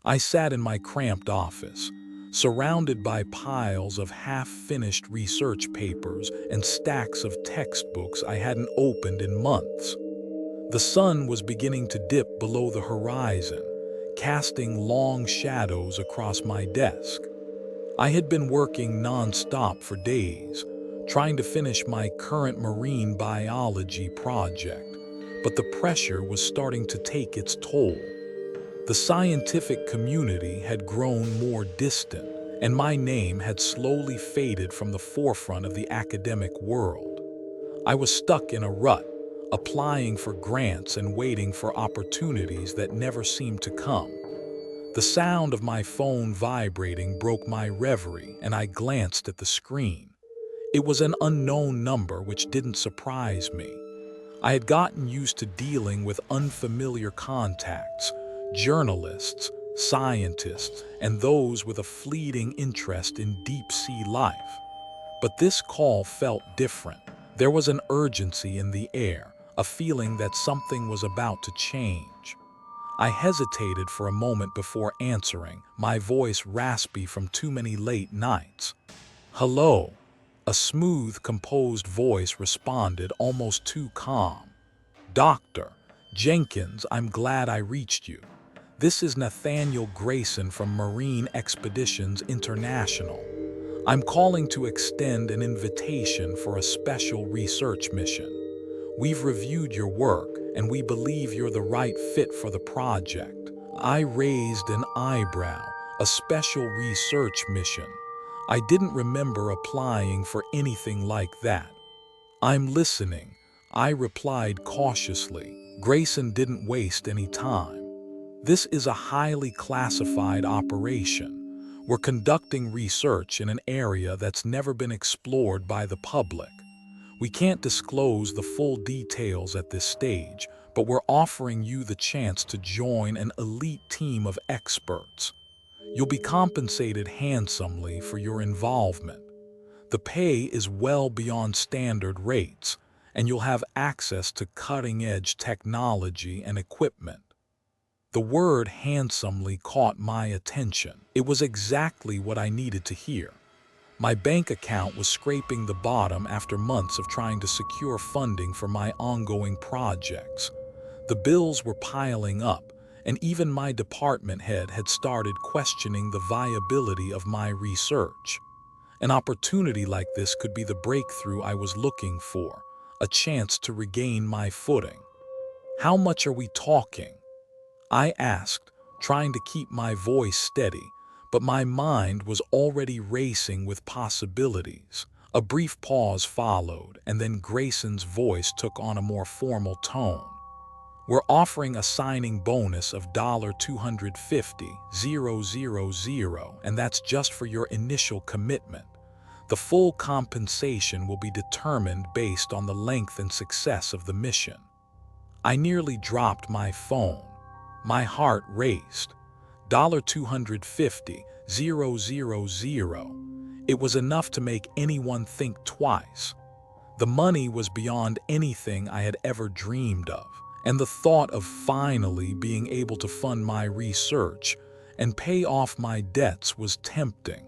I sat in my cramped office, surrounded by piles of half-finished research papers and stacks of textbooks I hadn't opened in months. The sun was beginning to dip below the horizon, casting long shadows across my desk. I had been working non-stop for days, trying to finish my current marine biology project, but the pressure was starting to take its toll. The scientific community had grown more distant, and my name had slowly faded from the forefront of the academic world. I was stuck in a rut, applying for grants and waiting for opportunities that never seemed to come. The sound of my phone vibrating broke my reverie, and I glanced at the screen. It was an unknown number, which didn't surprise me. I had gotten used to dealing with unfamiliar contacts, journalists, scientists, and those with a fleeting interest in deep-sea life. But this call felt different. There was an urgency in the air, a feeling that something was about to change. I hesitated for a moment before answering, my voice raspy from too many late nights. "Hello." A smooth, composed voice responded, almost too calm. "Dr. Jenkins, I'm glad I reached you. This is Nathaniel Grayson from Marine Expeditions International. I'm calling to extend an invitation for a special research mission. We've reviewed your work, and we believe you're the right fit for the project." I raised an eyebrow. A special research mission? I didn't remember applying for anything like that. "I'm listening," I replied cautiously. Grayson didn't waste any time. "This is a highly classified operation. We're conducting research in an area that's never been explored by the public. We can't disclose the full details at this stage, but we're offering you the chance to join an elite team of experts. You'll be compensated handsomely for your involvement. The pay is well beyond standard rates, and you'll have access to cutting-edge technology and equipment." The word "handsomely" caught my attention. It was exactly what I needed to hear. My bank account was scraping the bottom after months of trying to secure funding for my ongoing projects. The bills were piling up, and even my department head had started questioning the viability of my research. An opportunity like this could be the breakthrough I was looking for, a chance to regain my footing. "How much are we talking?" I asked, trying to keep my voice steady, but my mind was already racing with possibilities. A brief pause followed, and then Grayson's voice took on a more formal tone. "We're offering a signing bonus of $250,000, and that's just for your initial commitment. The full compensation will be determined based on the length and success of the mission." I nearly dropped my phone. My heart raced. $250,000. It was enough to make anyone think twice. The money was beyond anything I had ever dreamed of, and the thought of finally being able to fund my research and pay off my debts was tempting.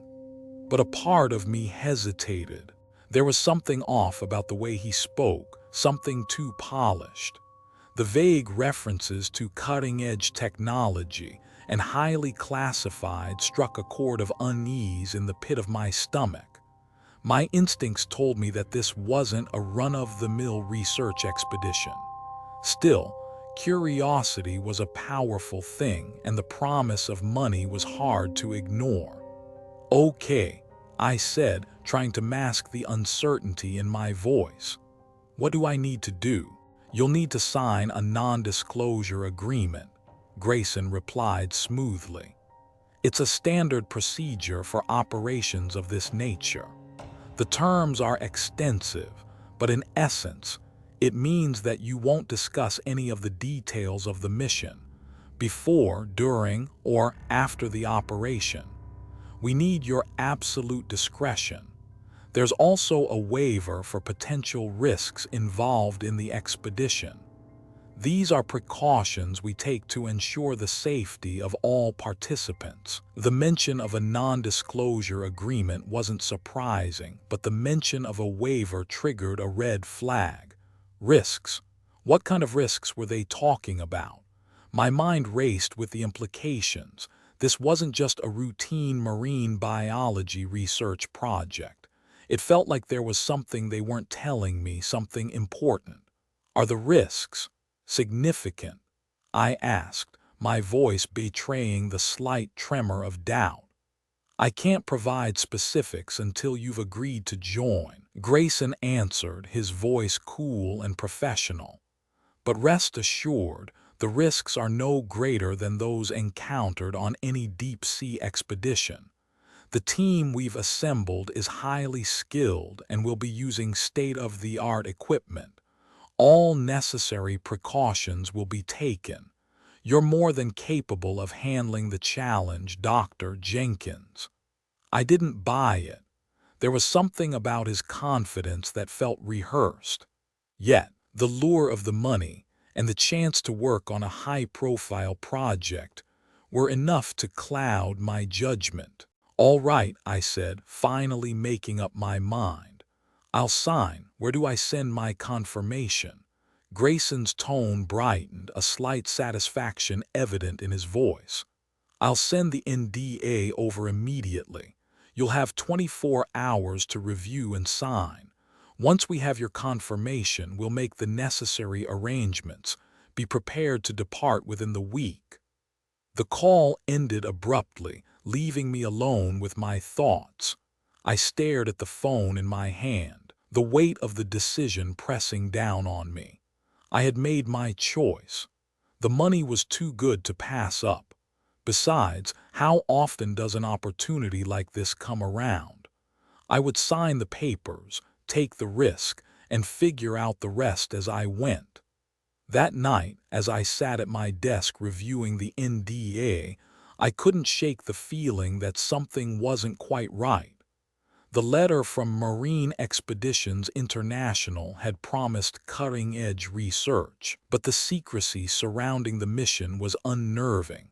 But a part of me hesitated. There was something off about the way he spoke, something too polished. The vague references to cutting-edge technology and highly classified struck a chord of unease in the pit of my stomach. My instincts told me that this wasn't a run-of-the-mill research expedition. Still, curiosity was a powerful thing, and the promise of money was hard to ignore. "Okay," I said, trying to mask the uncertainty in my voice. "What do I need to do?" "You'll need to sign a non-disclosure agreement," Grayson replied smoothly. "It's a standard procedure for operations of this nature. The terms are extensive, but in essence, it means that you won't discuss any of the details of the mission before, during, or after the operation. We need your absolute discretion. There's also a waiver for potential risks involved in the expedition." These are precautions we take to ensure the safety of all participants. The mention of a non-disclosure agreement wasn't surprising, but the mention of a waiver triggered a red flag. Risks. What kind of risks were they talking about? My mind raced with the implications. This wasn't just a routine marine biology research project. It felt like there was something they weren't telling me, something important. Are the risks significant? I asked, my voice betraying the slight tremor of doubt. I can't provide specifics until you've agreed to join, Grayson answered, his voice cool and professional. But rest assured, the risks are no greater than those encountered on any deep-sea expedition. The team we've assembled is highly skilled and will be using state-of-the-art equipment. All necessary precautions will be taken. You're more than capable of handling the challenge, Dr. Jenkins. I didn't buy it. There was something about his confidence that felt rehearsed. Yet, the lure of the money and the chance to work on a high-profile project were enough to cloud my judgment. All right, I said, finally making up my mind. I'll sign. Where do I send my confirmation? Grayson's tone brightened, a slight satisfaction evident in his voice. I'll send the NDA over immediately. You'll have 24 hours to review and sign. Once we have your confirmation, we'll make the necessary arrangements. Be prepared to depart within the week. The call ended abruptly, leaving me alone with my thoughts. I stared at the phone in my hand, the weight of the decision pressing down on me. I had made my choice. The money was too good to pass up. Besides, how often does an opportunity like this come around? I would sign the papers, take the risk, and figure out the rest as I went. That night, as I sat at my desk reviewing the NDA, I couldn't shake the feeling that something wasn't quite right. The letter from Marine Expeditions International had promised cutting-edge research, but the secrecy surrounding the mission was unnerving.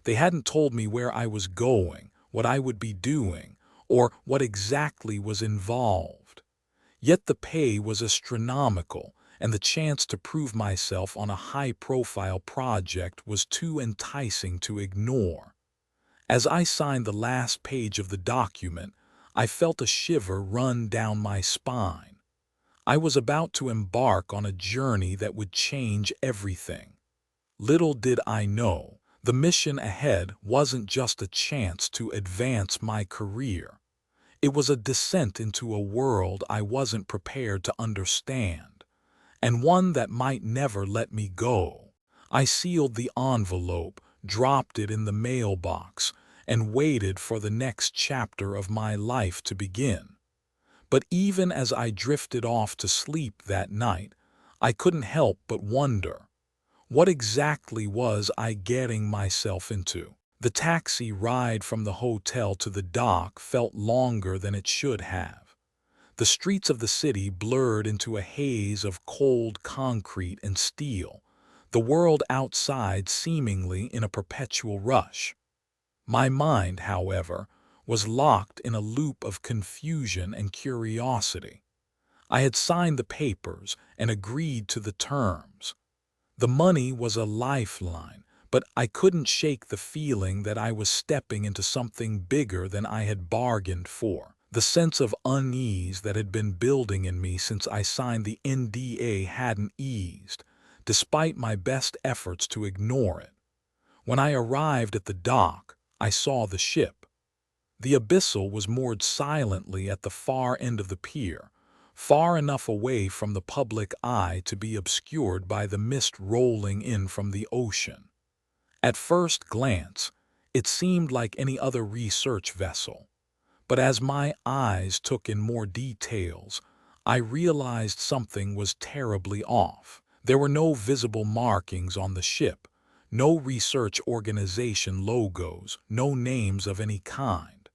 They hadn't told me where I was going, what I would be doing, or what exactly was involved. Yet the pay was astronomical, and the chance to prove myself on a high-profile project was too enticing to ignore. As I signed the last page of the document, I felt a shiver run down my spine. I was about to embark on a journey that would change everything. Little did I know, the mission ahead wasn't just a chance to advance my career. It was a descent into a world I wasn't prepared to understand, and one that might never let me go. I sealed the envelope, dropped it in the mailbox, and waited for the next chapter of my life to begin. But even as I drifted off to sleep that night, I couldn't help but wonder, what exactly was I getting myself into? The taxi ride from the hotel to the dock felt longer than it should have. The streets of the city blurred into a haze of cold concrete and steel, the world outside seemingly in a perpetual rush. My mind, however, was locked in a loop of confusion and curiosity. I had signed the papers and agreed to the terms. The money was a lifeline, but I couldn't shake the feeling that I was stepping into something bigger than I had bargained for. The sense of unease that had been building in me since I signed the NDA hadn't eased, despite my best efforts to ignore it. When I arrived at the dock, I saw the ship. The Abyssal was moored silently at the far end of the pier, far enough away from the public eye to be obscured by the mist rolling in from the ocean. At first glance, it seemed like any other research vessel, but as my eyes took in more details, I realized something was terribly off. There were no visible markings on the ship, no research organization logos, no names of any kind.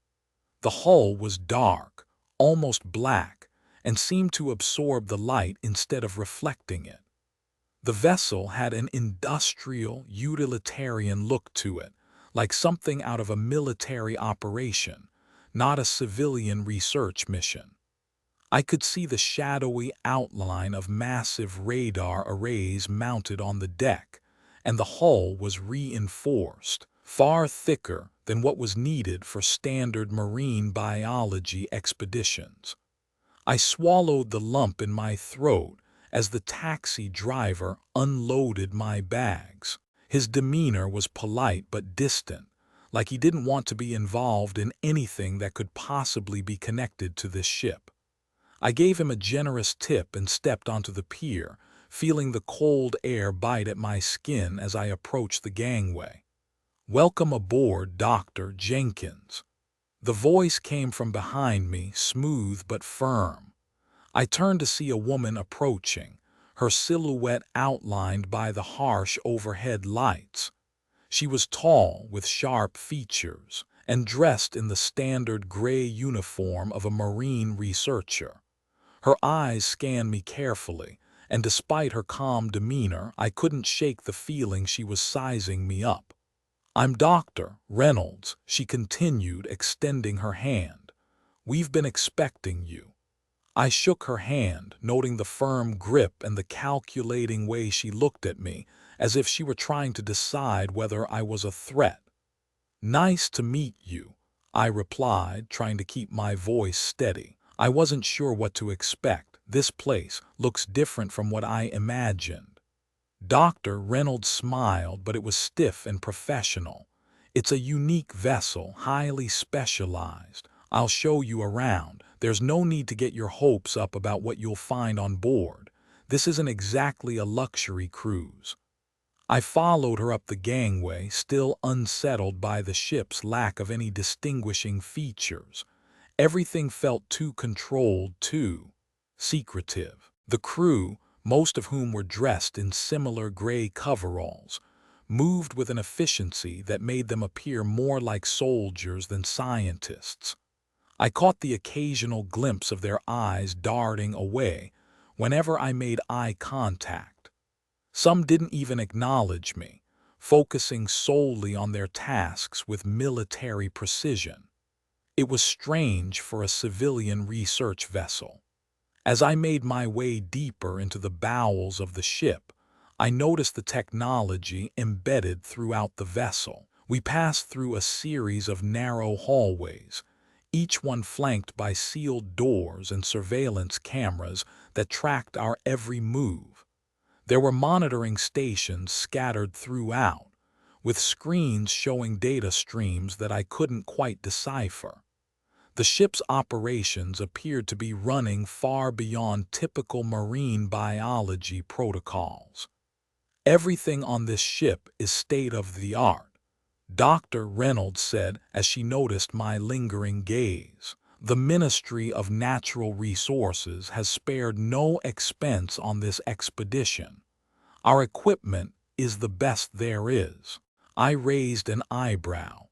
The hull was dark, almost black, and seemed to absorb the light instead of reflecting it. The vessel had an industrial, utilitarian look to it, like something out of a military operation, not a civilian research mission. I could see the shadowy outline of massive radar arrays mounted on the deck, and the hull was reinforced, far thicker than what was needed for standard marine biology expeditions. I swallowed the lump in my throat as the taxi driver unloaded my bags. His demeanor was polite but distant, like he didn't want to be involved in anything that could possibly be connected to this ship. I gave him a generous tip and stepped onto the pier, feeling the cold air bite at my skin as I approached the gangway. "Welcome aboard, Dr. Jenkins." The voice came from behind me, smooth but firm. I turned to see a woman approaching, her silhouette outlined by the harsh overhead lights. She was tall, with sharp features, and dressed in the standard gray uniform of a marine researcher. Her eyes scanned me carefully, and despite her calm demeanor, I couldn't shake the feeling she was sizing me up. "I'm Dr. Reynolds," she continued, extending her hand. "We've been expecting you." I shook her hand, noting the firm grip and the calculating way she looked at me, as if she were trying to decide whether I was a threat. "Nice to meet you," I replied, trying to keep my voice steady. I wasn't sure what to expect. This place looks different from what I imagined. Dr. Reynolds smiled, but it was stiff and professional. "It's a unique vessel, highly specialized. I'll show you around. There's no need to get your hopes up about what you'll find on board. This isn't exactly a luxury cruise." I followed her up the gangway, still unsettled by the ship's lack of any distinguishing features. Everything felt too controlled, too secretive. The crew, most of whom were dressed in similar gray coveralls, moved with an efficiency that made them appear more like soldiers than scientists. I caught the occasional glimpse of their eyes darting away whenever I made eye contact. Some didn't even acknowledge me, focusing solely on their tasks with military precision. It was strange for a civilian research vessel. As I made my way deeper into the bowels of the ship, I noticed the technology embedded throughout the vessel. We passed through a series of narrow hallways, each one flanked by sealed doors and surveillance cameras that tracked our every move. There were monitoring stations scattered throughout, with screens showing data streams that I couldn't quite decipher. The ship's operations appeared to be running far beyond typical marine biology protocols. "Everything on this ship is state-of-the-art," Dr. Reynolds said as she noticed my lingering gaze. "The Ministry of Natural Resources has spared no expense on this expedition. Our equipment is the best there is." I raised an eyebrow.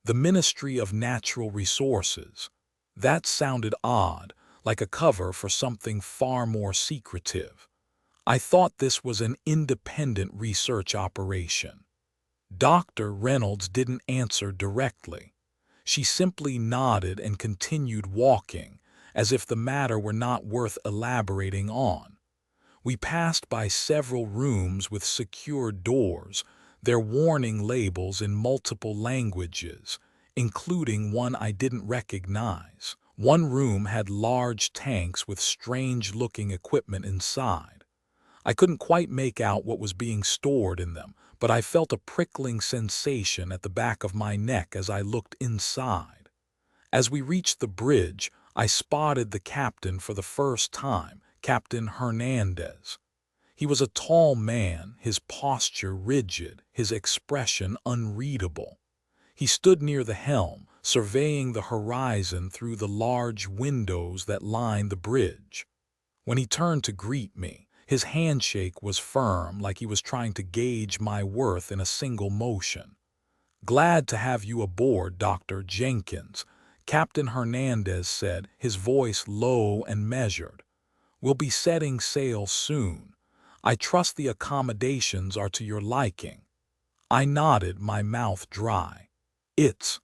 The Ministry of Natural Resources. That sounded odd, like a cover for something far more secretive. I thought this was an independent research operation. Dr. Reynolds didn't answer directly. She simply nodded and continued walking, as if the matter were not worth elaborating on. We passed by several rooms with secure doors, their warning labels in multiple languages, including one I didn't recognize. One room had large tanks with strange-looking equipment inside. I couldn't quite make out what was being stored in them, but I felt a prickling sensation at the back of my neck as I looked inside. As we reached the bridge, I spotted the captain for the first time, Captain Hernandez. He was a tall man, his posture rigid, his expression unreadable. He stood near the helm, surveying the horizon through the large windows that lined the bridge. When he turned to greet me, his handshake was firm, like he was trying to gauge my worth in a single motion. "Glad to have you aboard, Dr. Jenkins," Captain Hernandez said, his voice low and measured. "We'll be setting sail soon. I trust the accommodations are to your liking." I nodded, my mouth dry. "It's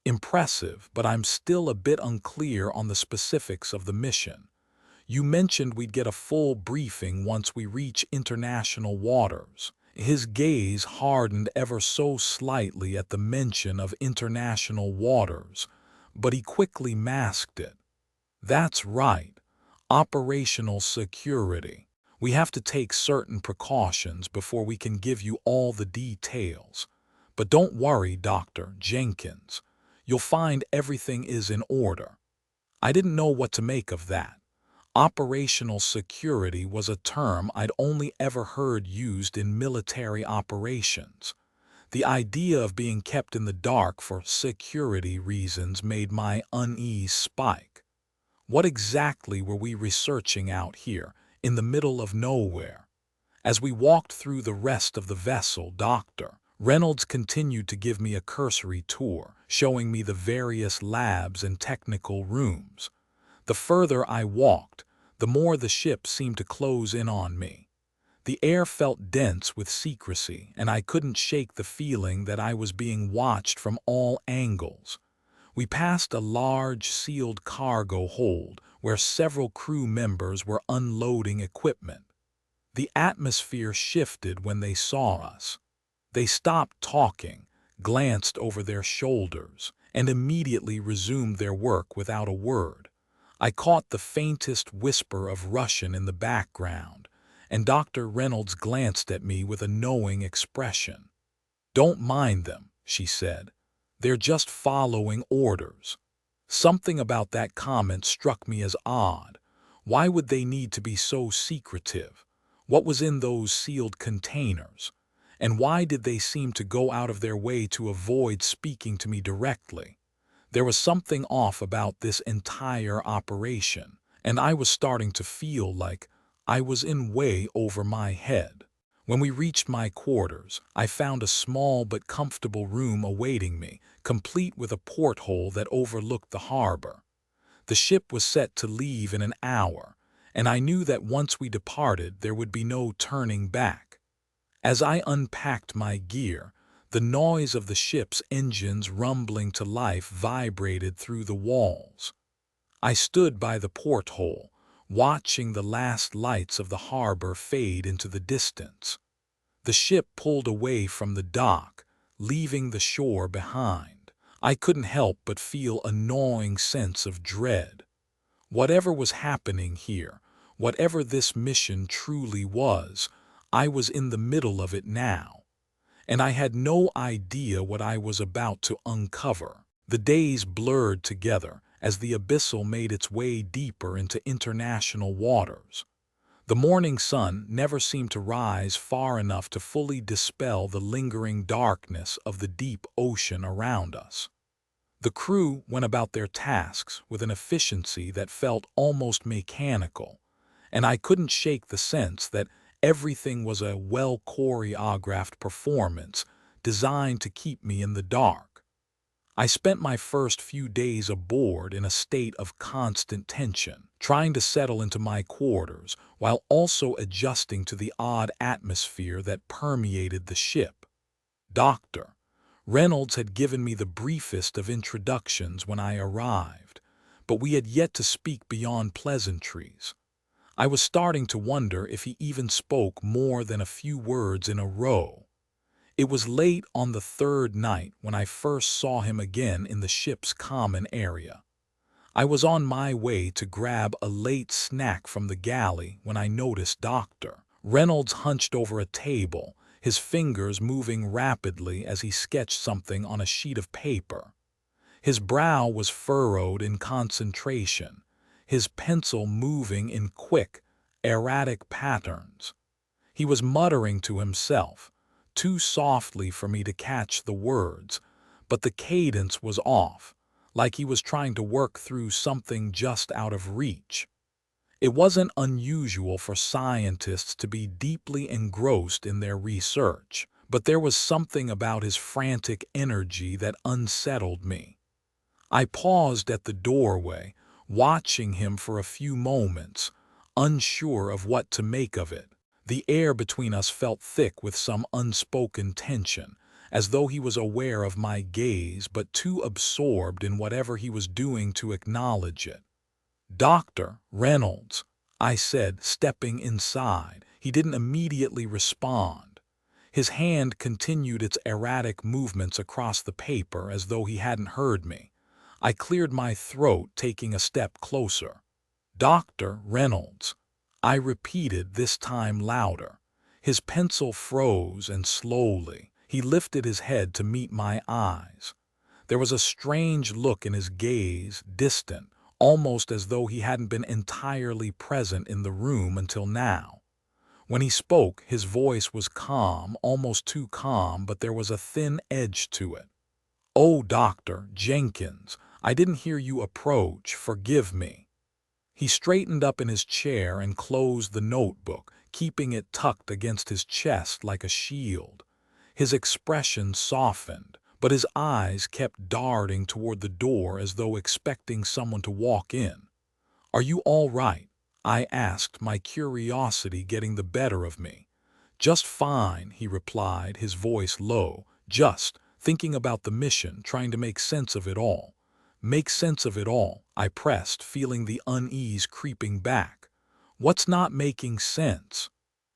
impressive, but I'm still a bit unclear on the specifics of the mission. You mentioned we'd get a full briefing once we reach international waters." His gaze hardened ever so slightly at the mention of international waters, but he quickly masked it. "That's right. Operational security. We have to take certain precautions before we can give you all the details. But don't worry, Dr. Jenkins. You'll find everything is in order." I didn't know what to make of that. Operational security was a term I'd only ever heard used in military operations. The idea of being kept in the dark for security reasons made my unease spike. What exactly were we researching out here, in the middle of nowhere? As we walked through the rest of the vessel, Dr. Reynolds continued to give me a cursory tour, showing me the various labs and technical rooms. The further I walked, the more the ship seemed to close in on me. The air felt dense with secrecy, and I couldn't shake the feeling that I was being watched from all angles. We passed a large sealed cargo hold where several crew members were unloading equipment. The atmosphere shifted when they saw us. They stopped talking, glanced over their shoulders, and immediately resumed their work without a word. I caught the faintest whisper of Russian in the background, and Dr. Reynolds glanced at me with a knowing expression. "Don't mind them," she said. "They're just following orders." Something about that comment struck me as odd. Why would they need to be so secretive? What was in those sealed containers? And why did they seem to go out of their way to avoid speaking to me directly? There was something off about this entire operation, and I was starting to feel like I was in way over my head. When we reached my quarters, I found a small but comfortable room awaiting me, complete with a porthole that overlooked the harbor. The ship was set to leave in an hour, and I knew that once we departed there would be no turning back. As I unpacked my gear, the noise of the ship's engines rumbling to life vibrated through the walls. I stood by the porthole, watching the last lights of the harbor fade into the distance. The ship pulled away from the dock, leaving the shore behind. I couldn't help but feel a gnawing sense of dread. Whatever was happening here, whatever this mission truly was, I was in the middle of it now, and I had no idea what I was about to uncover. The days blurred together as the abyssal made its way deeper into international waters. The morning sun never seemed to rise far enough to fully dispel the lingering darkness of the deep ocean around us. The crew went about their tasks with an efficiency that felt almost mechanical, and I couldn't shake the sense that everything was a well-choreographed performance designed to keep me in the dark. I spent my first few days aboard in a state of constant tension, trying to settle into my quarters while also adjusting to the odd atmosphere that permeated the ship. Dr. Reynolds had given me the briefest of introductions when I arrived, but we had yet to speak beyond pleasantries. I was starting to wonder if he even spoke more than a few words in a row. It was late on the third night when I first saw him again in the ship's common area. I was on my way to grab a late snack from the galley when I noticed Dr. Reynolds hunched over a table, his fingers moving rapidly as he sketched something on a sheet of paper. His brow was furrowed in concentration, his pencil moving in quick, erratic patterns. He was muttering to himself, too softly for me to catch the words, but the cadence was off, like he was trying to work through something just out of reach. It wasn't unusual for scientists to be deeply engrossed in their research, but there was something about his frantic energy that unsettled me. I paused at the doorway, watching him for a few moments, unsure of what to make of it. The air between us felt thick with some unspoken tension, as though he was aware of my gaze but too absorbed in whatever he was doing to acknowledge it. "Dr. Reynolds," I said, stepping inside. He didn't immediately respond. His hand continued its erratic movements across the paper as though he hadn't heard me. I cleared my throat, taking a step closer. "Dr. Reynolds," I repeated, this time louder. His pencil froze, and slowly he lifted his head to meet my eyes. There was a strange look in his gaze, distant, almost as though he hadn't been entirely present in the room until now. When he spoke, his voice was calm, almost too calm, but there was a thin edge to it. "Oh, Dr. Jenkins, I didn't hear you approach. Forgive me." He straightened up in his chair and closed the notebook, keeping it tucked against his chest like a shield. His expression softened, but his eyes kept darting toward the door as though expecting someone to walk in. "Are you all right?" I asked, my curiosity getting the better of me. "Just fine," he replied, his voice low. "Just thinking about the mission, trying to make sense of it all." "Make sense of it all," I pressed, feeling the unease creeping back. "What's not making sense?"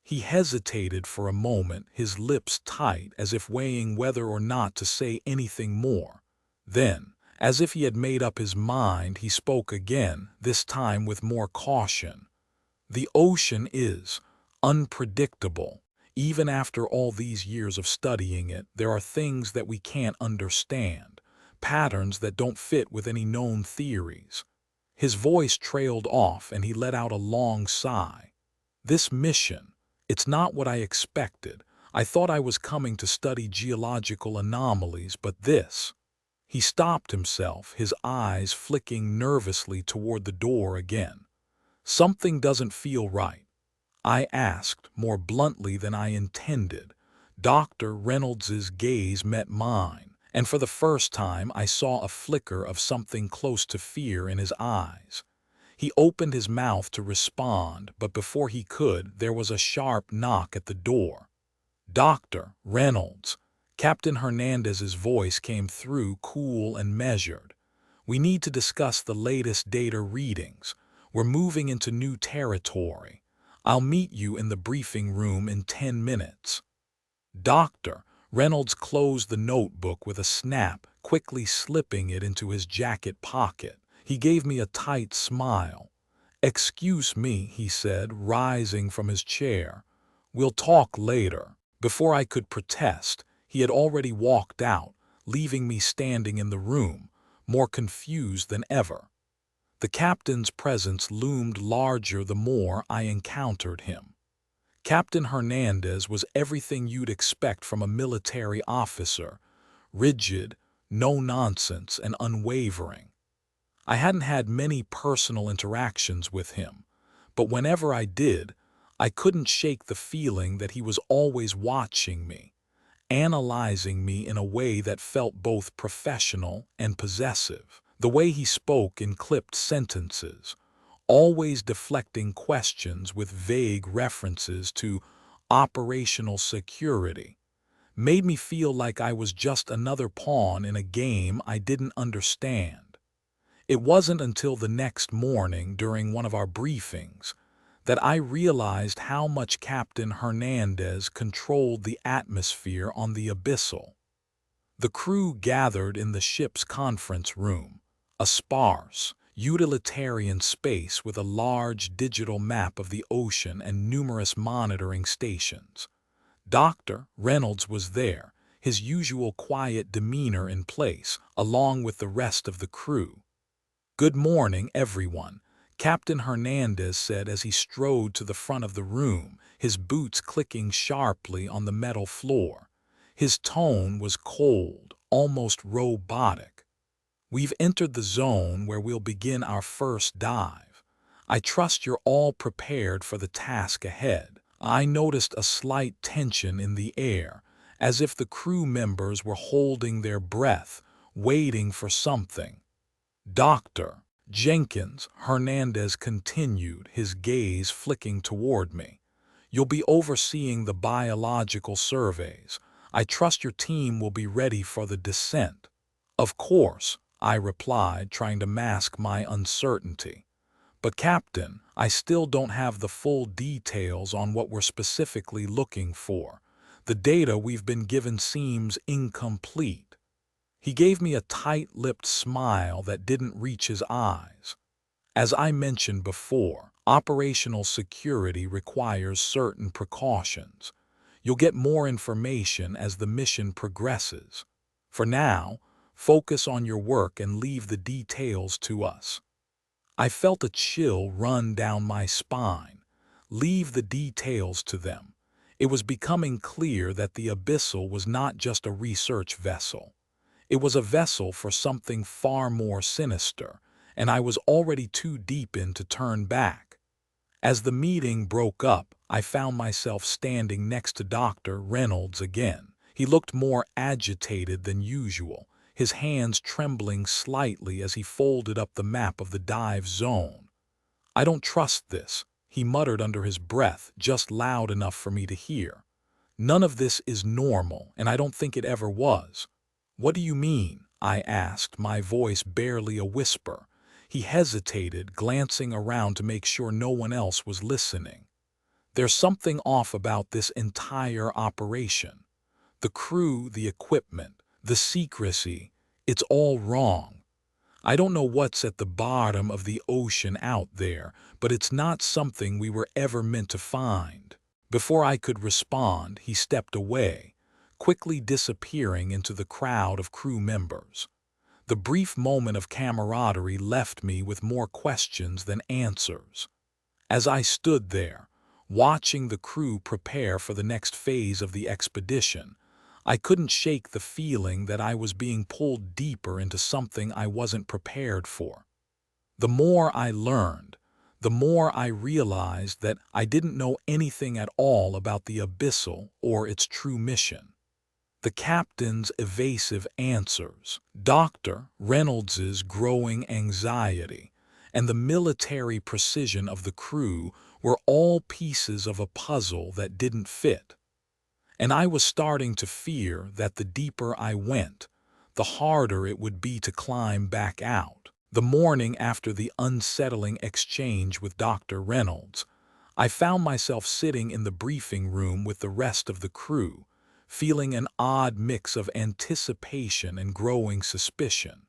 He hesitated for a moment, his lips tight, as if weighing whether or not to say anything more. Then, as if he had made up his mind, he spoke again, this time with more caution. "The ocean is unpredictable. Even after all these years of studying it, there are things that we can't understand, patterns that don't fit with any known theories." His voice trailed off and he let out a long sigh. "This mission, it's not what I expected. I thought I was coming to study geological anomalies, but this—" He stopped himself, his eyes flicking nervously toward the door again. "Something doesn't feel right," I asked, more bluntly than I intended. Dr. Reynolds's gaze met mine, and for the first time I saw a flicker of something close to fear in his eyes. He opened his mouth to respond, but before he could, there was a sharp knock at the door. "Dr. Reynolds." Captain Hernandez's voice came through, cool and measured. "We need to discuss the latest data readings. We're moving into new territory. I'll meet you in the briefing room in 10 minutes. Dr. Reynolds closed the notebook with a snap, quickly slipping it into his jacket pocket. He gave me a tight smile. "Excuse me," he said, rising from his chair. "We'll talk later." Before I could protest, he had already walked out, leaving me standing in the room, more confused than ever. The captain's presence loomed larger the more I encountered him. Captain Hernandez was everything you'd expect from a military officer, rigid, no nonsense, and unwavering. I hadn't had many personal interactions with him, but whenever I did, I couldn't shake the feeling that he was always watching me, analyzing me in a way that felt both professional and possessive. The way he spoke in clipped sentences, always deflecting questions with vague references to operational security, made me feel like I was just another pawn in a game I didn't understand. It wasn't until the next morning, during one of our briefings, that I realized how much Captain Hernandez controlled the atmosphere on the Abyssal. The crew gathered in the ship's conference room, a sparse, utilitarian space with a large digital map of the ocean and numerous monitoring stations. Dr. Reynolds was there, his usual quiet demeanor in place, along with the rest of the crew. "Good morning, everyone," Captain Hernandez said as he strode to the front of the room, his boots clicking sharply on the metal floor. His tone was cold, almost robotic. "We've entered the zone where we'll begin our first dive. I trust you're all prepared for the task ahead." I noticed a slight tension in the air, as if the crew members were holding their breath, waiting for something. "Dr. Jenkins," Hernandez continued, his gaze flicking toward me, You'll be overseeing the biological surveys. I trust your team will be ready for the descent." "Of course," I replied, trying to mask my uncertainty. "But Captain, I still don't have the full details on what we're specifically looking for. The data we've been given seems incomplete." He gave me a tight-lipped smile that didn't reach his eyes. "As I mentioned before, operational security requires certain precautions. You'll get more information as the mission progresses. For now, focus on your work and leave the details to us." I felt a chill run down my spine. Leave the details to them. It was becoming clear that the Abyssal was not just a research vessel. It was a vessel for something far more sinister, and I was already too deep in to turn back. As the meeting broke up, I found myself standing next to Dr. Reynolds again. He looked more agitated than usual, his hands trembling slightly as he folded up the map of the dive zone. "I don't trust this," he muttered under his breath, just loud enough for me to hear. "None of this is normal, and I don't think it ever was." "What do you mean?" I asked, my voice barely a whisper. He hesitated, glancing around to make sure no one else was listening. "There's something off about this entire operation. The crew, the equipment, the secrecy, it's all wrong. I don't know what's at the bottom of the ocean out there, but it's not something we were ever meant to find." Before I could respond, he stepped away, quickly disappearing into the crowd of crew members. The brief moment of camaraderie left me with more questions than answers. As I stood there, watching the crew prepare for the next phase of the expedition, I couldn't shake the feeling that I was being pulled deeper into something I wasn't prepared for. The more I learned, the more I realized that I didn't know anything at all about the Abyssal or its true mission. The captain's evasive answers, Dr. Reynolds's growing anxiety, and the military precision of the crew were all pieces of a puzzle that didn't fit. And I was starting to fear that the deeper I went, the harder it would be to climb back out. The morning after the unsettling exchange with Dr. Reynolds, I found myself sitting in the briefing room with the rest of the crew, feeling an odd mix of anticipation and growing suspicion.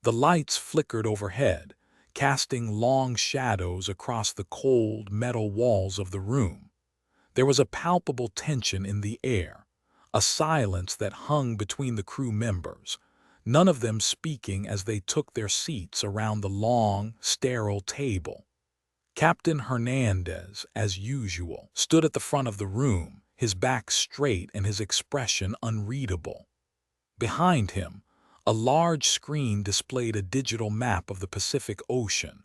The lights flickered overhead, casting long shadows across the cold metal walls of the room. There was a palpable tension in the air, a silence that hung between the crew members, none of them speaking as they took their seats around the long, sterile table. Captain Hernandez, as usual, stood at the front of the room, his back straight and his expression unreadable. Behind him, a large screen displayed a digital map of the Pacific Ocean,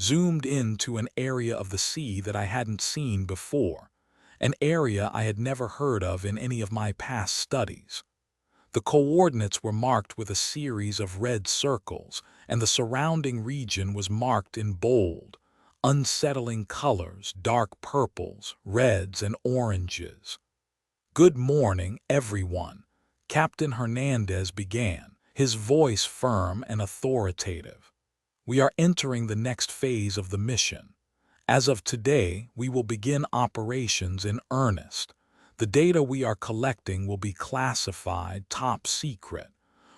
zoomed into an area of the sea that I hadn't seen before, an area I had never heard of in any of my past studies. The coordinates were marked with a series of red circles, and the surrounding region was marked in bold, unsettling colors, dark purples, reds, and oranges. "Good morning, everyone," Captain Hernandez began, his voice firm and authoritative. "We are entering the next phase of the mission. As of today, we will begin operations in earnest. The data we are collecting will be classified top secret.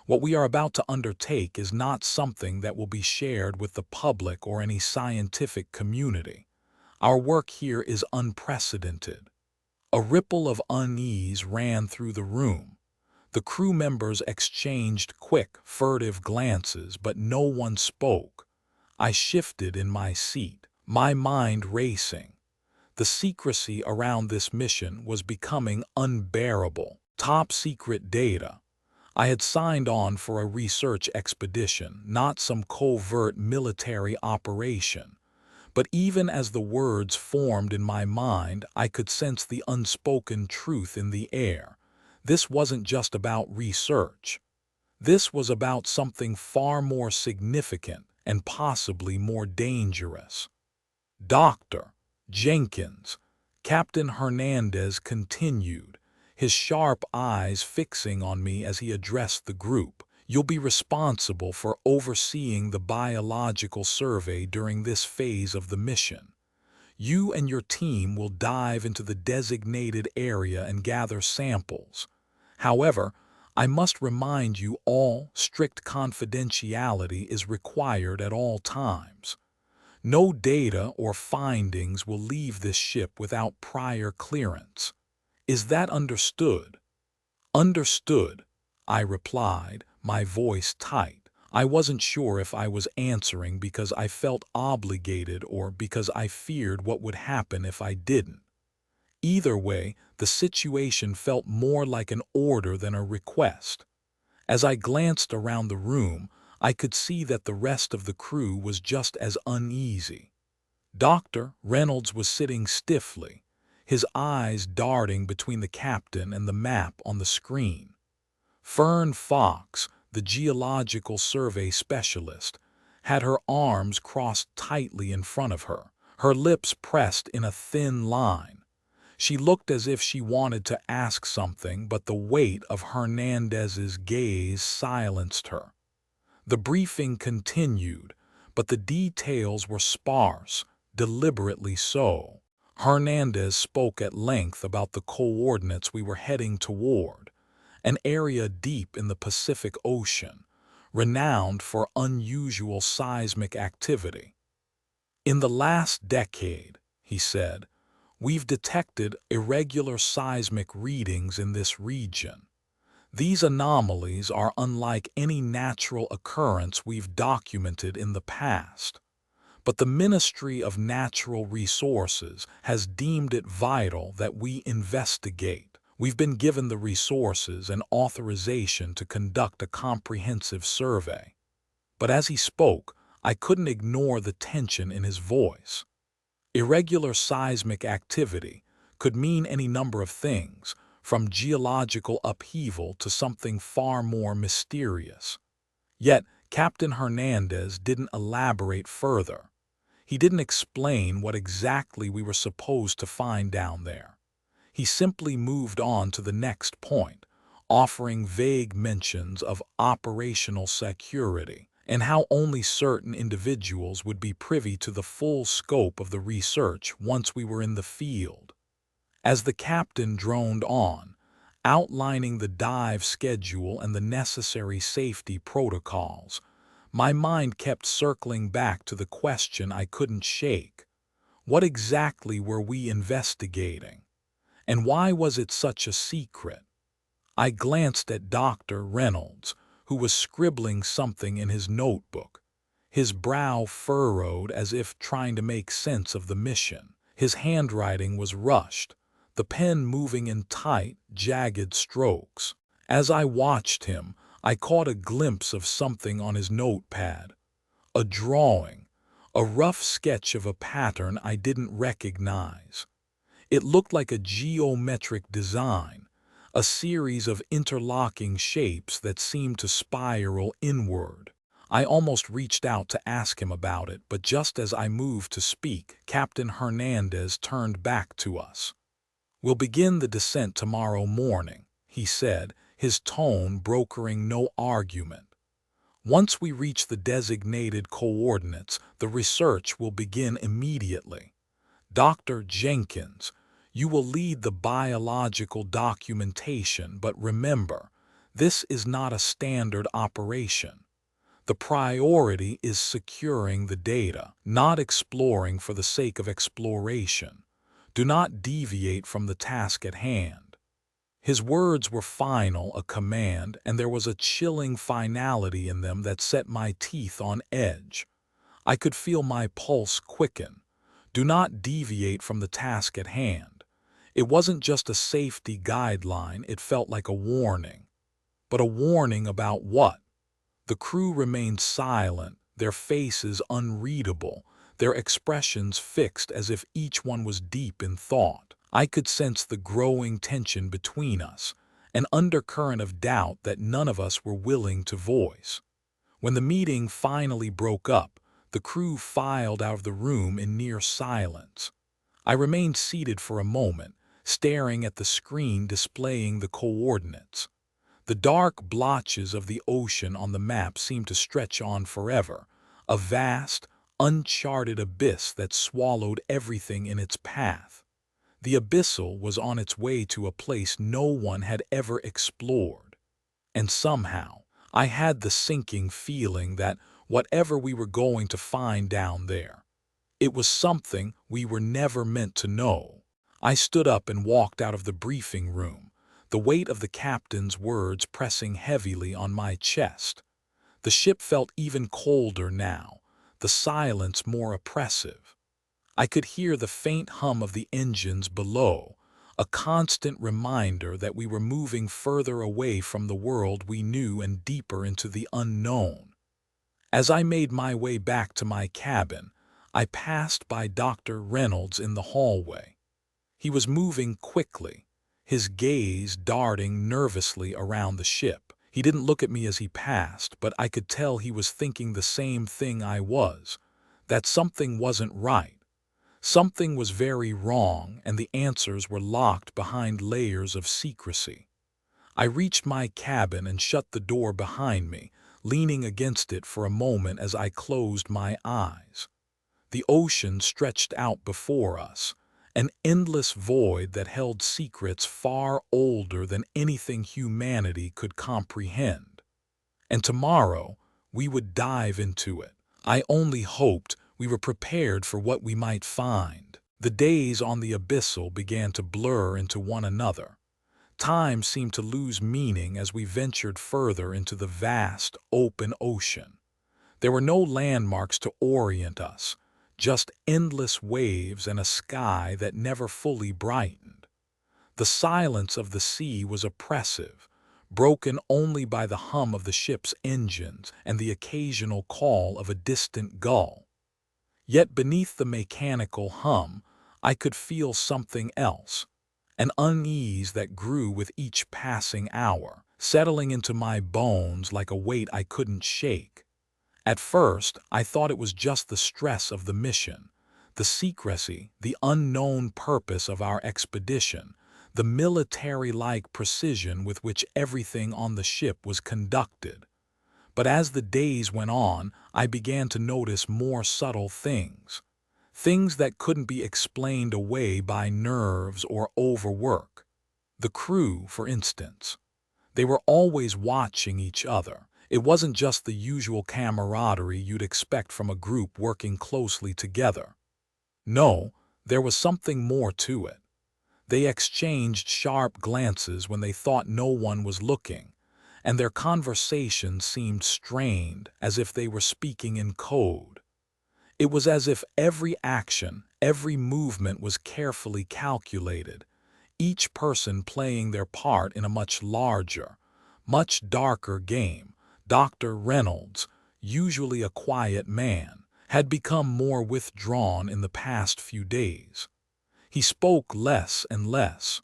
What we are about to undertake is not something that will be shared with the public or any scientific community. Our work here is unprecedented." A ripple of unease ran through the room. The crew members exchanged quick, furtive glances, but no one spoke. I shifted in my seat, my mind racing. The secrecy around this mission was becoming unbearable. Top secret data. I had signed on for a research expedition, not some covert military operation. But even as the words formed in my mind, I could sense the unspoken truth in the air. This wasn't just about research. This was about something far more significant and possibly more dangerous. "Dr. Jenkins," Captain Hernandez continued, his sharp eyes fixing on me as he addressed the group. You'll be responsible for overseeing the biological survey during this phase of the mission. You and your team will dive into the designated area and gather samples. However, I must remind you all strict confidentiality is required at all times. No data or findings will leave this ship without prior clearance. Is that understood? Understood, I replied, my voice tight. I wasn't sure if I was answering because I felt obligated or because I feared what would happen if I didn't. Either way, the situation felt more like an order than a request. As I glanced around the room, I could see that the rest of the crew was just as uneasy. Dr. Reynolds was sitting stiffly, his eyes darting between the captain and the map on the screen. Fern Fox, the geological survey specialist, had her arms crossed tightly in front of her, her lips pressed in a thin line. She looked as if she wanted to ask something, but the weight of Hernandez's gaze silenced her. The briefing continued, but the details were sparse, deliberately so. Hernandez spoke at length about the coordinates we were heading toward, an area deep in the Pacific Ocean, renowned for unusual seismic activity. In the last decade, he said, we've detected irregular seismic readings in this region. These anomalies are unlike any natural occurrence we've documented in the past. But the Ministry of Natural Resources has deemed it vital that we investigate. We've been given the resources and authorization to conduct a comprehensive survey. But as he spoke, I couldn't ignore the tension in his voice. Irregular seismic activity could mean any number of things, from geological upheaval to something far more mysterious. Yet, Captain Hernandez didn't elaborate further. He didn't explain what exactly we were supposed to find down there. He simply moved on to the next point, offering vague mentions of operational security and how only certain individuals would be privy to the full scope of the research once we were in the field. As the captain droned on, outlining the dive schedule and the necessary safety protocols, my mind kept circling back to the question I couldn't shake. What exactly were we investigating? And why was it such a secret? I glanced at Dr. Reynolds, who was scribbling something in his notebook, his brow furrowed as if trying to make sense of the mission. His handwriting was rushed, the pen moving in tight, jagged strokes. As I watched him, I caught a glimpse of something on his notepad, a drawing, a rough sketch of a pattern I didn't recognize. It looked like a geometric design, a series of interlocking shapes that seemed to spiral inward. I almost reached out to ask him about it, but just as I moved to speak, Captain Hernandez turned back to us. "We'll begin the descent tomorrow morning," he said, his tone brokering no argument. "Once we reach the designated coordinates, the research will begin immediately. Dr. Jenkins, you will lead the biological documentation, but remember, this is not a standard operation. The priority is securing the data, not exploring for the sake of exploration. Do not deviate from the task at hand." His words were final, a command, and there was a chilling finality in them that set my teeth on edge. I could feel my pulse quicken. Do not deviate from the task at hand. It wasn't just a safety guideline, it felt like a warning. But a warning about what? The crew remained silent, their faces unreadable, their expressions fixed as if each one was deep in thought. I could sense the growing tension between us, an undercurrent of doubt that none of us were willing to voice. When the meeting finally broke up, the crew filed out of the room in near silence. I remained seated for a moment, staring at the screen displaying the coordinates. The dark blotches of the ocean on the map seemed to stretch on forever, a vast, uncharted abyss that swallowed everything in its path. The abyssal was on its way to a place no one had ever explored. And somehow, I had the sinking feeling that whatever we were going to find down there, it was something we were never meant to know. I stood up and walked out of the briefing room, the weight of the captain's words pressing heavily on my chest. The ship felt even colder now, the silence more oppressive. I could hear the faint hum of the engines below, a constant reminder that we were moving further away from the world we knew and deeper into the unknown. As I made my way back to my cabin, I passed by Dr. Reynolds in the hallway. He was moving quickly, his gaze darting nervously around the ship. He didn't look at me as he passed, but I could tell he was thinking the same thing I was, that something wasn't right. Something was very wrong, and the answers were locked behind layers of secrecy. I reached my cabin and shut the door behind me, leaning against it for a moment as I closed my eyes. The ocean stretched out before us, an endless void that held secrets far older than anything humanity could comprehend. And tomorrow, we would dive into it. I only hoped we were prepared for what we might find. The days on the abyssal began to blur into one another. Time seemed to lose meaning as we ventured further into the vast, open ocean. There were no landmarks to orient us, just endless waves and a sky that never fully brightened. The silence of the sea was oppressive, broken only by the hum of the ship's engines and the occasional call of a distant gull. Yet beneath the mechanical hum, I could feel something else, an unease that grew with each passing hour, settling into my bones like a weight I couldn't shake. At first, I thought it was just the stress of the mission, the secrecy, the unknown purpose of our expedition, the military-like precision with which everything on the ship was conducted. But as the days went on, I began to notice more subtle things. Things that couldn't be explained away by nerves or overwork. The crew, for instance. They were always watching each other. It wasn't just the usual camaraderie you'd expect from a group working closely together. No, there was something more to it. They exchanged sharp glances when they thought no one was looking, and their conversations seemed strained, as if they were speaking in code. It was as if every action, every movement was carefully calculated, each person playing their part in a much larger, much darker game. Dr. Reynolds, usually a quiet man, had become more withdrawn in the past few days. He spoke less and less,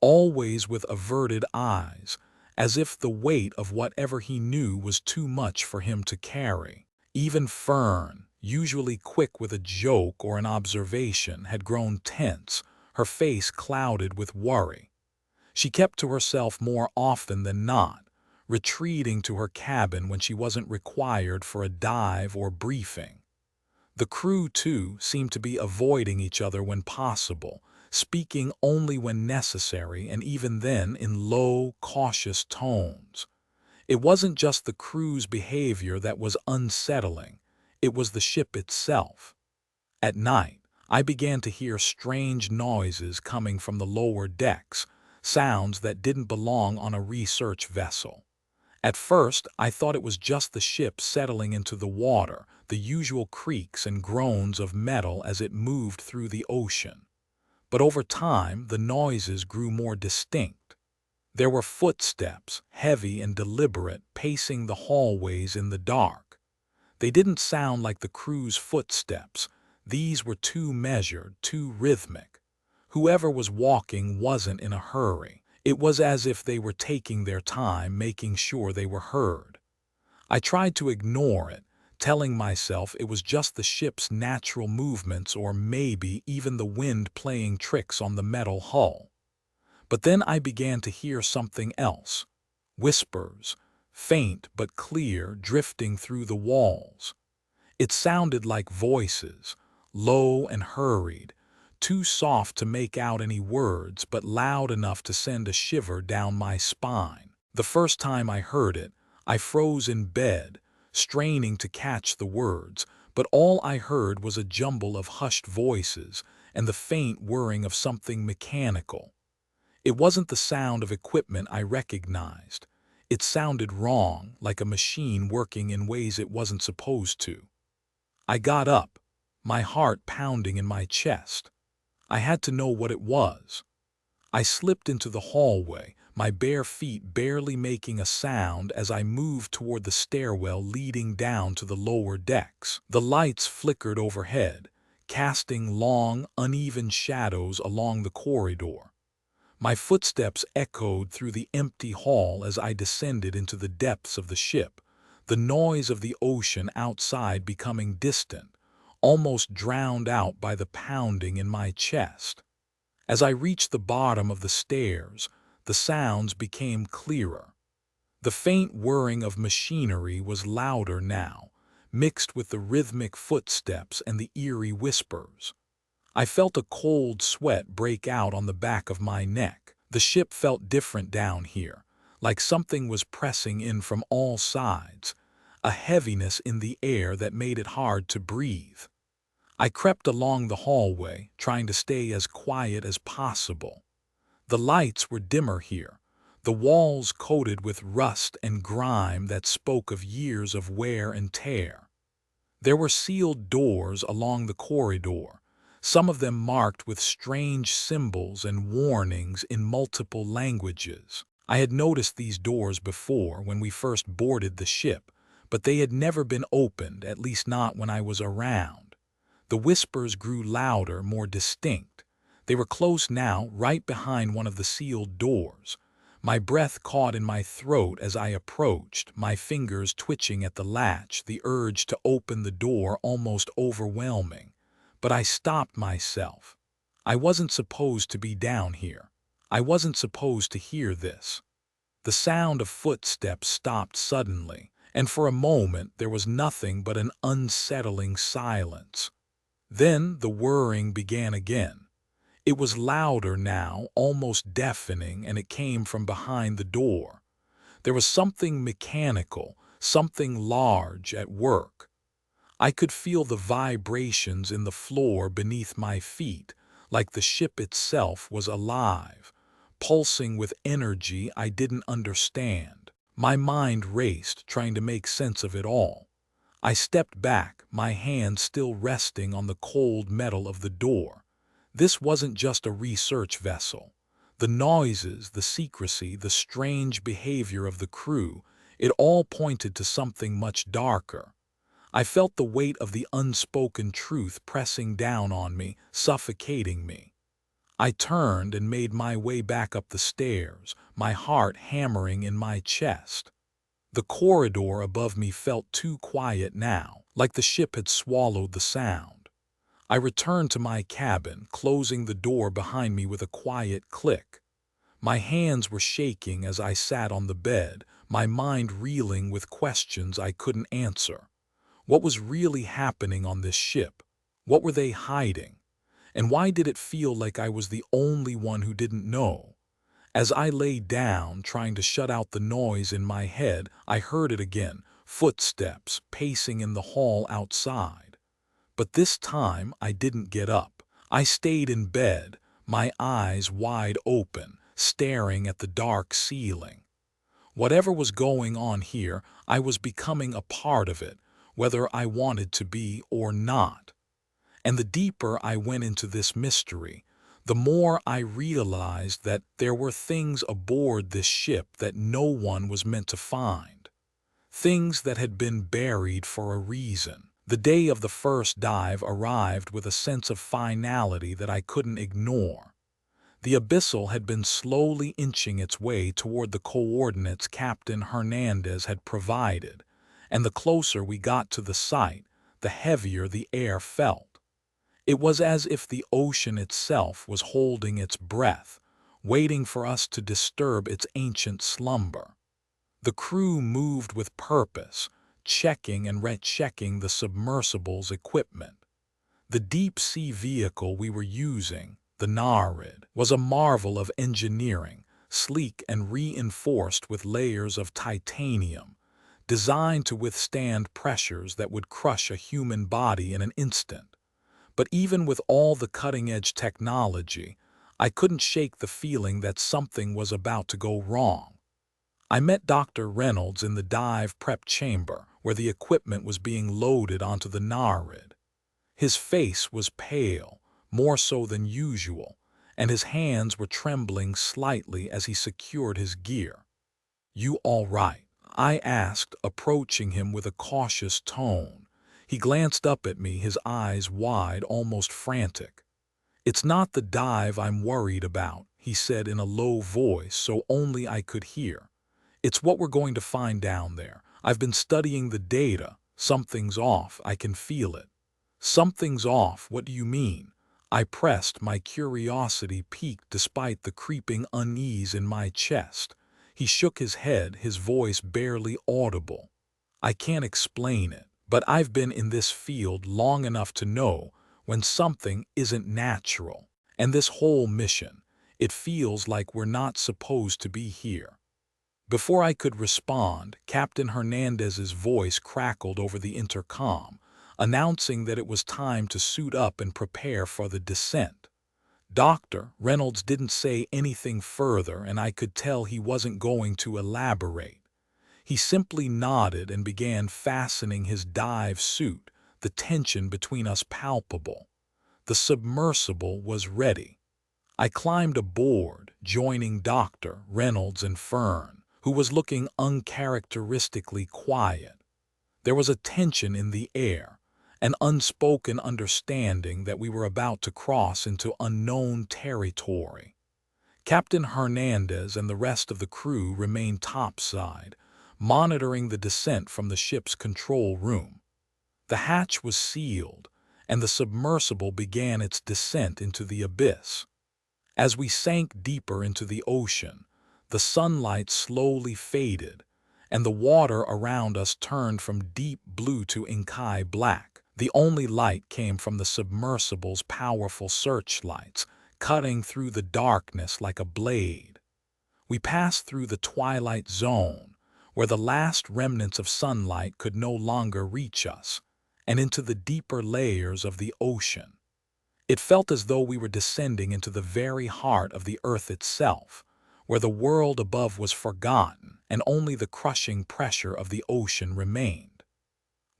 always with averted eyes, as if the weight of whatever he knew was too much for him to carry. Even Fern, usually quick with a joke or an observation, had grown tense, her face clouded with worry. She kept to herself more often than not, retreating to her cabin when she wasn't required for a dive or briefing. The crew, too, seemed to be avoiding each other when possible, speaking only when necessary and even then in low, cautious tones. It wasn't just the crew's behavior that was unsettling, it was the ship itself. At night, I began to hear strange noises coming from the lower decks, sounds that didn't belong on a research vessel. At first, I thought it was just the ship settling into the water, the usual creaks and groans of metal as it moved through the ocean. But over time, the noises grew more distinct. There were footsteps, heavy and deliberate, pacing the hallways in the dark. They didn't sound like the crew's footsteps. These were too measured, too rhythmic. Whoever was walking wasn't in a hurry. It was as if they were taking their time, making sure they were heard. I tried to ignore it, telling myself it was just the ship's natural movements or maybe even the wind playing tricks on the metal hull. But then I began to hear something else. Whispers, faint but clear, drifting through the walls. It sounded like voices, low and hurried, too soft to make out any words but loud enough to send a shiver down my spine. The first time I heard it, I froze in bed, straining to catch the words, but all I heard was a jumble of hushed voices and the faint whirring of something mechanical. It wasn't the sound of equipment I recognized. It sounded wrong, like a machine working in ways it wasn't supposed to. I got up, my heart pounding in my chest. I had to know what it was. I slipped into the hallway, my bare feet barely making a sound as I moved toward the stairwell leading down to the lower decks. The lights flickered overhead, casting long, uneven shadows along the corridor. My footsteps echoed through the empty hall as I descended into the depths of the ship, the noise of the ocean outside becoming distant, almost drowned out by the pounding in my chest. As I reached the bottom of the stairs, the sounds became clearer. The faint whirring of machinery was louder now, mixed with the rhythmic footsteps and the eerie whispers. I felt a cold sweat break out on the back of my neck. The ship felt different down here, like something was pressing in from all sides, a heaviness in the air that made it hard to breathe. I crept along the hallway, trying to stay as quiet as possible. The lights were dimmer here, the walls coated with rust and grime that spoke of years of wear and tear. There were sealed doors along the corridor, some of them marked with strange symbols and warnings in multiple languages. I had noticed these doors before when we first boarded the ship, but they had never been opened, at least not when I was around. The whispers grew louder, more distinct. They were close now, right behind one of the sealed doors. My breath caught in my throat as I approached, my fingers twitching at the latch, the urge to open the door almost overwhelming. But I stopped myself. I wasn't supposed to be down here. I wasn't supposed to hear this. The sound of footsteps stopped suddenly, and for a moment there was nothing but an unsettling silence. Then the whirring began again. It was louder now, almost deafening, and it came from behind the door. There was something mechanical, something large at work. I could feel the vibrations in the floor beneath my feet, like the ship itself was alive, pulsing with energy I didn't understand. My mind raced, trying to make sense of it all. I stepped back, my hand still resting on the cold metal of the door. This wasn't just a research vessel. The noises, the secrecy, the strange behavior of the crew, it all pointed to something much darker. I felt the weight of the unspoken truth pressing down on me, suffocating me. I turned and made my way back up the stairs, my heart hammering in my chest. The corridor above me felt too quiet now, like the ship had swallowed the sound. I returned to my cabin, closing the door behind me with a quiet click. My hands were shaking as I sat on the bed, my mind reeling with questions I couldn't answer. What was really happening on this ship? What were they hiding? And why did it feel like I was the only one who didn't know? As I lay down, trying to shut out the noise in my head, I heard it again, footsteps pacing in the hall outside. But this time I didn't get up. I stayed in bed, my eyes wide open, staring at the dark ceiling. Whatever was going on here, I was becoming a part of it, whether I wanted to be or not. And the deeper I went into this mystery, the more I realized that there were things aboard this ship that no one was meant to find. Things that had been buried for a reason. The day of the first dive arrived with a sense of finality that I couldn't ignore. The abyssal had been slowly inching its way toward the coordinates Captain Hernandez had provided, and the closer we got to the site, the heavier the air felt. It was as if the ocean itself was holding its breath, waiting for us to disturb its ancient slumber. The crew moved with purpose, checking and rechecking the submersible's equipment. The deep-sea vehicle we were using, the Narid, was a marvel of engineering, sleek and reinforced with layers of titanium, designed to withstand pressures that would crush a human body in an instant. But even with all the cutting-edge technology, I couldn't shake the feeling that something was about to go wrong. I met Dr. Reynolds in the dive prep chamber, where the equipment was being loaded onto the Narid. His face was pale, more so than usual, and his hands were trembling slightly as he secured his gear. "You all right?" I asked, approaching him with a cautious tone. He glanced up at me, his eyes wide, almost frantic. "It's not the dive I'm worried about," he said in a low voice so only I could hear. "It's what we're going to find down there. I've been studying the data. Something's off, I can feel it." "Something's off, what do you mean?" I pressed, my curiosity piqued despite the creeping unease in my chest. He shook his head, his voice barely audible. "I can't explain it, but I've been in this field long enough to know when something isn't natural. And this whole mission, it feels like we're not supposed to be here." Before I could respond, Captain Hernandez's voice crackled over the intercom, announcing that it was time to suit up and prepare for the descent. Dr. Reynolds didn't say anything further, and I could tell he wasn't going to elaborate. He simply nodded and began fastening his dive suit, the tension between us palpable. The submersible was ready. I climbed aboard, joining Dr. Reynolds and Fern, who was looking uncharacteristically quiet. There was a tension in the air, an unspoken understanding that we were about to cross into unknown territory. Captain Hernandez and the rest of the crew remained topside, monitoring the descent from the ship's control room. The hatch was sealed, and the submersible began its descent into the abyss. As we sank deeper into the ocean, the sunlight slowly faded, and the water around us turned from deep blue to inky black. The only light came from the submersible's powerful searchlights, cutting through the darkness like a blade. We passed through the twilight zone, where the last remnants of sunlight could no longer reach us, and into the deeper layers of the ocean. It felt as though we were descending into the very heart of the earth itself, where the world above was forgotten and only the crushing pressure of the ocean remained.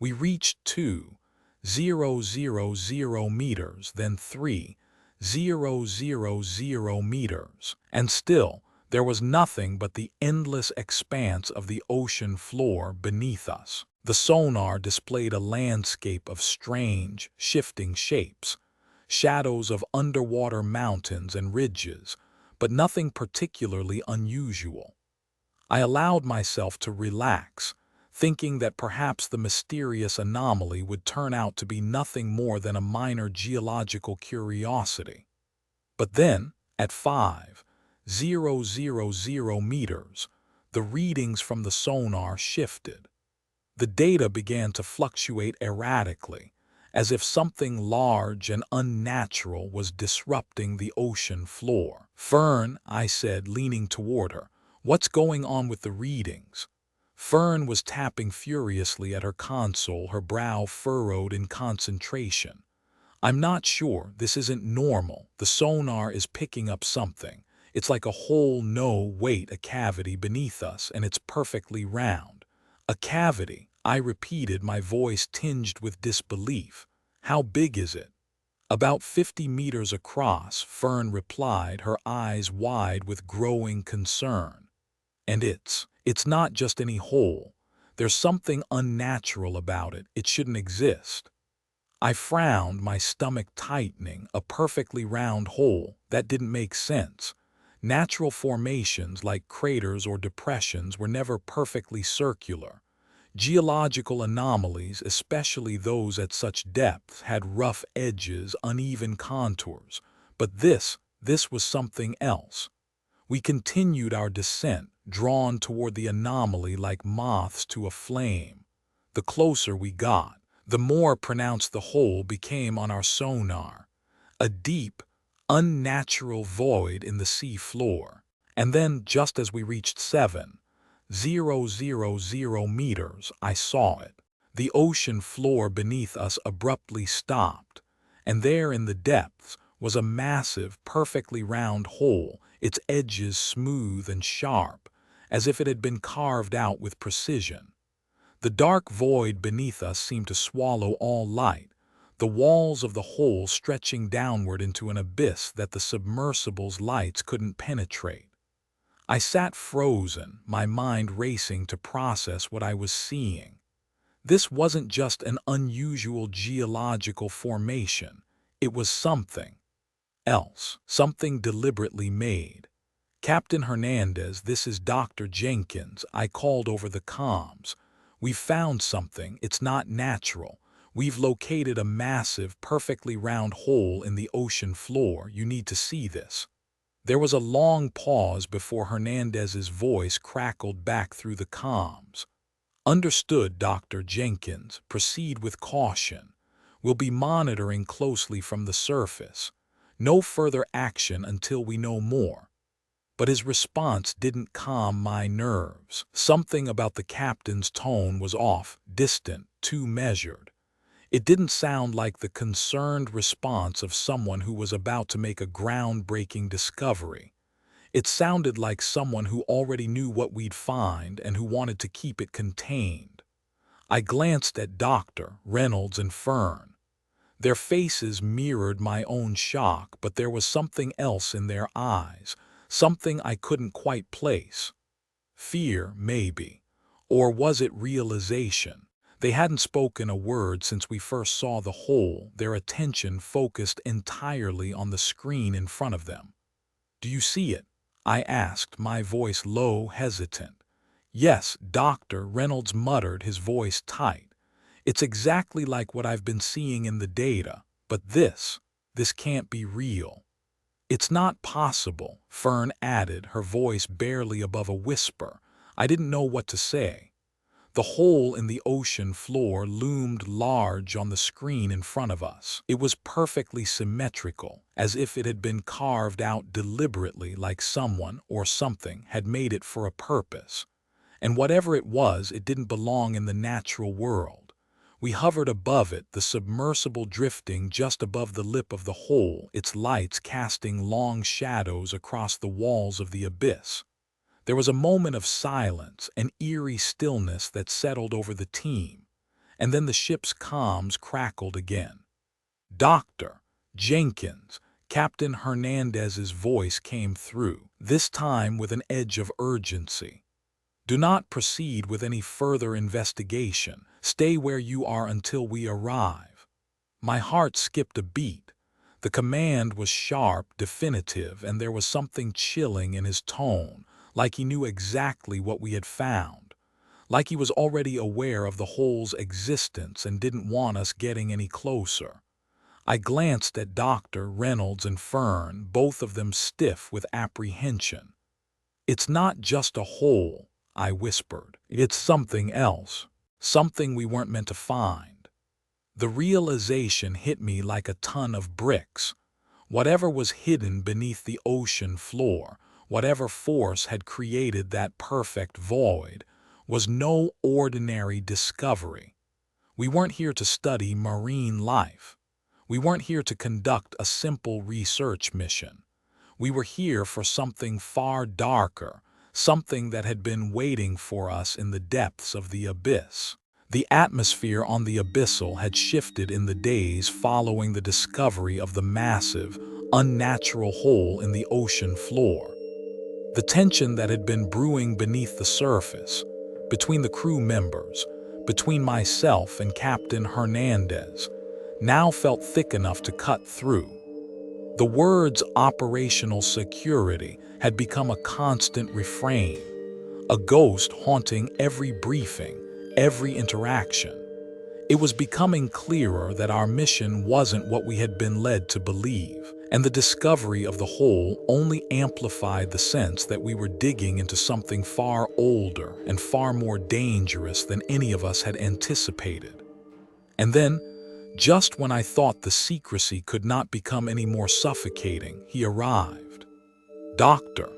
We reached 2,000 meters, then 3,000 meters, and still there was nothing but the endless expanse of the ocean floor beneath us. The sonar displayed a landscape of strange, shifting shapes, shadows of underwater mountains and ridges, but nothing particularly unusual. I allowed myself to relax, thinking that perhaps the mysterious anomaly would turn out to be nothing more than a minor geological curiosity. But then, at 5,000 meters, the readings from the sonar shifted. The data began to fluctuate erratically, as if something large and unnatural was disrupting the ocean floor. "Fern," I said, leaning toward her, "what's going on with the readings?" Fern was tapping furiously at her console, her brow furrowed in concentration. "I'm not sure. This isn't normal. The sonar is picking up something. It's like a hole, no, wait, a cavity beneath us, and it's perfectly round." "A cavity," I repeated, my voice tinged with disbelief. "How big is it?" "About 50 meters across," Fern replied, her eyes wide with growing concern. "And it's not just any hole. There's something unnatural about it. It shouldn't exist." I frowned, my stomach tightening. A perfectly round hole? That didn't make sense. Natural formations like craters or depressions were never perfectly circular. Geological anomalies, especially those at such depths, had rough edges, uneven contours. But this was something else. We continued our descent, drawn toward the anomaly like moths to a flame. The closer we got, the more pronounced the hole became on our sonar. A deep, unnatural void in the sea floor. And then, just as we reached 7,000 meters, I saw it. The ocean floor beneath us abruptly stopped, and there in the depths was a massive, perfectly round hole, its edges smooth and sharp, as if it had been carved out with precision. The dark void beneath us seemed to swallow all light, the walls of the hole stretching downward into an abyss that the submersible's lights couldn't penetrate. I sat frozen, my mind racing to process what I was seeing. This wasn't just an unusual geological formation. It was something else, something deliberately made. "Captain Hernandez, this is Dr. Jenkins," I called over the comms. "We've found something. It's not natural. We've located a massive, perfectly round hole in the ocean floor. You need to see this." There was a long pause before Hernandez's voice crackled back through the comms. "Understood, Dr. Jenkins. Proceed with caution. We'll be monitoring closely from the surface. No further action until we know more." But his response didn't calm my nerves. Something about the captain's tone was off, distant, too measured. It didn't sound like the concerned response of someone who was about to make a groundbreaking discovery. It sounded like someone who already knew what we'd find and who wanted to keep it contained. I glanced at Dr. Reynolds and Fern. Their faces mirrored my own shock, but there was something else in their eyes, something I couldn't quite place. Fear, maybe. Or was it realization? They hadn't spoken a word since we first saw the hole, their attention focused entirely on the screen in front of them. "Do you see it?" I asked, my voice low, hesitant. "Yes," Dr. Reynolds muttered, his voice tight. "It's exactly like what I've been seeing in the data, but this can't be real." "It's not possible," Fern added, her voice barely above a whisper. I didn't know what to say. The hole in the ocean floor loomed large on the screen in front of us. It was perfectly symmetrical, as if it had been carved out deliberately, like someone or something had made it for a purpose. And whatever it was, it didn't belong in the natural world. We hovered above it, the submersible drifting just above the lip of the hole, its lights casting long shadows across the walls of the abyss. There was a moment of silence, an eerie stillness that settled over the team, and then the ship's comms crackled again. "Dr. Jenkins," Captain Hernandez's voice came through, this time with an edge of urgency. "Do not proceed with any further investigation. Stay where you are until we arrive." My heart skipped a beat. The command was sharp, definitive, and there was something chilling in his tone, like he knew exactly what we had found, like he was already aware of the hole's existence and didn't want us getting any closer. I glanced at Dr. Reynolds and Fern, both of them stiff with apprehension. "It's not just a hole," I whispered. "It's something else, something we weren't meant to find." The realization hit me like a ton of bricks. Whatever was hidden beneath the ocean floor, whatever force had created that perfect void, was no ordinary discovery. We weren't here to study marine life. We weren't here to conduct a simple research mission. We were here for something far darker, something that had been waiting for us in the depths of the abyss. The atmosphere on the abyssal had shifted in the days following the discovery of the massive, unnatural hole in the ocean floor. The tension that had been brewing beneath the surface, between the crew members, between myself and Captain Hernandez, now felt thick enough to cut through. The words "operational security" had become a constant refrain, a ghost haunting every briefing, every interaction. It was becoming clearer that our mission wasn't what we had been led to believe, and the discovery of the hole only amplified the sense that we were digging into something far older and far more dangerous than any of us had anticipated. And then, just when I thought the secrecy could not become any more suffocating, he arrived. Dr.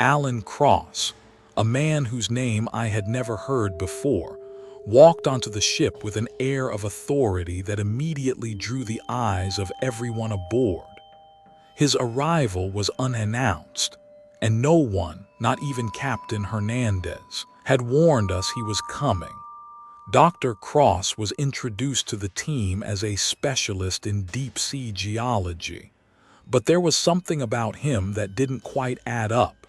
Alan Cross, a man whose name I had never heard before, walked onto the ship with an air of authority that immediately drew the eyes of everyone aboard. His arrival was unannounced, and no one, not even Captain Hernandez, had warned us he was coming. Dr. Cross was introduced to the team as a specialist in deep-sea geology, but there was something about him that didn't quite add up.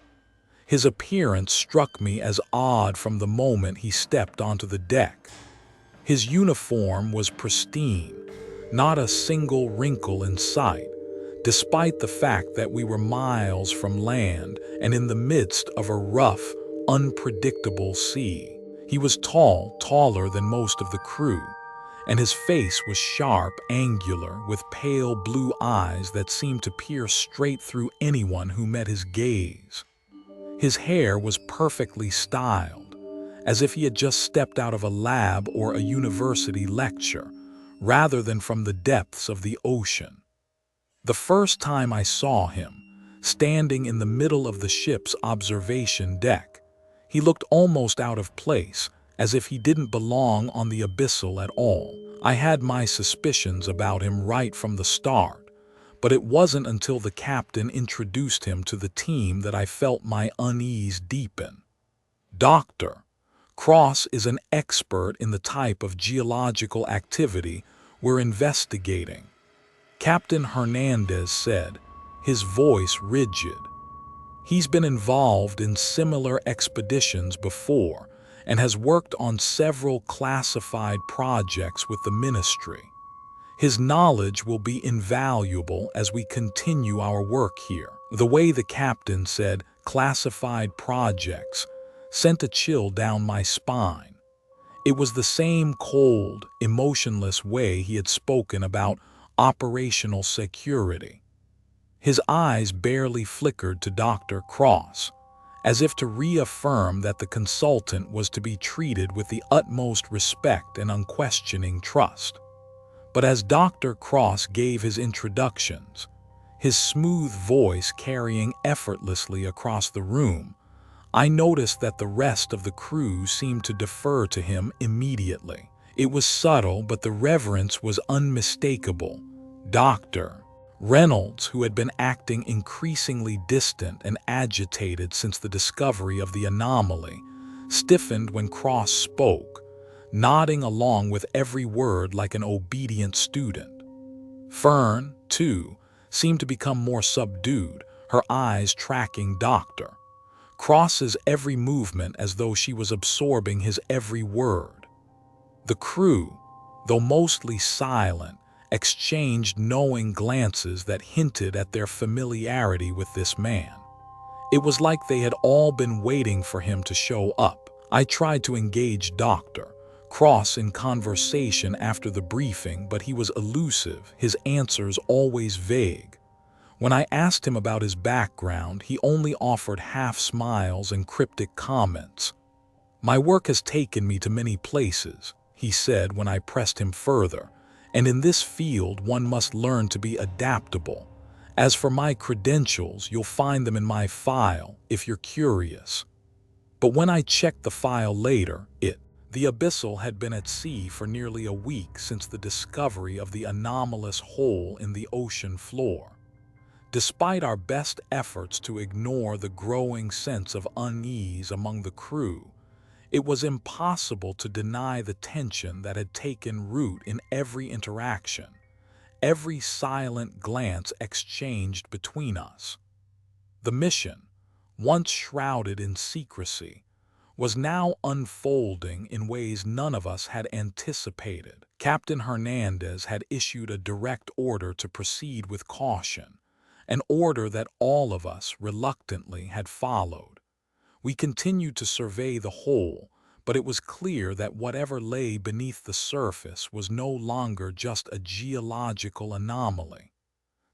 His appearance struck me as odd from the moment he stepped onto the deck. His uniform was pristine, not a single wrinkle in sight, despite the fact that we were miles from land and in the midst of a rough, unpredictable sea. He was tall, taller than most of the crew, and his face was sharp, angular, with pale blue eyes that seemed to pierce straight through anyone who met his gaze. His hair was perfectly styled, as if he had just stepped out of a lab or a university lecture, rather than from the depths of the ocean. The first time I saw him, standing in the middle of the ship's observation deck, he looked almost out of place, as if he didn't belong on the abyssal at all. I had my suspicions about him right from the start, but it wasn't until the captain introduced him to the team that I felt my unease deepen. Dr. Cross is an expert in the type of geological activity we're investigating, Captain Hernandez said, his voice rigid. He's been involved in similar expeditions before and has worked on several classified projects with the ministry. His knowledge will be invaluable as we continue our work here. The way the captain said classified projects sent a chill down my spine. It was the same cold, emotionless way he had spoken about operational security. His eyes barely flickered to Dr. Cross, as if to reaffirm that the consultant was to be treated with the utmost respect and unquestioning trust. But as Dr. Cross gave his introductions, his smooth voice carrying effortlessly across the room, I noticed that the rest of the crew seemed to defer to him immediately. It was subtle, but the reverence was unmistakable. Dr. Reynolds, who had been acting increasingly distant and agitated since the discovery of the anomaly, stiffened when Cross spoke, nodding along with every word like an obedient student. Fern, too, seemed to become more subdued, her eyes tracking Dr. Cross's every movement as though she was absorbing his every word. The crew, though mostly silent, exchanged knowing glances that hinted at their familiarity with this man. It was like they had all been waiting for him to show up. I tried to engage Dr. Cross in conversation after the briefing, but he was elusive, his answers always vague. When I asked him about his background, he only offered half smiles and cryptic comments. "My work has taken me to many places," he said when I pressed him further, "and in this field one must learn to be adaptable. As for my credentials, you'll find them in my file if you're curious." But when I checked the file later, the abyssal had been at sea for nearly a week since the discovery of the anomalous hole in the ocean floor. Despite our best efforts to ignore the growing sense of unease among the crew, it was impossible to deny the tension that had taken root in every interaction, every silent glance exchanged between us. The mission, once shrouded in secrecy, was now unfolding in ways none of us had anticipated. Captain Hernandez had issued a direct order to proceed with caution, an order that all of us reluctantly had followed. We continued to survey the hole, but it was clear that whatever lay beneath the surface was no longer just a geological anomaly.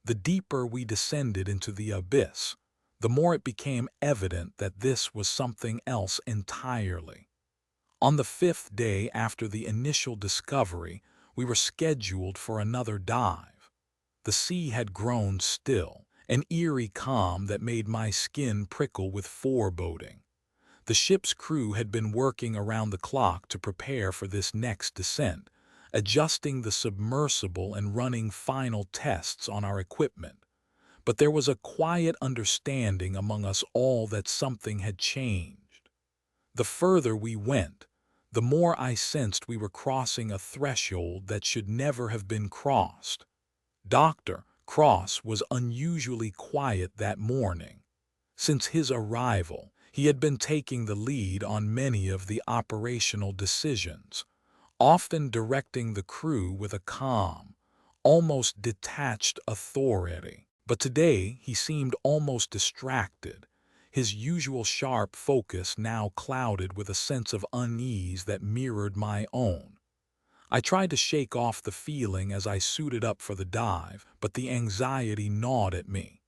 The deeper we descended into the abyss, the more it became evident that this was something else entirely. On the fifth day after the initial discovery, we were scheduled for another dive. The sea had grown still, an eerie calm that made my skin prickle with foreboding. The ship's crew had been working around the clock to prepare for this next descent, adjusting the submersible and running final tests on our equipment. But there was a quiet understanding among us all that something had changed. The further we went, the more I sensed we were crossing a threshold that should never have been crossed. Dr. Cross was unusually quiet that morning. Since his arrival, he had been taking the lead on many of the operational decisions, often directing the crew with a calm, almost detached authority. But today he seemed almost distracted, his usual sharp focus now clouded with a sense of unease that mirrored my own. I tried to shake off the feeling as I suited up for the dive, but the anxiety gnawed at me.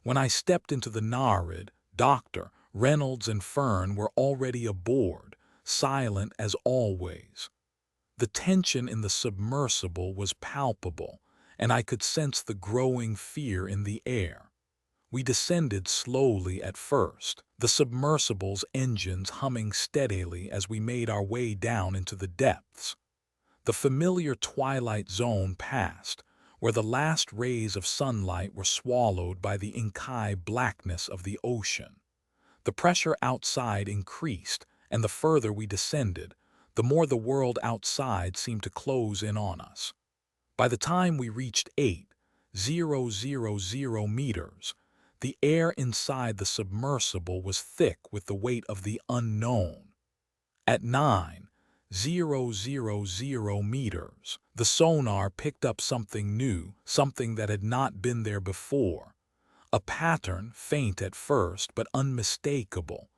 When I stepped into the Narid, Dr. Reynolds and Fern were already aboard, silent as always. The tension in the submersible was palpable, and I could sense the growing fear in the air. We descended slowly at first, the submersible's engines humming steadily as we made our way down into the depths. The familiar twilight zone passed, where the last rays of sunlight were swallowed by the inky blackness of the ocean. The pressure outside increased, and the further we descended, the more the world outside seemed to close in on us. By the time we reached 8,000 meters, the air inside the submersible was thick with the weight of the unknown. At 9,000 meters, the sonar picked up something new, something that had not been there before. A pattern, faint at first but unmistakable.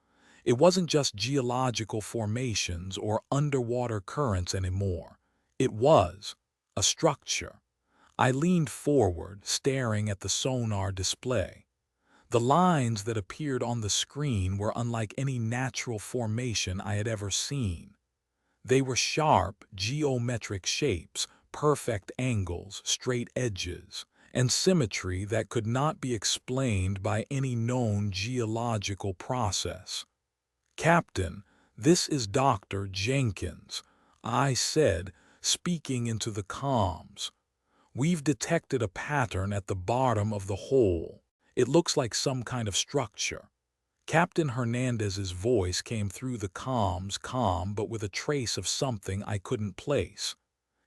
It wasn't just geological formations or underwater currents anymore. It was a structure. I leaned forward, staring at the sonar display. The lines that appeared on the screen were unlike any natural formation I had ever seen. They were sharp, geometric shapes, perfect angles, straight edges, and symmetry that could not be explained by any known geological process. "Captain, this is Dr. Jenkins," I said, speaking into the comms. "We've detected a pattern at the bottom of the hole. It looks like some kind of structure." Captain Hernandez's voice came through the comms, calm but with a trace of something I couldn't place.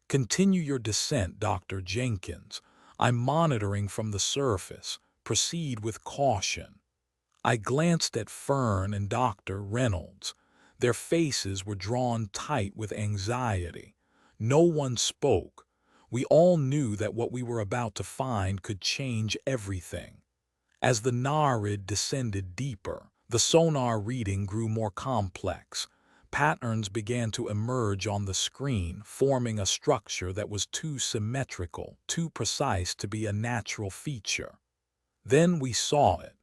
"Continue your descent, Dr. Jenkins. I'm monitoring from the surface. Proceed with caution." I glanced at Fern and Dr. Reynolds. Their faces were drawn tight with anxiety. No one spoke. We all knew that what we were about to find could change everything. As the Narid descended deeper, the sonar reading grew more complex. Patterns began to emerge on the screen, forming a structure that was too symmetrical, too precise to be a natural feature. Then we saw it.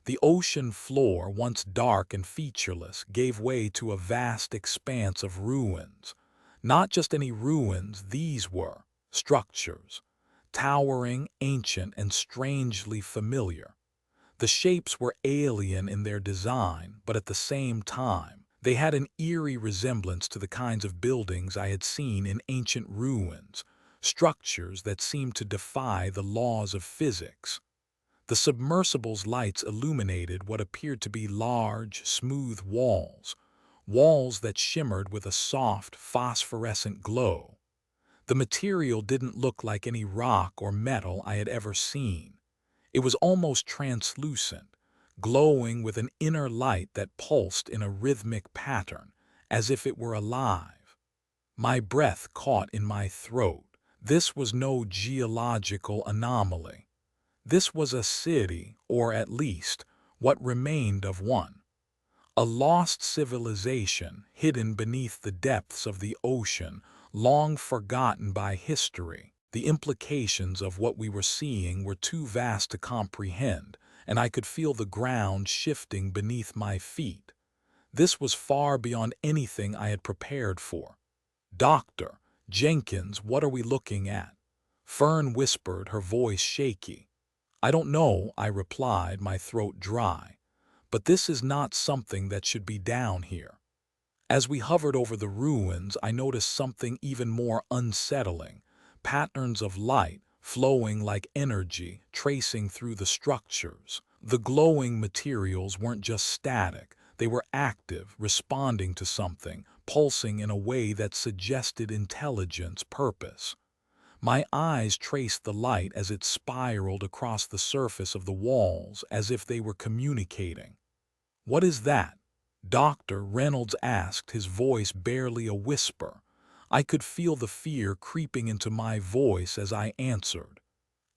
The ocean floor, once dark and featureless, gave way to a vast expanse of ruins. Not just any ruins, these were structures, towering, ancient, and strangely familiar. The shapes were alien in their design, but at the same time, they had an eerie resemblance to the kinds of buildings I had seen in ancient ruins, structures that seemed to defy the laws of physics. The submersible's lights illuminated what appeared to be large, smooth walls, walls that shimmered with a soft, phosphorescent glow. The material didn't look like any rock or metal I had ever seen. It was almost translucent, glowing with an inner light that pulsed in a rhythmic pattern, as if it were alive. My breath caught in my throat. This was no geological anomaly. This was a city, or at least, what remained of one. A lost civilization hidden beneath the depths of the ocean, long forgotten by history. The implications of what we were seeing were too vast to comprehend, and I could feel the ground shifting beneath my feet. This was far beyond anything I had prepared for. "Doctor Jenkins, what are we looking at?" Fern whispered, her voice shaky. "I don't know," I replied, my throat dry. "But this is not something that should be down here." As we hovered over the ruins, I noticed something even more unsettling: patterns of light, flowing like energy, tracing through the structures. The glowing materials weren't just static, they were active, responding to something, pulsing in a way that suggested intelligence, purpose. My eyes traced the light as it spiraled across the surface of the walls, as if they were communicating. "What is that?" Dr. Reynolds asked, his voice barely a whisper. I could feel the fear creeping into my voice as I answered.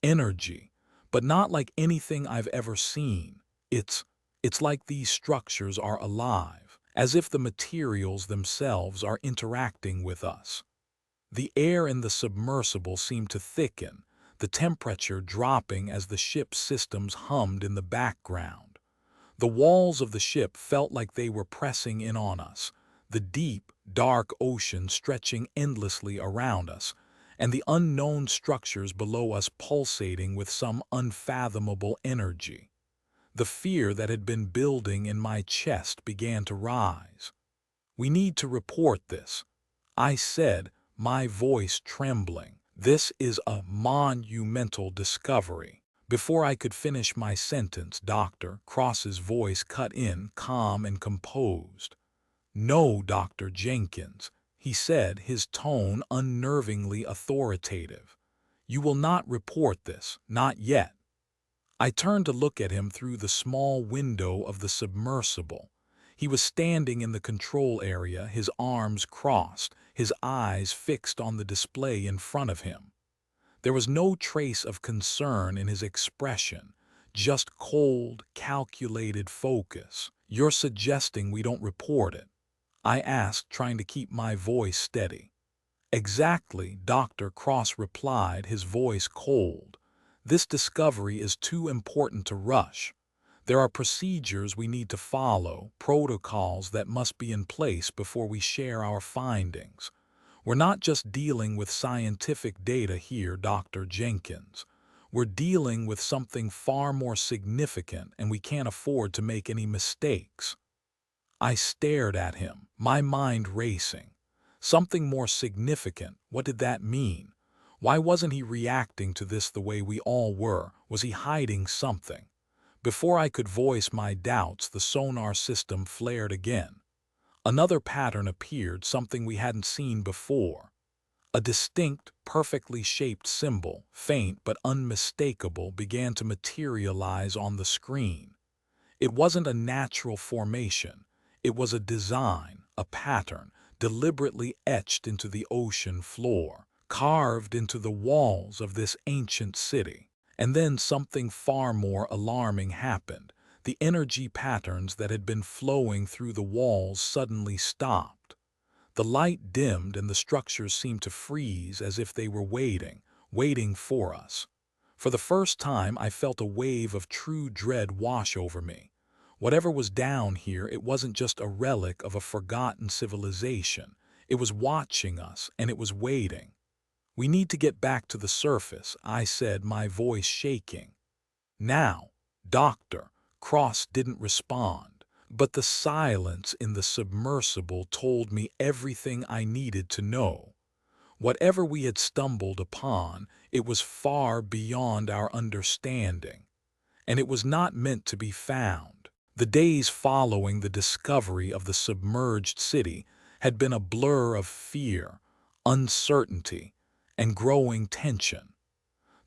"Energy, but not like anything I've ever seen. It's like these structures are alive, as if the materials themselves are interacting with us." The air in the submersible seemed to thicken, the temperature dropping as the ship's systems hummed in the background. The walls of the ship felt like they were pressing in on us, the deep, dark ocean stretching endlessly around us, and the unknown structures below us pulsating with some unfathomable energy. The fear that had been building in my chest began to rise. "We need to report this," I said, my voice trembling. "This is a monumental discovery." Before I could finish my sentence, Dr. Cross's voice cut in, calm and composed. "No, Dr. Jenkins," he said, his tone unnervingly authoritative. "You will not report this, not yet." I turned to look at him through the small window of the submersible. He was standing in the control area, his arms crossed, his eyes fixed on the display in front of him. There was no trace of concern in his expression, just cold, calculated focus. "You're suggesting we don't report it?" I asked, trying to keep my voice steady. "Exactly," Dr. Cross replied, his voice cold. "This discovery is too important to rush. There are procedures we need to follow, protocols that must be in place before we share our findings. We're not just dealing with scientific data here, Dr. Jenkins. We're dealing with something far more significant, and we can't afford to make any mistakes." I stared at him, my mind racing. Something more significant, what did that mean? Why wasn't he reacting to this the way we all were? Was he hiding something? Before I could voice my doubts, the sonar system flared again. Another pattern appeared, something we hadn't seen before. A distinct, perfectly shaped symbol, faint but unmistakable, began to materialize on the screen. It wasn't a natural formation. It was a design, a pattern, deliberately etched into the ocean floor, carved into the walls of this ancient city. And then something far more alarming happened. The energy patterns that had been flowing through the walls suddenly stopped. The light dimmed and the structures seemed to freeze, as if they were waiting for us. For the first time, I felt a wave of true dread wash over me. Whatever was down here, it wasn't just a relic of a forgotten civilization. It was watching us, and it was waiting. "We need to get back to the surface," I said, my voice shaking. Now, Dr. Cross didn't respond, but the silence in the submersible told me everything I needed to know. Whatever we had stumbled upon, it was far beyond our understanding, and it was not meant to be found. The days following the discovery of the submerged city had been a blur of fear, uncertainty, and growing tension.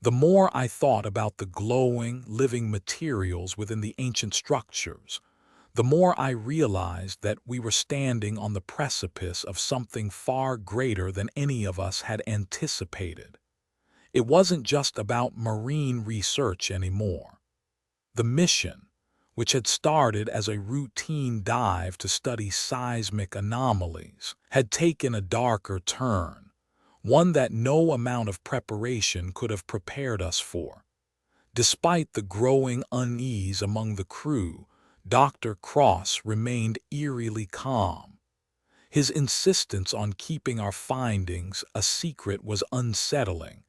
The more I thought about the glowing, living materials within the ancient structures, the more I realized that we were standing on the precipice of something far greater than any of us had anticipated. It wasn't just about marine research anymore. The mission which had started as a routine dive to study seismic anomalies, had taken a darker turn, one that no amount of preparation could have prepared us for. Despite the growing unease among the crew, Dr. Cross remained eerily calm. His insistence on keeping our findings a secret was unsettling,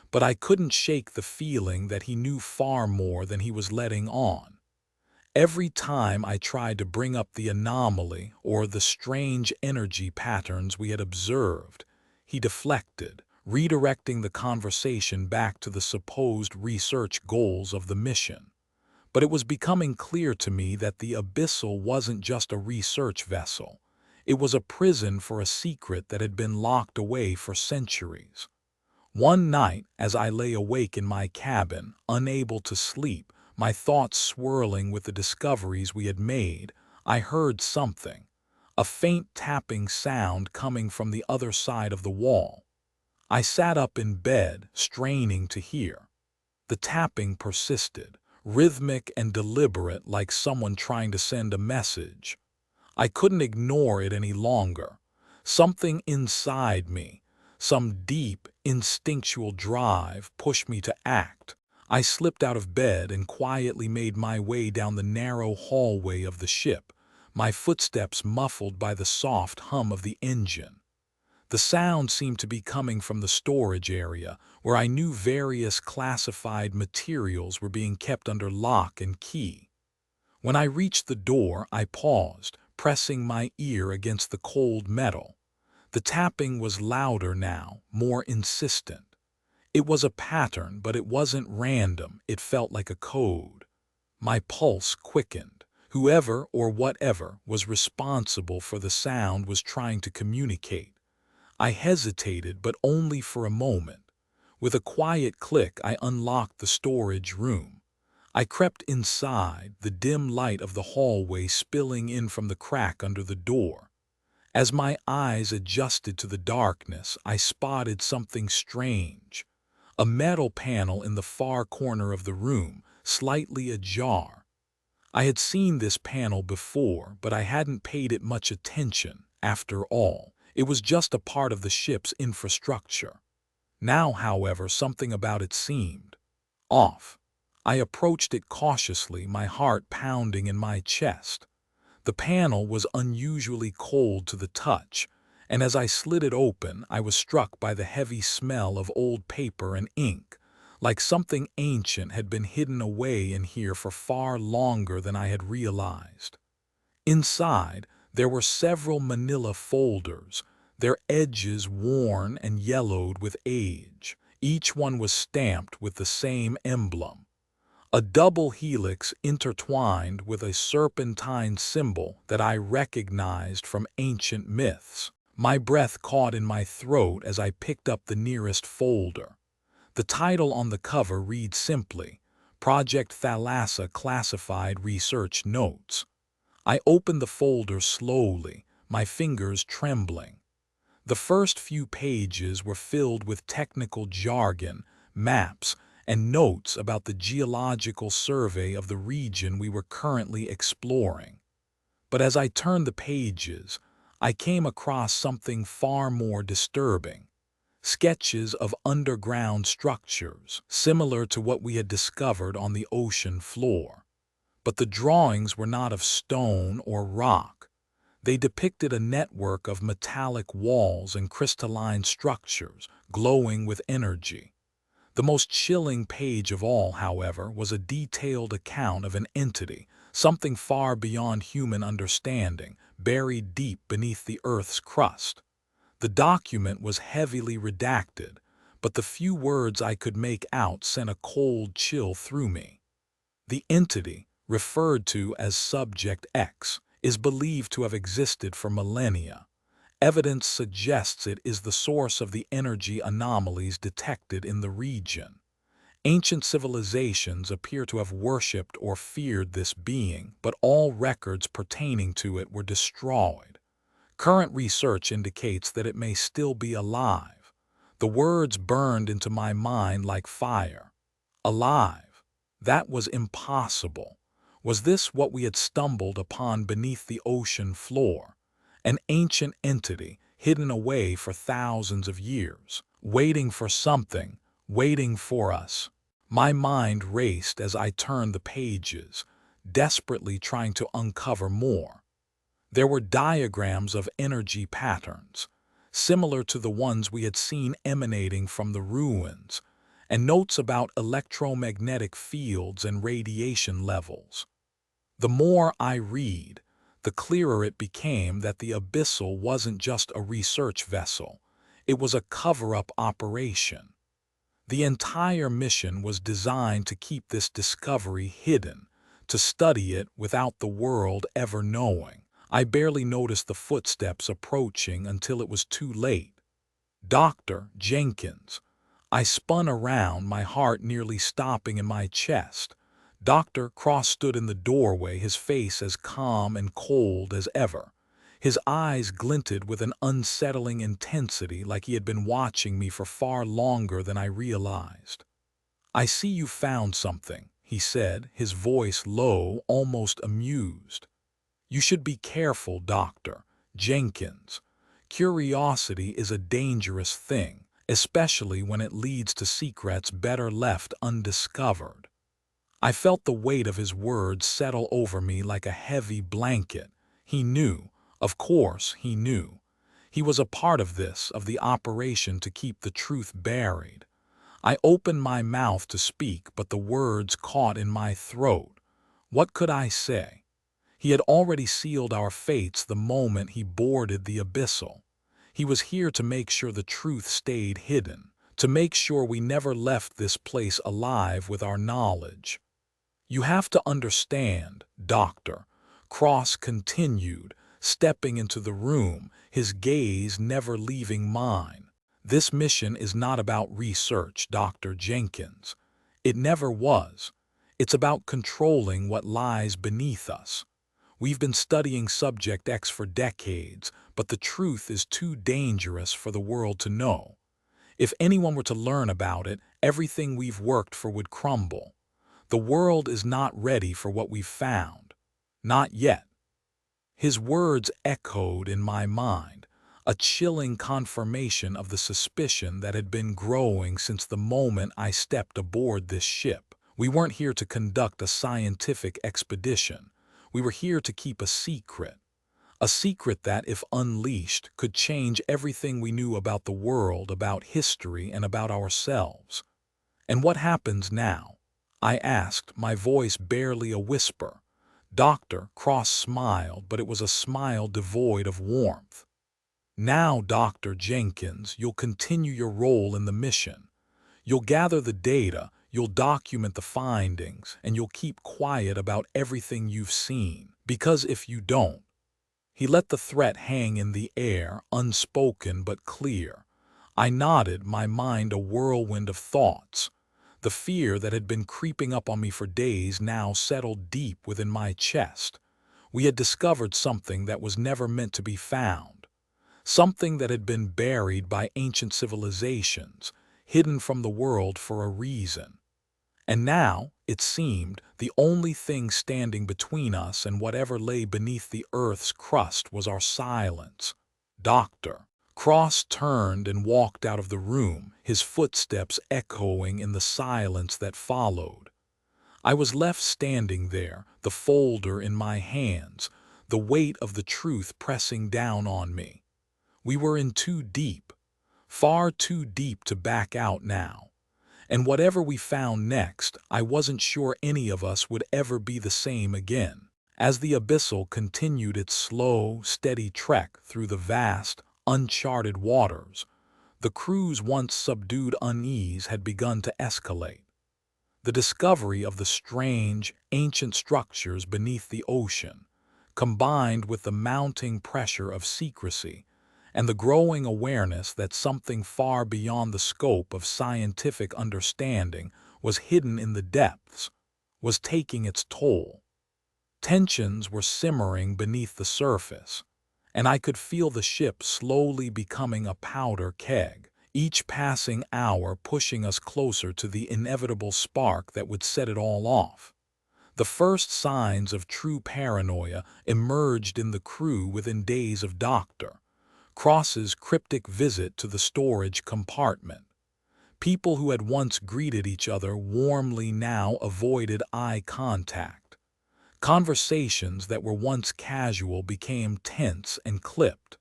but I couldn't shake the feeling that he knew far more than he was letting on. Every time I tried to bring up the anomaly or the strange energy patterns we had observed, he deflected, redirecting the conversation back to the supposed research goals of the mission. But it was becoming clear to me that the Abyssal wasn't just a research vessel. It was a prison for a secret that had been locked away for centuries. One night, as I lay awake in my cabin, unable to sleep, my thoughts swirling with the discoveries we had made, I heard something, a faint tapping sound coming from the other side of the wall. I sat up in bed, straining to hear. The tapping persisted, rhythmic and deliberate, like someone trying to send a message. I couldn't ignore it any longer. Something inside me, some deep, instinctual drive, pushed me to act. I slipped out of bed and quietly made my way down the narrow hallway of the ship, my footsteps muffled by the soft hum of the engine. The sound seemed to be coming from the storage area, where I knew various classified materials were being kept under lock and key. When I reached the door, I paused, pressing my ear against the cold metal. The tapping was louder now, more insistent. It was a pattern, but it wasn't random. It felt like a code. My pulse quickened. Whoever or whatever was responsible for the sound was trying to communicate. I hesitated, but only for a moment. With a quiet click, I unlocked the storage room. I crept inside, the dim light of the hallway spilling in from the crack under the door. As my eyes adjusted to the darkness, I spotted something strange. A metal panel in the far corner of the room, slightly ajar. I had seen this panel before, but I hadn't paid it much attention. After all, it was just a part of the ship's infrastructure. Now, however, something about it seemed off. I approached it cautiously, my heart pounding in my chest. The panel was unusually cold to the touch, and as I slid it open, I was struck by the heavy smell of old paper and ink, like something ancient had been hidden away in here for far longer than I had realized. Inside, there were several manila folders, their edges worn and yellowed with age. Each one was stamped with the same emblem, a double helix intertwined with a serpentine symbol that I recognized from ancient myths. My breath caught in my throat as I picked up the nearest folder. The title on the cover read simply, Project Thalassa Classified Research Notes. I opened the folder slowly, my fingers trembling. The first few pages were filled with technical jargon, maps, and notes about the geological survey of the region we were currently exploring. But as I turned the pages, I came across something far more disturbing. Sketches of underground structures, similar to what we had discovered on the ocean floor. But the drawings were not of stone or rock. They depicted a network of metallic walls and crystalline structures, glowing with energy. The most chilling page of all, however, was a detailed account of an entity, something far beyond human understanding, buried deep beneath the Earth's crust. The document was heavily redacted, but the few words I could make out sent a cold chill through me. The entity, referred to as Subject X, is believed to have existed for millennia. Evidence suggests it is the source of the energy anomalies detected in the region. Ancient civilizations appear to have worshipped or feared this being, but all records pertaining to it were destroyed. Current research indicates that it may still be alive. The words burned into my mind like fire. Alive. That was impossible. Was this what we had stumbled upon beneath the ocean floor? An ancient entity hidden away for thousands of years, waiting for something, waiting for us. My mind raced as I turned the pages, desperately trying to uncover more. There were diagrams of energy patterns, similar to the ones we had seen emanating from the ruins, and notes about electromagnetic fields and radiation levels. The more I read, the clearer it became that the Abyssal wasn't just a research vessel. It was a cover-up operation. The entire mission was designed to keep this discovery hidden, to study it without the world ever knowing. I barely noticed the footsteps approaching until it was too late. Dr. Jenkins. I spun around, my heart nearly stopping in my chest. Dr. Cross stood in the doorway, his face as calm and cold as ever. His eyes glinted with an unsettling intensity, like he had been watching me for far longer than I realized. "I see you found something," he said, his voice low, almost amused. "You should be careful, Dr. Jenkins. Curiosity is a dangerous thing, especially when it leads to secrets better left undiscovered." I felt the weight of his words settle over me like a heavy blanket. He knew, of course he knew. He was a part of this, of the operation to keep the truth buried. I opened my mouth to speak, but the words caught in my throat. What could I say? He had already sealed our fates the moment he boarded the Abyssal. He was here to make sure the truth stayed hidden, to make sure we never left this place alive with our knowledge. "You have to understand, Doctor," Cross continued, stepping into the room, his gaze never leaving mine. "This mission is not about research, Dr. Jenkins. It never was. It's about controlling what lies beneath us. We've been studying Subject X for decades, but the truth is too dangerous for the world to know. If anyone were to learn about it, everything we've worked for would crumble. The world is not ready for what we've found. Not yet." His words echoed in my mind, a chilling confirmation of the suspicion that had been growing since the moment I stepped aboard this ship. We weren't here to conduct a scientific expedition. We were here to keep a secret that, if unleashed, could change everything we knew about the world, about history, and about ourselves. "And what happens now?" I asked, my voice barely a whisper. Dr. Cross smiled, but it was a smile devoid of warmth. "Now, Dr. Jenkins, you'll continue your role in the mission. You'll gather the data, you'll document the findings, and you'll keep quiet about everything you've seen. Because if you don't—" He let the threat hang in the air, unspoken but clear. I nodded, my mind a whirlwind of thoughts. The fear that had been creeping up on me for days now settled deep within my chest. We had discovered something that was never meant to be found. Something that had been buried by ancient civilizations, hidden from the world for a reason. And now, it seemed, the only thing standing between us and whatever lay beneath the earth's crust was our silence. Dr. Cross turned and walked out of the room, his footsteps echoing in the silence that followed. I was left standing there, the folder in my hands, the weight of the truth pressing down on me. We were in too deep, far too deep to back out now. And whatever we found next, I wasn't sure any of us would ever be the same again. As the Abyssal continued its slow, steady trek through the vast, uncharted waters, the crew's once subdued unease had begun to escalate. The discovery of the strange, ancient structures beneath the ocean, combined with the mounting pressure of secrecy and the growing awareness that something far beyond the scope of scientific understanding was hidden in the depths, was taking its toll. Tensions were simmering beneath the surface, and I could feel the ship slowly becoming a powder keg, each passing hour pushing us closer to the inevitable spark that would set it all off. The first signs of true paranoia emerged in the crew within days of Dr. Cross's cryptic visit to the storage compartment. People who had once greeted each other warmly now avoided eye contact. Conversations that were once casual became tense and clipped.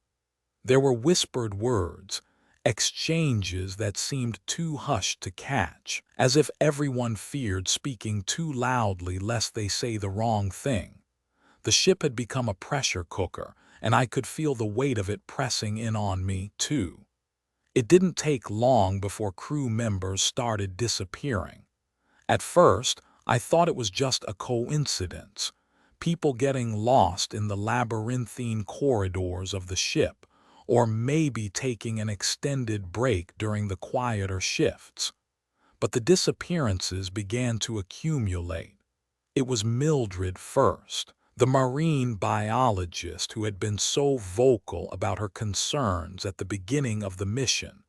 There were whispered words, exchanges that seemed too hushed to catch, as if everyone feared speaking too loudly lest they say the wrong thing. The ship had become a pressure cooker, and I could feel the weight of it pressing in on me, too. It didn't take long before crew members started disappearing. At first, I thought it was just a coincidence, people getting lost in the labyrinthine corridors of the ship, or maybe taking an extended break during the quieter shifts. But the disappearances began to accumulate. It was Mildred first, the marine biologist who had been so vocal about her concerns at the beginning of the mission,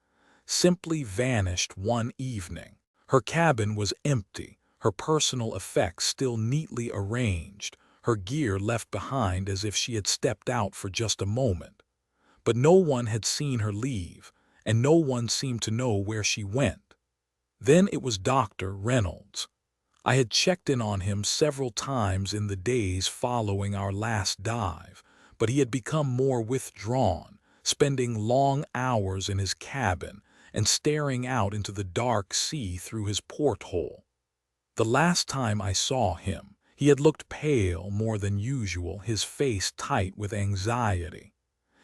simply vanished one evening. Her cabin was empty, her personal effects still neatly arranged, her gear left behind as if she had stepped out for just a moment. But no one had seen her leave, and no one seemed to know where she went. Then it was Dr. Reynolds. I had checked in on him several times in the days following our last dive, but he had become more withdrawn, spending long hours in his cabin and staring out into the dark sea through his porthole. The last time I saw him, he had looked pale more than usual, his face tight with anxiety.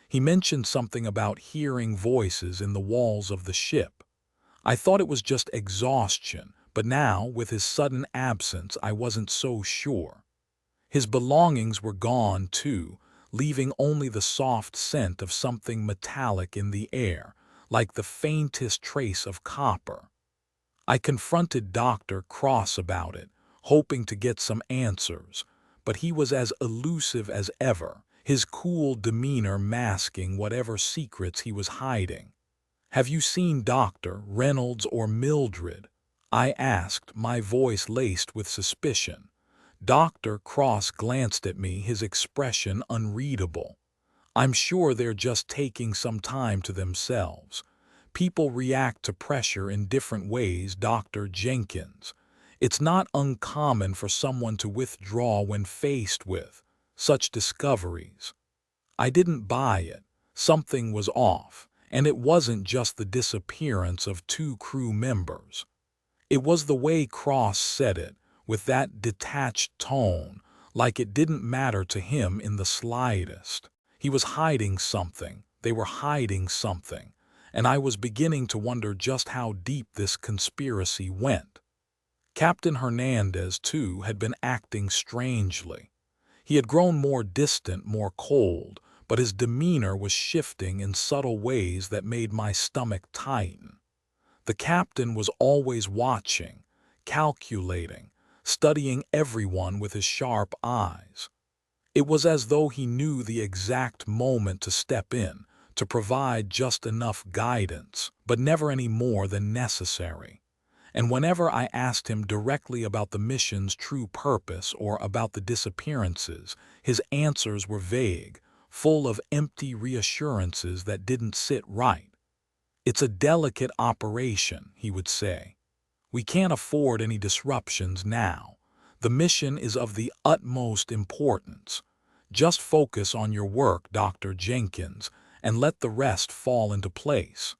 He mentioned something about hearing voices in the walls of the ship. I thought it was just exhaustion, but now, with his sudden absence, I wasn't so sure. His belongings were gone, too, leaving only the soft scent of something metallic in the air, like the faintest trace of copper. I confronted Dr. Cross about it, hoping to get some answers, but he was as elusive as ever, his cool demeanor masking whatever secrets he was hiding. "Have you seen Dr. Reynolds or Mildred?" I asked, my voice laced with suspicion. Dr. Cross glanced at me, his expression unreadable. "I'm sure they're just taking some time to themselves. People react to pressure in different ways, Dr. Jenkins. It's not uncommon for someone to withdraw when faced with such discoveries." I didn't buy it. Something was off, and it wasn't just the disappearance of two crew members. It was the way Cross said it, with that detached tone, like it didn't matter to him in the slightest. He was hiding something, they were hiding something, and I was beginning to wonder just how deep this conspiracy went. Captain Hernandez, too, had been acting strangely. He had grown more distant, more cold, but his demeanor was shifting in subtle ways that made my stomach tighten. The captain was always watching, calculating, studying everyone with his sharp eyes. It was as though he knew the exact moment to step in, to provide just enough guidance, but never any more than necessary. And whenever I asked him directly about the mission's true purpose or about the disappearances, his answers were vague, full of empty reassurances that didn't sit right. "It's a delicate operation," he would say. "We can't afford any disruptions now. The mission is of the utmost importance. Just focus on your work, Dr. Jenkins, and let the rest fall into place."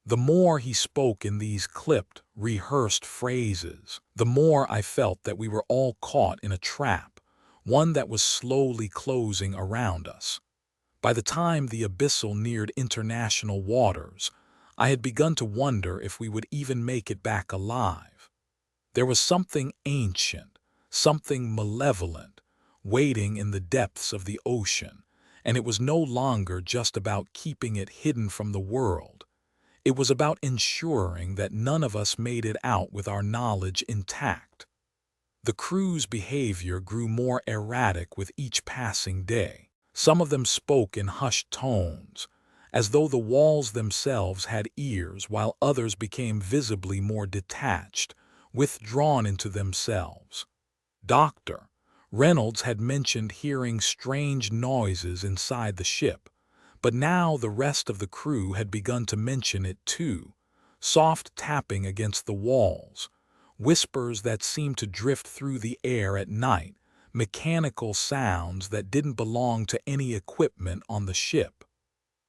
The more he spoke in these clipped, rehearsed phrases, the more I felt that we were all caught in a trap, one that was slowly closing around us. By the time the Abyssal neared international waters, I had begun to wonder if we would even make it back alive. There was something ancient, something malevolent, waiting in the depths of the ocean, and it was no longer just about keeping it hidden from the world. It was about ensuring that none of us made it out with our knowledge intact. The crew's behavior grew more erratic with each passing day. Some of them spoke in hushed tones, as though the walls themselves had ears, while others became visibly more detached, withdrawn into themselves. Dr. Reynolds had mentioned hearing strange noises inside the ship, but now the rest of the crew had begun to mention it too. Soft tapping against the walls, whispers that seemed to drift through the air at night, mechanical sounds that didn't belong to any equipment on the ship.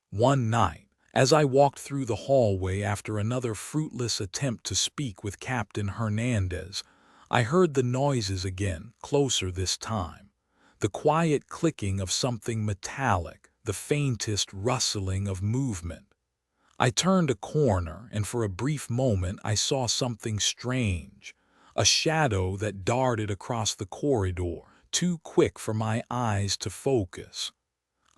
One night, as I walked through the hallway after another fruitless attempt to speak with Captain Hernandez, I heard the noises again, closer this time. The quiet clicking of something metallic, the faintest rustling of movement. I turned a corner, and for a brief moment I saw something strange. A shadow that darted across the corridor, too quick for my eyes to focus.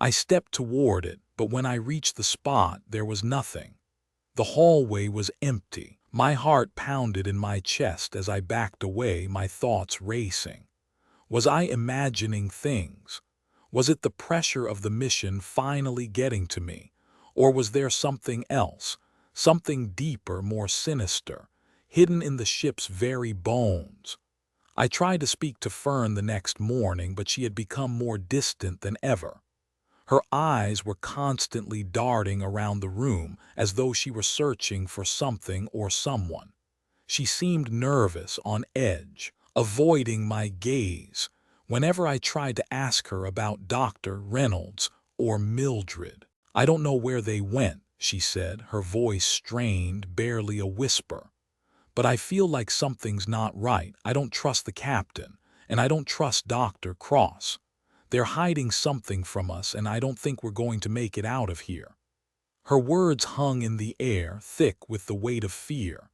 I stepped toward it, but when I reached the spot, there was nothing. The hallway was empty. My heart pounded in my chest as I backed away, my thoughts racing. Was I imagining things? Was it the pressure of the mission finally getting to me? Or was there something else, something deeper, more sinister, hidden in the ship's very bones? I tried to speak to Fern the next morning, but she had become more distant than ever. Her eyes were constantly darting around the room as though she were searching for something or someone. She seemed nervous, on edge, avoiding my gaze whenever I tried to ask her about Dr. Reynolds or Mildred. "I don't know where they went," she said, her voice strained, barely a whisper. "But I feel like something's not right. I don't trust the captain, and I don't trust Dr. Cross. They're hiding something from us, and I don't think we're going to make it out of here." Her words hung in the air, thick with the weight of fear.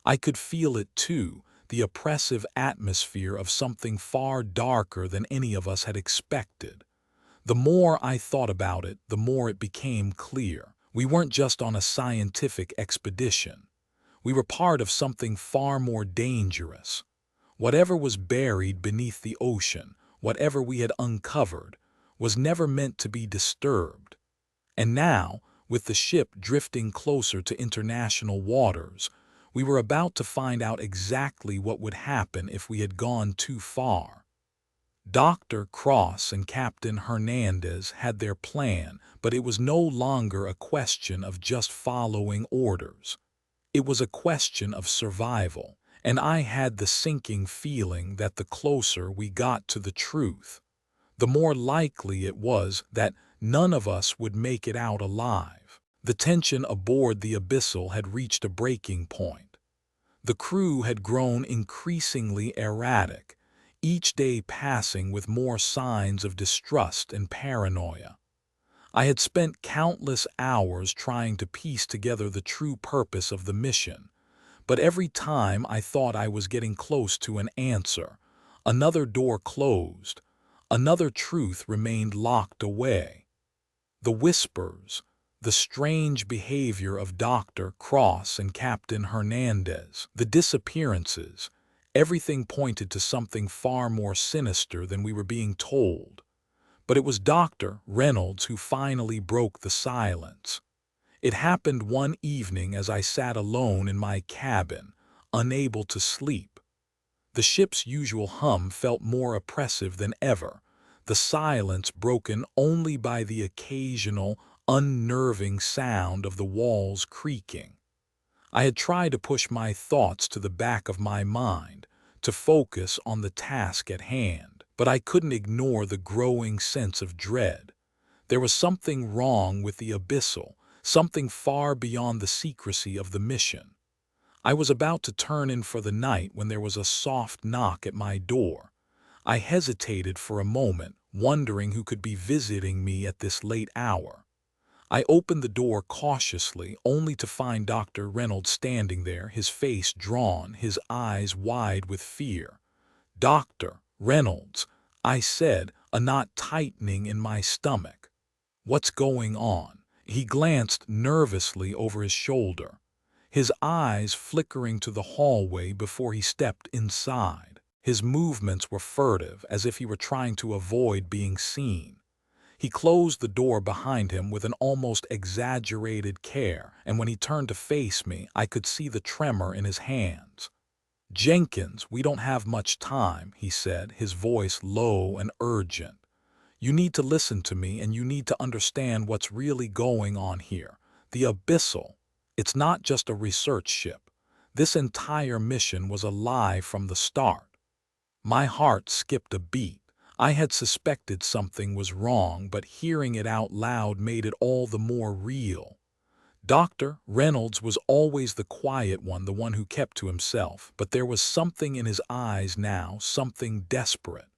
I could feel it too, the oppressive atmosphere of something far darker than any of us had expected. The more I thought about it, the more it became clear. We weren't just on a scientific expedition. We were part of something far more dangerous. Whatever was buried beneath the ocean, whatever we had uncovered, was never meant to be disturbed. And now, with the ship drifting closer to international waters, we were about to find out exactly what would happen if we had gone too far. Dr. Cross and Captain Hernandez had their plan, but it was no longer a question of just following orders. It was a question of survival, and I had the sinking feeling that the closer we got to the truth, the more likely it was that none of us would make it out alive. The tension aboard the Abyssal had reached a breaking point. The crew had grown increasingly erratic, each day passing with more signs of distrust and paranoia. I had spent countless hours trying to piece together the true purpose of the mission, but every time I thought I was getting close to an answer, another door closed, another truth remained locked away. The whispers, the strange behavior of Dr. Cross and Captain Hernandez, the disappearances, everything pointed to something far more sinister than we were being told. But it was Dr. Reynolds who finally broke the silence. It happened one evening as I sat alone in my cabin, unable to sleep. The ship's usual hum felt more oppressive than ever, the silence broken only by the occasional, unnerving sound of the walls creaking. I had tried to push my thoughts to the back of my mind, to focus on the task at hand, but I couldn't ignore the growing sense of dread. There was something wrong with the Abyssal, something far beyond the secrecy of the mission. I was about to turn in for the night when there was a soft knock at my door. I hesitated for a moment, wondering who could be visiting me at this late hour. I opened the door cautiously, only to find Dr. Reynolds standing there, his face drawn, his eyes wide with fear. "Dr. Reynolds," I said, a knot tightening in my stomach. "What's going on?" He glanced nervously over his shoulder, his eyes flickering to the hallway before he stepped inside. His movements were furtive, as if he were trying to avoid being seen. He closed the door behind him with an almost exaggerated care, and when he turned to face me, I could see the tremor in his hands. "Jenkins, we don't have much time," he said, his voice low and urgent. "You need to listen to me, and you need to understand what's really going on here. The Abyssal. It's not just a research ship. This entire mission was a lie from the start." My heart skipped a beat. I had suspected something was wrong, but hearing it out loud made it all the more real. Dr. Reynolds was always the quiet one, the one who kept to himself, but there was something in his eyes now, something desperate.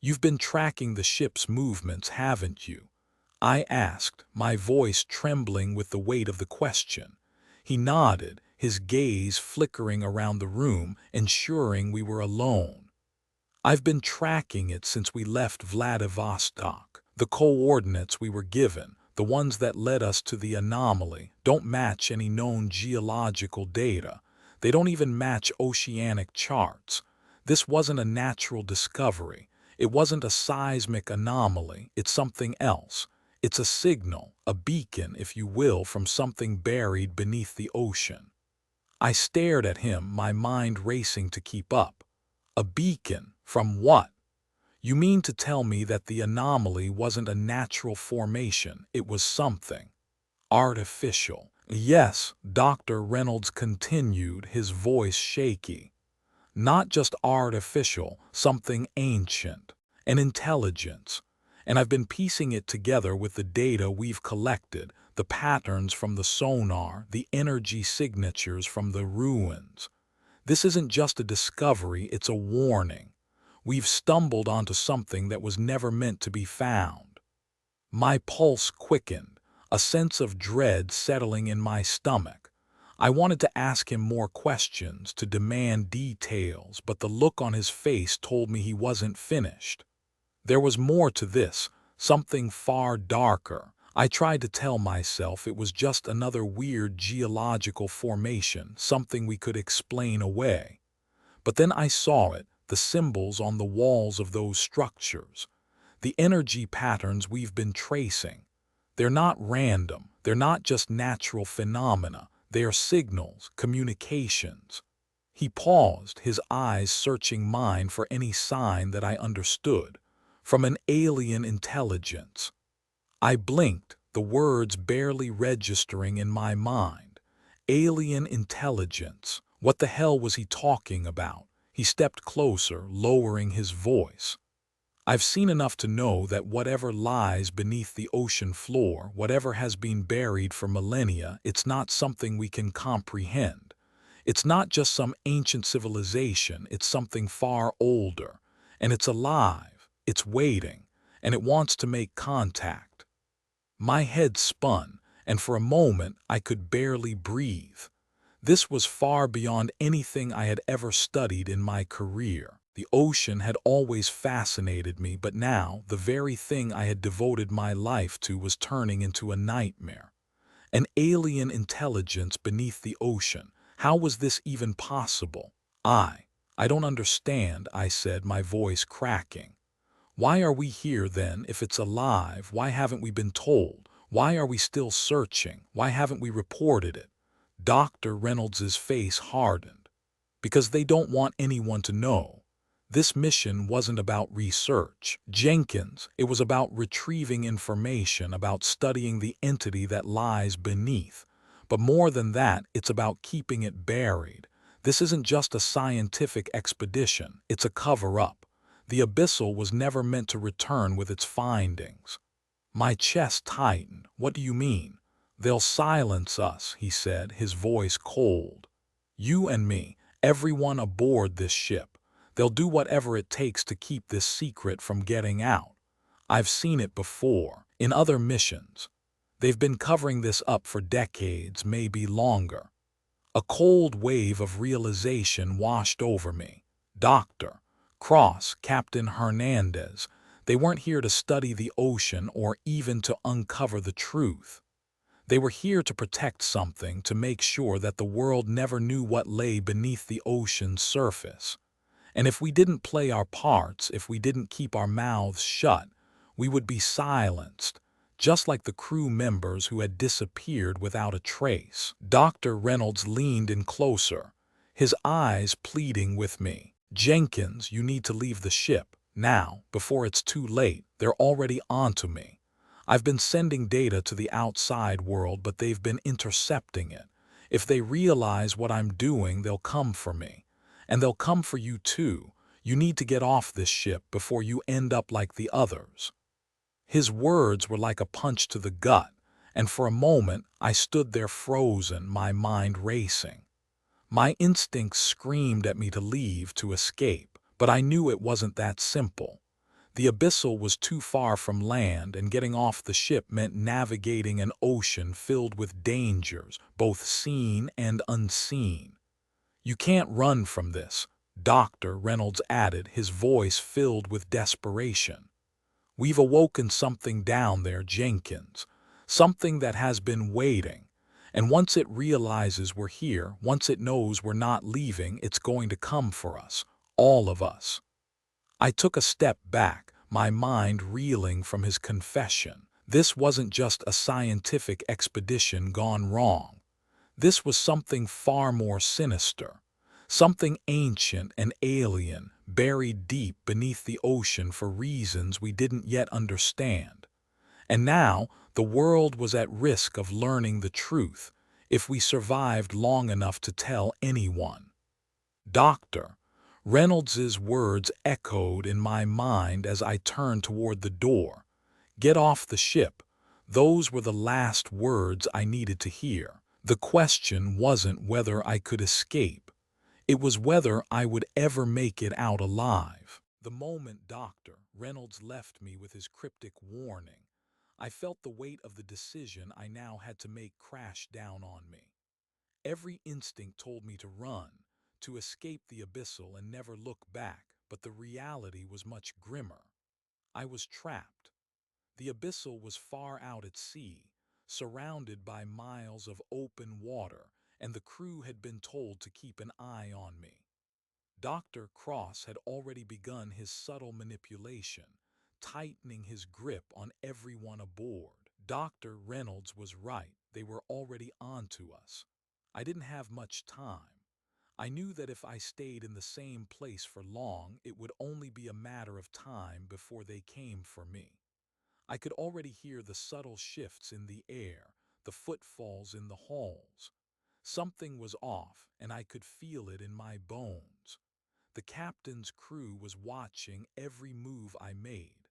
"You've been tracking the ship's movements, haven't you?" I asked, my voice trembling with the weight of the question. He nodded, his gaze flickering around the room, ensuring we were alone. "I've been tracking it since we left Vladivostok. The coordinates we were given, the ones that led us to the anomaly, don't match any known geological data. They don't even match oceanic charts. This wasn't a natural discovery. It wasn't a seismic anomaly. It's something else. It's a signal, a beacon, if you will, from something buried beneath the ocean." I stared at him, my mind racing to keep up. "A beacon? From what? You mean to tell me that the anomaly wasn't a natural formation, it was something artificial?" "Yes," Dr. Reynolds continued, his voice shaky. "Not just artificial, something ancient, an intelligence. And I've been piecing it together with the data we've collected, the patterns from the sonar, the energy signatures from the ruins. This isn't just a discovery, it's a warning. We've stumbled onto something that was never meant to be found." My pulse quickened, a sense of dread settling in my stomach. I wanted to ask him more questions, to demand details, but the look on his face told me he wasn't finished. There was more to this, something far darker. I tried to tell myself it was just another weird geological formation, something we could explain away. But then I saw it, the symbols on the walls of those structures, the energy patterns we've been tracing. They're not random, they're not just natural phenomena, they are signals, communications. He paused, his eyes searching mine for any sign that I understood. "From an alien intelligence." I blinked, the words barely registering in my mind. Alien intelligence. What the hell was he talking about? He stepped closer, lowering his voice. "I've seen enough to know that whatever lies beneath the ocean floor, whatever has been buried for millennia, it's not something we can comprehend. It's not just some ancient civilization, it's something far older. And it's alive, it's waiting, and it wants to make contact." My head spun, and for a moment I could barely breathe. This was far beyond anything I had ever studied in my career. The ocean had always fascinated me, but now the very thing I had devoted my life to was turning into a nightmare. An alien intelligence beneath the ocean. How was this even possible? I don't understand," I said, my voice cracking. "Why are we here then, if it's alive? Why haven't we been told? Why are we still searching? Why haven't we reported it?" Dr. Reynolds's face hardened. "Because they don't want anyone to know. This mission wasn't about research, Jenkins. It was about retrieving information, about studying the entity that lies beneath. But more than that, it's about keeping it buried. This isn't just a scientific expedition, it's a cover-up. The Abyssal was never meant to return with its findings." My chest tightened. "What do you mean?" "They'll silence us," he said, his voice cold. "You and me, everyone aboard this ship. They'll do whatever it takes to keep this secret from getting out. I've seen it before, in other missions. They've been covering this up for decades, maybe longer." A cold wave of realization washed over me. Dr. Cross, Captain Hernandez, they weren't here to study the ocean or even to uncover the truth. They were here to protect something, to make sure that the world never knew what lay beneath the ocean's surface. And if we didn't play our parts, if we didn't keep our mouths shut, we would be silenced, just like the crew members who had disappeared without a trace. Dr. Reynolds leaned in closer, his eyes pleading with me. "Jenkins, you need to leave the ship, now, before it's too late. They're already onto me. I've been sending data to the outside world, but they've been intercepting it. If they realize what I'm doing, they'll come for me. And they'll come for you too. You need to get off this ship before you end up like the others." His words were like a punch to the gut, and for a moment I stood there frozen, my mind racing. My instincts screamed at me to leave, to escape, but I knew it wasn't that simple. The abyssal was too far from land, and getting off the ship meant navigating an ocean filled with dangers, both seen and unseen. "You can't run from this," Dr. Reynolds added, his voice filled with desperation. "We've awoken something down there, Jenkins, something that has been waiting. And once it realizes we're here, once it knows we're not leaving, it's going to come for us, all of us." I took a step back, my mind reeling from his confession. This wasn't just a scientific expedition gone wrong. This was something far more sinister, something ancient and alien, buried deep beneath the ocean for reasons we didn't yet understand. And now the world was at risk of learning the truth if we survived long enough to tell anyone. Dr. Reynolds's words echoed in my mind as I turned toward the door. "Get off the ship." Those were the last words I needed to hear. The question wasn't whether I could escape. It was whether I would ever make it out alive. The moment Dr. Reynolds left me with his cryptic warning, I felt the weight of the decision I now had to make crash down on me. Every instinct told me to run, to escape the abyssal and never look back, but the reality was much grimmer. I was trapped. The abyssal was far out at sea, surrounded by miles of open water, and the crew had been told to keep an eye on me. Dr. Cross had already begun his subtle manipulation, tightening his grip on everyone aboard. Dr. Reynolds was right. They were already onto us. I didn't have much time. I knew that if I stayed in the same place for long, it would only be a matter of time before they came for me. I could already hear the subtle shifts in the air, the footfalls in the halls. Something was off, and I could feel it in my bones. The captain's crew was watching every move I made.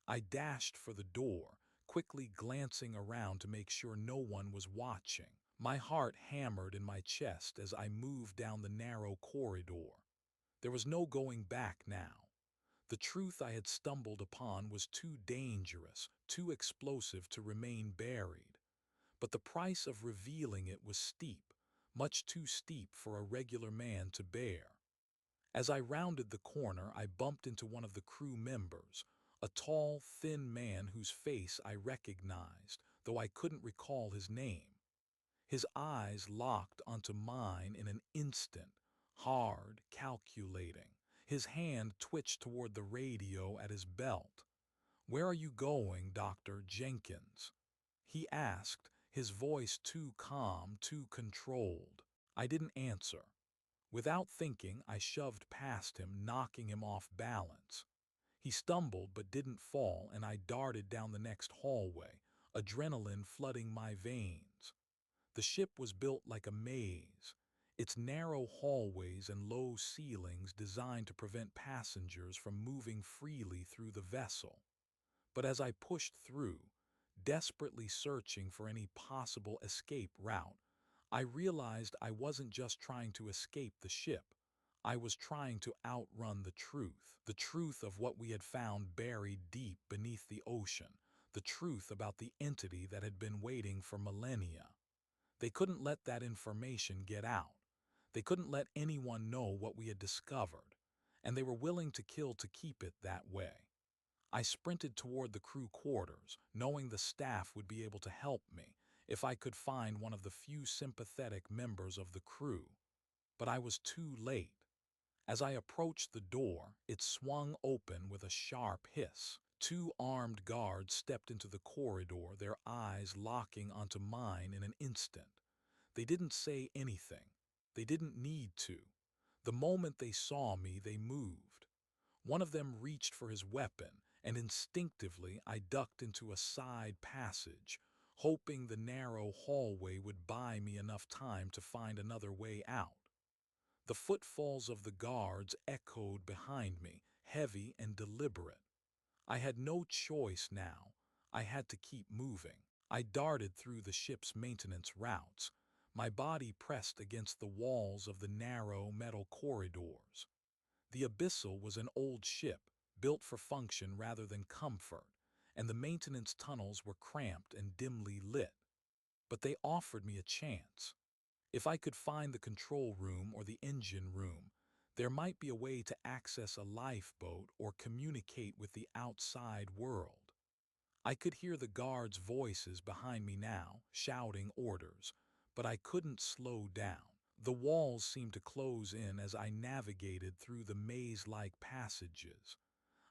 I dashed for the door, quickly glancing around to make sure no one was watching. My heart hammered in my chest as I moved down the narrow corridor. There was no going back now. The truth I had stumbled upon was too dangerous, too explosive to remain buried. But the price of revealing it was steep, much too steep for a regular man to bear. As I rounded the corner, I bumped into one of the crew members, a tall, thin man whose face I recognized, though I couldn't recall his name. His eyes locked onto mine in an instant, hard, calculating. His hand twitched toward the radio at his belt. "Where are you going, Dr. Jenkins?" he asked, his voice too calm, too controlled. I didn't answer. Without thinking, I shoved past him, knocking him off balance. He stumbled but didn't fall, and I darted down the next hallway, adrenaline flooding my veins. The ship was built like a maze, its narrow hallways and low ceilings designed to prevent passengers from moving freely through the vessel. But as I pushed through, desperately searching for any possible escape route, I realized I wasn't just trying to escape the ship. I was trying to outrun the truth of what we had found buried deep beneath the ocean, the truth about the entity that had been waiting for millennia. They couldn't let that information get out. They couldn't let anyone know what we had discovered, and they were willing to kill to keep it that way. I sprinted toward the crew quarters, knowing the staff would be able to help me if I could find one of the few sympathetic members of the crew. But I was too late. As I approached the door, it swung open with a sharp hiss. Two armed guards stepped into the corridor, their eyes locking onto mine in an instant. They didn't say anything. They didn't need to. The moment they saw me, they moved. One of them reached for his weapon, and instinctively I ducked into a side passage, hoping the narrow hallway would buy me enough time to find another way out. The footfalls of the guards echoed behind me, heavy and deliberate. I had no choice now. I had to keep moving. I darted through the ship's maintenance routes, my body pressed against the walls of the narrow metal corridors. The Abyssal was an old ship, built for function rather than comfort, and the maintenance tunnels were cramped and dimly lit. But they offered me a chance. If I could find the control room or the engine room, there might be a way to access a lifeboat or communicate with the outside world. I could hear the guards' voices behind me now, shouting orders, but I couldn't slow down. The walls seemed to close in as I navigated through the maze-like passages.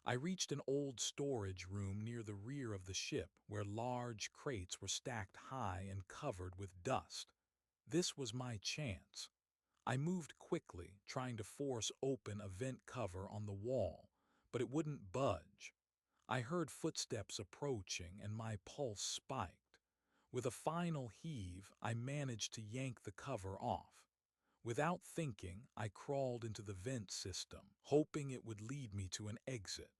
I reached an old storage room near the rear of the ship where large crates were stacked high and covered with dust. This was my chance. I moved quickly, trying to force open a vent cover on the wall, but it wouldn't budge. I heard footsteps approaching and my pulse spiked. With a final heave, I managed to yank the cover off. Without thinking, I crawled into the vent system, hoping it would lead me to an exit.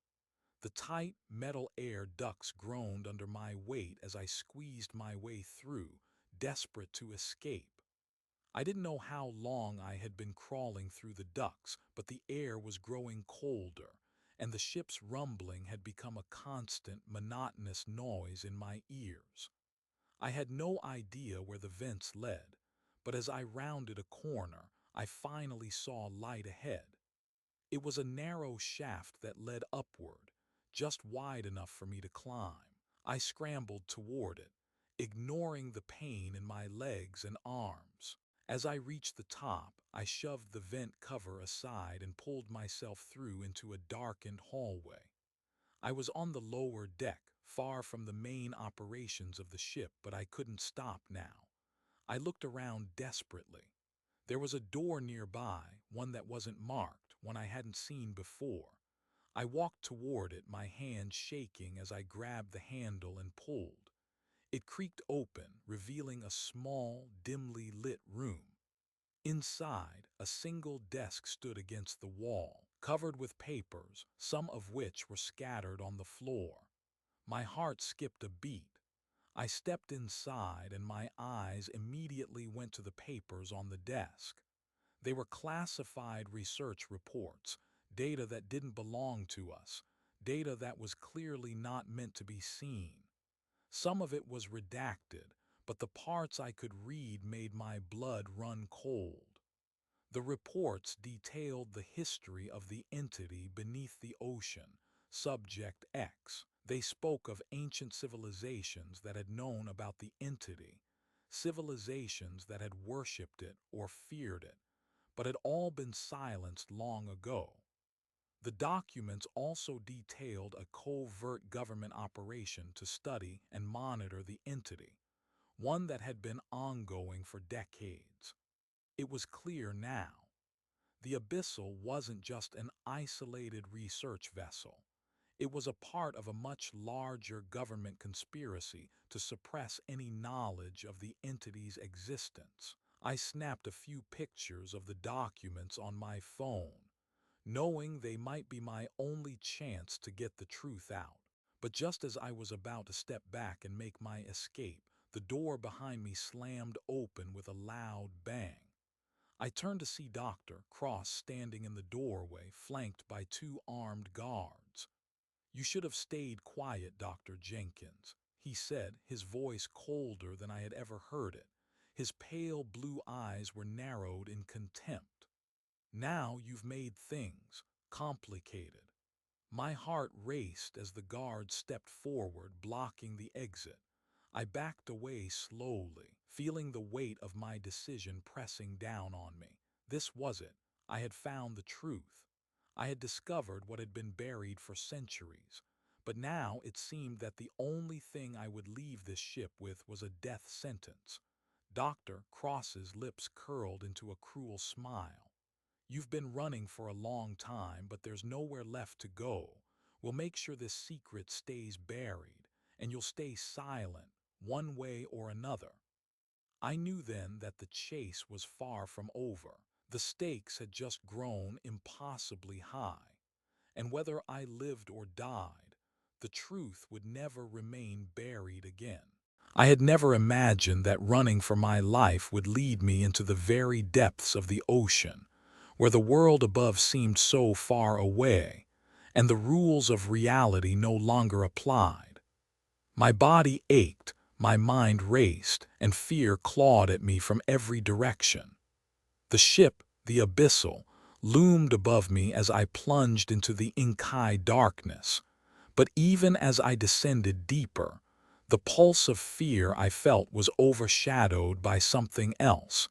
The tight, metal air ducts groaned under my weight as I squeezed my way through, desperate to escape. I didn't know how long I had been crawling through the ducts, but the air was growing colder, and the ship's rumbling had become a constant, monotonous noise in my ears. I had no idea where the vents led, but as I rounded a corner, I finally saw light ahead. It was a narrow shaft that led upward, just wide enough for me to climb. I scrambled toward it, ignoring the pain in my legs and arms. As I reached the top, I shoved the vent cover aside and pulled myself through into a darkened hallway. I was on the lower deck, far from the main operations of the ship, but I couldn't stop now. I looked around desperately. There was a door nearby, one that wasn't marked, one I hadn't seen before. I walked toward it, my hand shaking as I grabbed the handle and pulled. It creaked open, revealing a small, dimly lit room. Inside, a single desk stood against the wall, covered with papers, some of which were scattered on the floor. My heart skipped a beat. I stepped inside and my eyes immediately went to the papers on the desk. They were classified research reports, data that didn't belong to us, data that was clearly not meant to be seen. Some of it was redacted, but the parts I could read made my blood run cold. The reports detailed the history of the entity beneath the ocean, Subject X. They spoke of ancient civilizations that had known about the entity, civilizations that had worshipped it or feared it, but had all been silenced long ago. The documents also detailed a covert government operation to study and monitor the entity, one that had been ongoing for decades. It was clear now. The Abyssal wasn't just an isolated research vessel. It was a part of a much larger government conspiracy to suppress any knowledge of the entity's existence. I snapped a few pictures of the documents on my phone, knowing they might be my only chance to get the truth out. But just as I was about to step back and make my escape, the door behind me slammed open with a loud bang. I turned to see Dr. Cross standing in the doorway, flanked by two armed guards. "You should have stayed quiet, Dr. Jenkins," he said, his voice colder than I had ever heard it. His pale blue eyes were narrowed in contempt. "Now you've made things complicated." My heart raced as the guard stepped forward, blocking the exit. I backed away slowly, feeling the weight of my decision pressing down on me. This was it. I had found the truth. I had discovered what had been buried for centuries. But now it seemed that the only thing I would leave this ship with was a death sentence. Dr. Cross's lips curled into a cruel smile. You've been running for a long time, but there's nowhere left to go. We'll make sure this secret stays buried, and you'll stay silent, one way or another. I knew then that the chase was far from over. The stakes had just grown impossibly high, and whether I lived or died, the truth would never remain buried again. I had never imagined that running for my life would lead me into the very depths of the ocean, where the world above seemed so far away, and the rules of reality no longer applied. My body ached, my mind raced, and fear clawed at me from every direction. The ship, the Abyssal, loomed above me as I plunged into the ink-high darkness. But even as I descended deeper, the pulse of fear I felt was overshadowed by something else,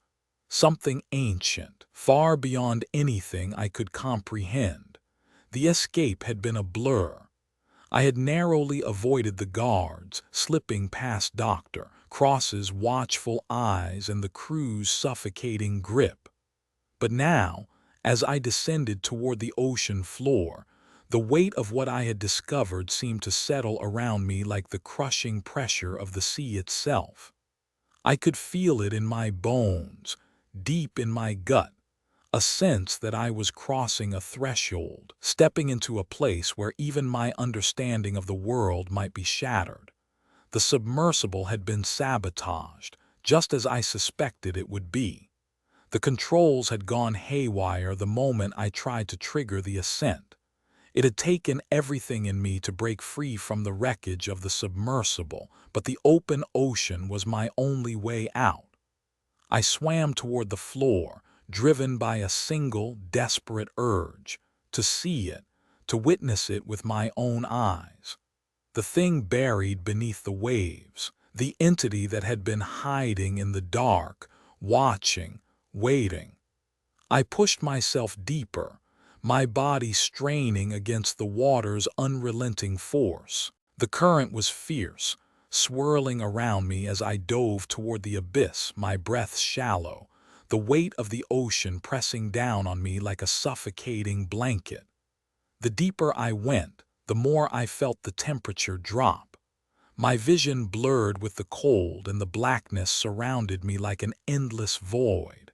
something ancient, far beyond anything I could comprehend. The escape had been a blur. I had narrowly avoided the guards, slipping past Dr. Cross's watchful eyes and the crew's suffocating grip. But now, as I descended toward the ocean floor, the weight of what I had discovered seemed to settle around me like the crushing pressure of the sea itself. I could feel it in my bones, deep in my gut, a sense that I was crossing a threshold, stepping into a place where even my understanding of the world might be shattered. The submersible had been sabotaged, just as I suspected it would be. The controls had gone haywire the moment I tried to trigger the ascent. It had taken everything in me to break free from the wreckage of the submersible, but the open ocean was my only way out. I swam toward the floor, driven by a single, desperate urge to see it, to witness it with my own eyes. The thing buried beneath the waves, the entity that had been hiding in the dark, watching, waiting. I pushed myself deeper, my body straining against the water's unrelenting force. The current was fierce, swirling around me as I dove toward the abyss, my breath shallow, the weight of the ocean pressing down on me like a suffocating blanket. The deeper I went, the more I felt the temperature drop. My vision blurred with the cold, and the blackness surrounded me like an endless void.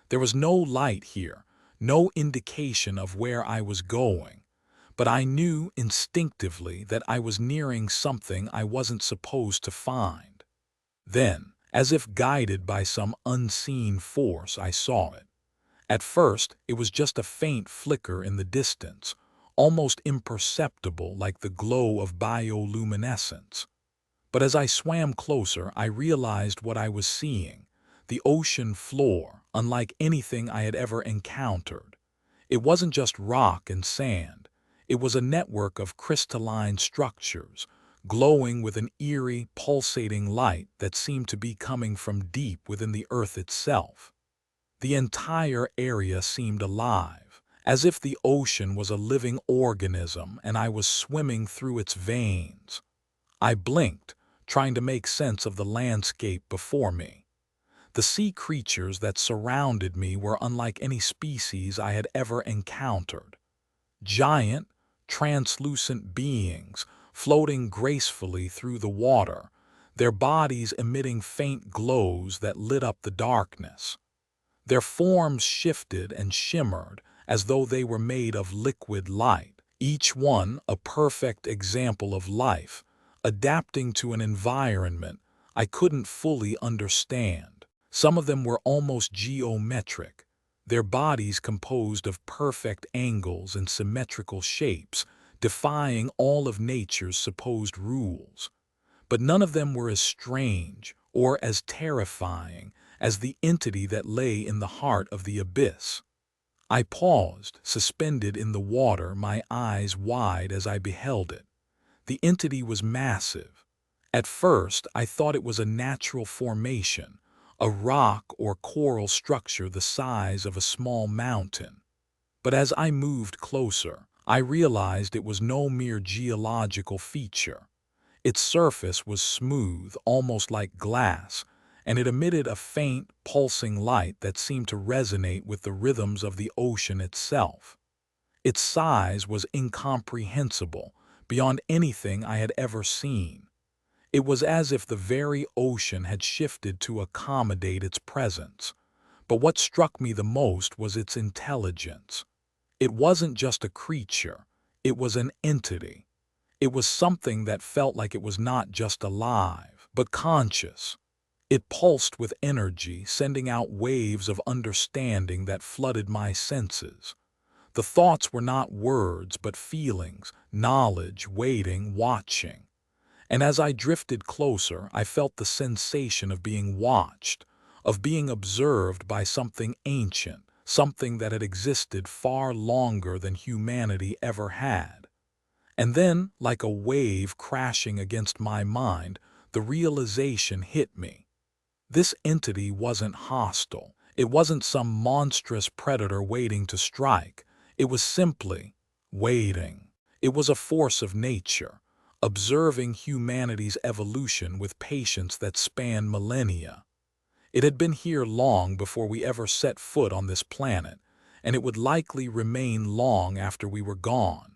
There was no light here, no indication of where I was going, but I knew instinctively that I was nearing something I wasn't supposed to find. Then, as if guided by some unseen force, I saw it. At first, it was just a faint flicker in the distance, almost imperceptible like the glow of bioluminescence. But as I swam closer, I realized what I was seeing. The ocean floor, unlike anything I had ever encountered. It wasn't just rock and sand. It was a network of crystalline structures, glowing with an eerie, pulsating light that seemed to be coming from deep within the earth itself. The entire area seemed alive, as if the ocean was a living organism and I was swimming through its veins. I blinked, trying to make sense of the landscape before me. The sea creatures that surrounded me were unlike any species I had ever encountered. Giant, translucent beings floating gracefully through the water, their bodies emitting faint glows that lit up the darkness. Their forms shifted and shimmered as though they were made of liquid light, each one a perfect example of life, adapting to an environment I couldn't fully understand. Some of them were almost geometric, their bodies composed of perfect angles and symmetrical shapes, defying all of nature's supposed rules. But none of them were as strange or as terrifying as the entity that lay in the heart of the abyss. I paused, suspended in the water, my eyes wide as I beheld it. The entity was massive. At first, I thought it was a natural formation, a rock or coral structure the size of a small mountain. But as I moved closer, I realized it was no mere geological feature. Its surface was smooth, almost like glass, and it emitted a faint, pulsing light that seemed to resonate with the rhythms of the ocean itself. Its size was incomprehensible, beyond anything I had ever seen. It was as if the very ocean had shifted to accommodate its presence. But what struck me the most was its intelligence. It wasn't just a creature, it was an entity. It was something that felt like it was not just alive, but conscious. It pulsed with energy, sending out waves of understanding that flooded my senses. The thoughts were not words, but feelings, knowledge, waiting, watching. And as I drifted closer, I felt the sensation of being watched, of being observed by something ancient, something that had existed far longer than humanity ever had. And then, like a wave crashing against my mind, the realization hit me. This entity wasn't hostile. It wasn't some monstrous predator waiting to strike. It was simply waiting. It was a force of nature, observing humanity's evolution with patience that spanned millennia. It had been here long before we ever set foot on this planet, and it would likely remain long after we were gone.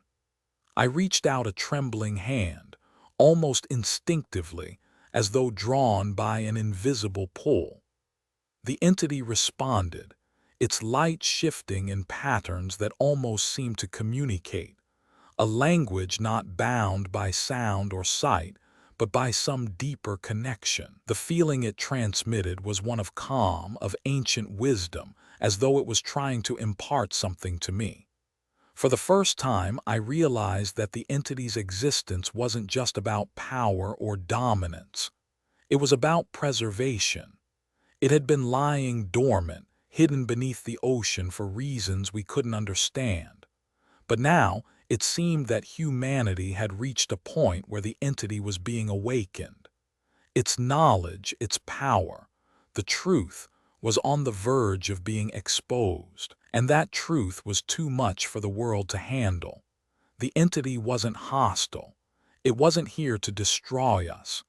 I reached out a trembling hand, almost instinctively, as though drawn by an invisible pull. The entity responded, its light shifting in patterns that almost seemed to communicate, a language not bound by sound or sight, but by some deeper connection. The feeling it transmitted was one of calm, of ancient wisdom, as though it was trying to impart something to me. For the first time, I realized that the entity's existence wasn't just about power or dominance. It was about preservation. It had been lying dormant, hidden beneath the ocean for reasons we couldn't understand. But now, it seemed that humanity had reached a point where the entity was being awakened. Its knowledge, its power, the truth, was on the verge of being exposed, and that truth was too much for the world to handle. The entity wasn't hostile. It wasn't here to destroy us.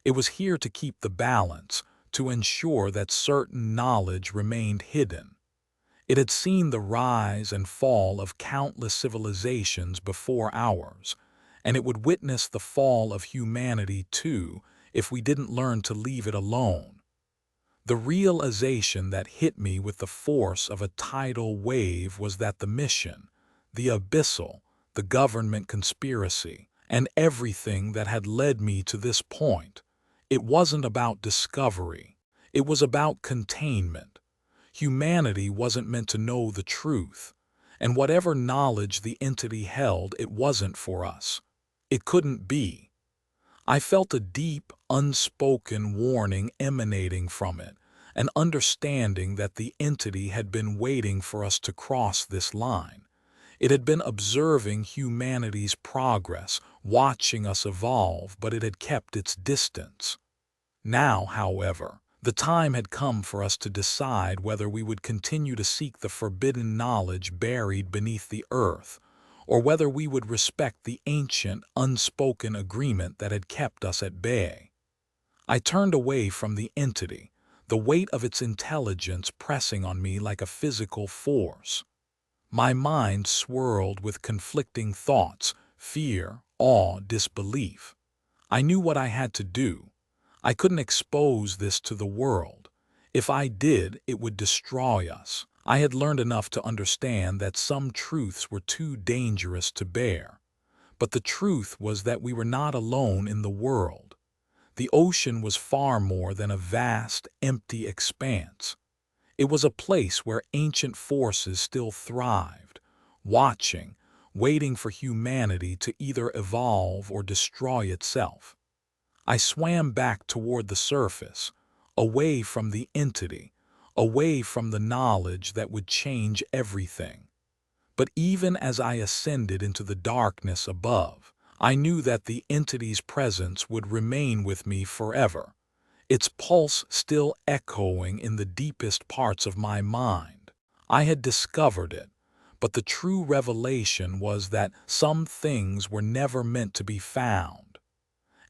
It was here to keep the balance, to ensure that certain knowledge remained hidden. It had seen the rise and fall of countless civilizations before ours, and it would witness the fall of humanity too if we didn't learn to leave it alone. The realization that hit me with the force of a tidal wave was that the mission, the abyssal, the government conspiracy, and everything that had led me to this point, it wasn't about discovery. It was about containment. Humanity wasn't meant to know the truth, and whatever knowledge the entity held, it wasn't for us. It couldn't be. I felt a deep, unspoken warning emanating from it, an understanding that the entity had been waiting for us to cross this line. It had been observing humanity's progress, watching us evolve, but it had kept its distance. Now, however, the time had come for us to decide whether we would continue to seek the forbidden knowledge buried beneath the earth, or whether we would respect the ancient, unspoken agreement that had kept us at bay. I turned away from the entity, the weight of its intelligence pressing on me like a physical force. My mind swirled with conflicting thoughts, fear, awe, disbelief. I knew what I had to do. I couldn't expose this to the world. If I did, it would destroy us. I had learned enough to understand that some truths were too dangerous to bear. But the truth was that we were not alone in the world. The ocean was far more than a vast, empty expanse. It was a place where ancient forces still thrived, watching, waiting for humanity to either evolve or destroy itself. I swam back toward the surface, away from the entity, away from the knowledge that would change everything. But even as I ascended into the darkness above, I knew that the entity's presence would remain with me forever, its pulse still echoing in the deepest parts of my mind. I had discovered it, but the true revelation was that some things were never meant to be found.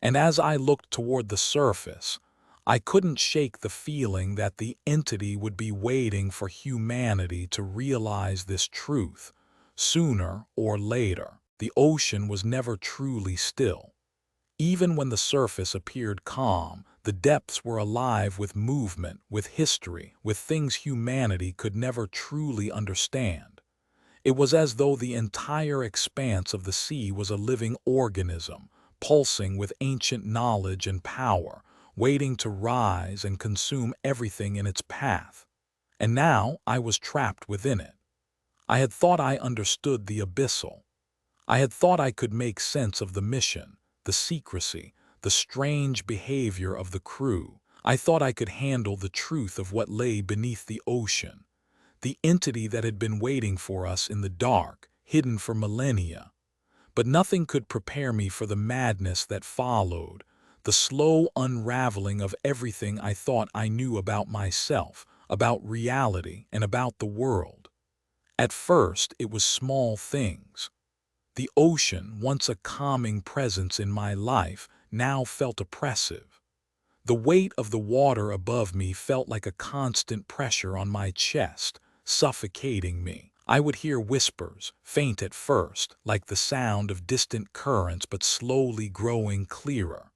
And as I looked toward the surface, I couldn't shake the feeling that the entity would be waiting for humanity to realize this truth, sooner or later. The ocean was never truly still. Even when the surface appeared calm, the depths were alive with movement, with history, with things humanity could never truly understand. It was as though the entire expanse of the sea was a living organism, pulsing with ancient knowledge and power, waiting to rise and consume everything in its path. And now I was trapped within it. I had thought I understood the abyssal. I had thought I could make sense of the mission, the secrecy, the strange behavior of the crew. I thought I could handle the truth of what lay beneath the ocean, the entity that had been waiting for us in the dark, hidden for millennia. But nothing could prepare me for the madness that followed, the slow unraveling of everything I thought I knew about myself, about reality, and about the world. At first, it was small things. The ocean, once a calming presence in my life, now felt oppressive. The weight of the water above me felt like a constant pressure on my chest, suffocating me. I would hear whispers, faint at first, like the sound of distant currents but slowly growing clearer.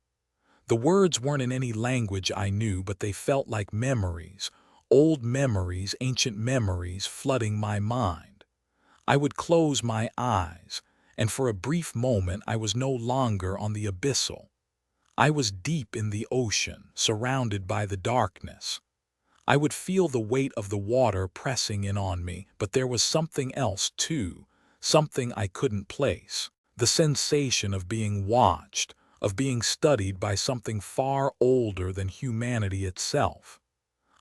The words weren't in any language I knew, but they felt like memories, old memories, ancient memories flooding my mind. I would close my eyes, and for a brief moment I was no longer on the abyssal. I was deep in the ocean, surrounded by the darkness. I would feel the weight of the water pressing in on me, but there was something else too, something I couldn't place. The sensation of being watched, of being studied by something far older than humanity itself.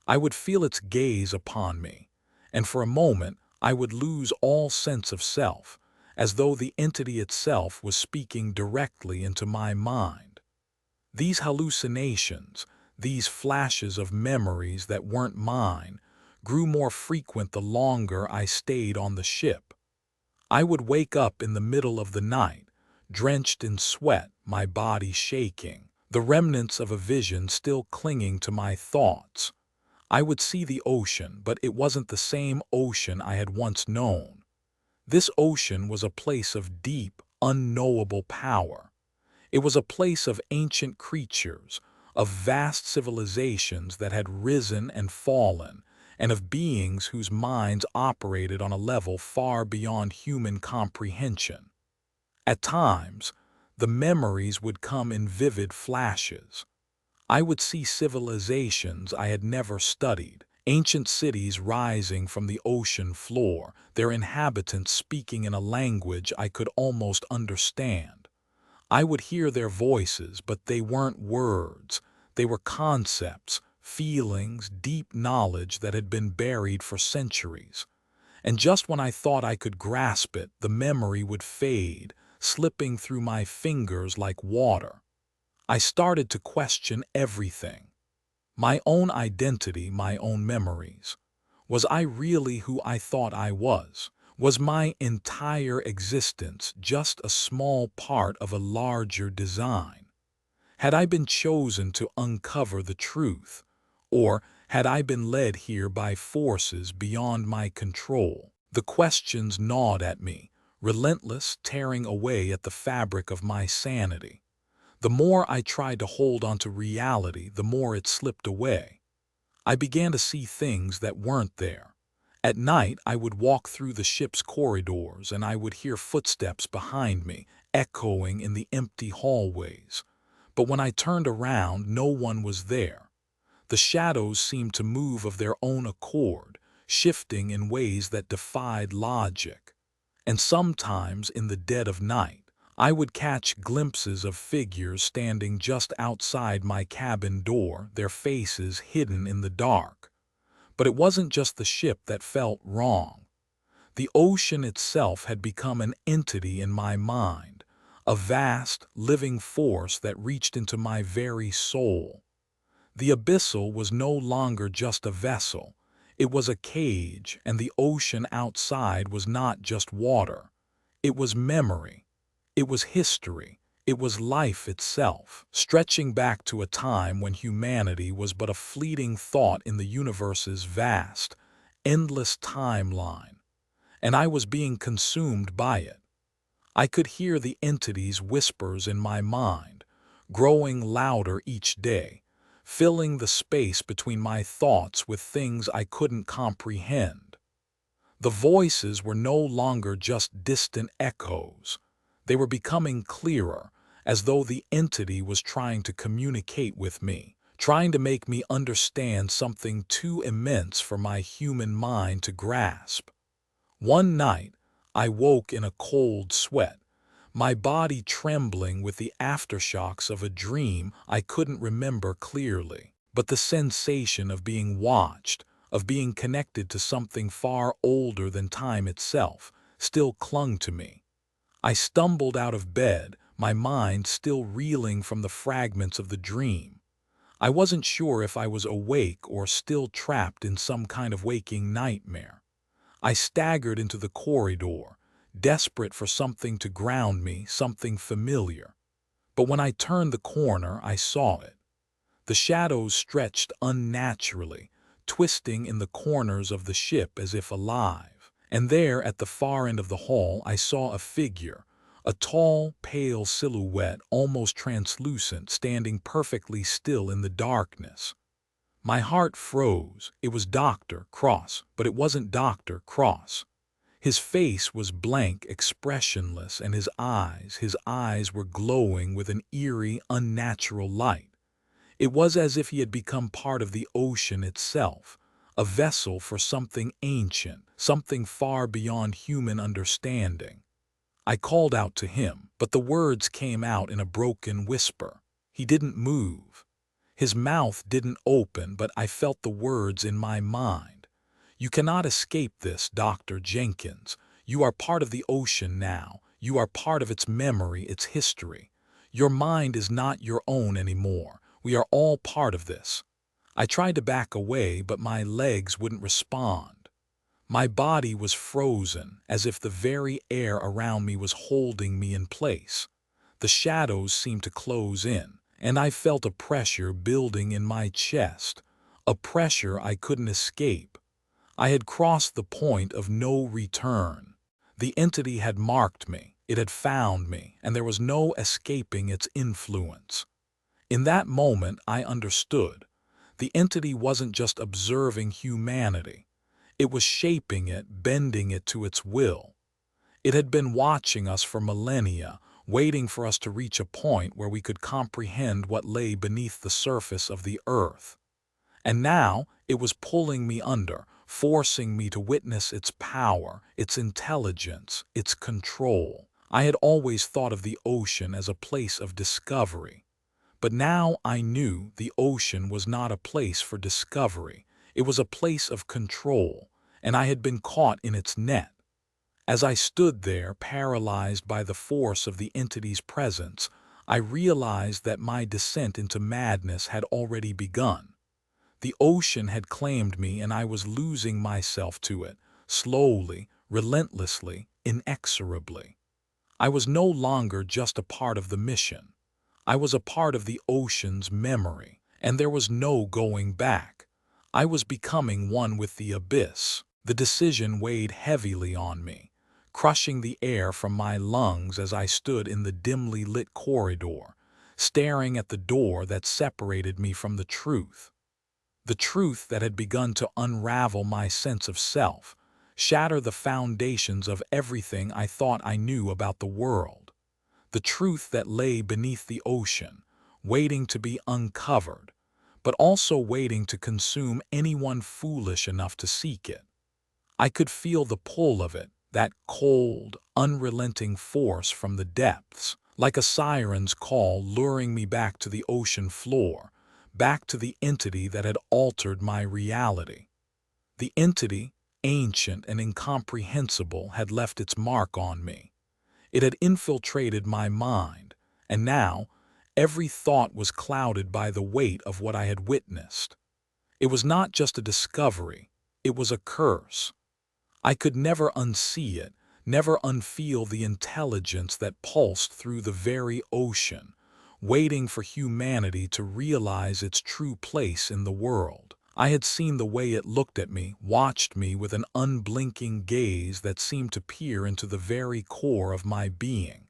I would feel its gaze upon me, and for a moment I would lose all sense of self, as though the entity itself was speaking directly into my mind. These hallucinations, these flashes of memories that weren't mine, grew more frequent the longer I stayed on the ship. I would wake up in the middle of the night, drenched in sweat, my body shaking, the remnants of a vision still clinging to my thoughts. I would see the ocean, but it wasn't the same ocean I had once known. This ocean was a place of deep, unknowable power. It was a place of ancient creatures, of vast civilizations that had risen and fallen, and of beings whose minds operated on a level far beyond human comprehension. At times, the memories would come in vivid flashes. I would see civilizations I had never studied, ancient cities rising from the ocean floor, their inhabitants speaking in a language I could almost understand. I would hear their voices, but they weren't words. They were concepts, feelings, deep knowledge that had been buried for centuries. And just when I thought I could grasp it, the memory would fade, slipping through my fingers like water. I started to question everything. My own identity, my own memories. Was I really who I thought I was? Was my entire existence just a small part of a larger design? Had I been chosen to uncover the truth? Or had I been led here by forces beyond my control? The questions gnawed at me, relentless, tearing away at the fabric of my sanity. The more I tried to hold onto reality, the more it slipped away. I began to see things that weren't there. At night, I would walk through the ship's corridors and I would hear footsteps behind me, echoing in the empty hallways. But when I turned around, no one was there. The shadows seemed to move of their own accord, shifting in ways that defied logic. And sometimes, in the dead of night, I would catch glimpses of figures standing just outside my cabin door, their faces hidden in the dark. But it wasn't just the ship that felt wrong. The ocean itself had become an entity in my mind, a vast, living force that reached into my very soul. The abyssal was no longer just a vessel. It was a cage, and the ocean outside was not just water. It was memory. It was history. It was life itself, stretching back to a time when humanity was but a fleeting thought in the universe's vast, endless timeline, and I was being consumed by it. I could hear the entity's whispers in my mind, growing louder each day, filling the space between my thoughts with things I couldn't comprehend. The voices were no longer just distant echoes. They were becoming clearer, as though the entity was trying to communicate with me, trying to make me understand something too immense for my human mind to grasp. One night, I woke in a cold sweat, my body trembling with the aftershocks of a dream I couldn't remember clearly. But the sensation of being watched, of being connected to something far older than time itself, still clung to me. I stumbled out of bed, my mind still reeling from the fragments of the dream. I wasn't sure if I was awake or still trapped in some kind of waking nightmare. I staggered into the corridor, desperate for something to ground me, something familiar. But when I turned the corner, I saw it. The shadows stretched unnaturally, twisting in the corners of the ship as if alive. And there, at the far end of the hall, I saw a figure, a tall, pale silhouette, almost translucent, standing perfectly still in the darkness. My heart froze. It was Dr. Cross, but it wasn't Dr. Cross. His face was blank, expressionless, and his eyes were glowing with an eerie, unnatural light. It was as if he had become part of the ocean itself, a vessel for something ancient, something far beyond human understanding. I called out to him, but the words came out in a broken whisper. He didn't move. His mouth didn't open, but I felt the words in my mind. "You cannot escape this, Dr. Jenkins. You are part of the ocean now. You are part of its memory, its history. Your mind is not your own anymore. We are all part of this." I tried to back away, but my legs wouldn't respond. My body was frozen, as if the very air around me was holding me in place. The shadows seemed to close in, and I felt a pressure building in my chest, a pressure I couldn't escape. I had crossed the point of no return. The entity had marked me, it had found me, and there was no escaping its influence. In that moment, I understood. The entity wasn't just observing humanity. It was shaping it, bending it to its will. It had been watching us for millennia, waiting for us to reach a point where we could comprehend what lay beneath the surface of the earth. And now it was pulling me under, forcing me to witness its power, its intelligence, its control. I had always thought of the ocean as a place of discovery. But now I knew the ocean was not a place for discovery. It was a place of control, and I had been caught in its net. As I stood there, paralyzed by the force of the entity's presence, I realized that my descent into madness had already begun. The ocean had claimed me, and I was losing myself to it, slowly, relentlessly, inexorably. I was no longer just a part of the mission. I was a part of the ocean's memory, and there was no going back. I was becoming one with the abyss. The decision weighed heavily on me, crushing the air from my lungs as I stood in the dimly lit corridor, staring at the door that separated me from the truth. The truth that had begun to unravel my sense of self, shatter the foundations of everything I thought I knew about the world. The truth that lay beneath the ocean, waiting to be uncovered, but also waiting to consume anyone foolish enough to seek it. I could feel the pull of it, that cold, unrelenting force from the depths, like a siren's call luring me back to the ocean floor, back to the entity that had altered my reality. The entity, ancient and incomprehensible, had left its mark on me. It had infiltrated my mind, and now every thought was clouded by the weight of what I had witnessed. It was not just a discovery, it was a curse. I could never unsee it, never unfeel the intelligence that pulsed through the very ocean, waiting for humanity to realize its true place in the world. I had seen the way it looked at me, watched me with an unblinking gaze that seemed to peer into the very core of my being.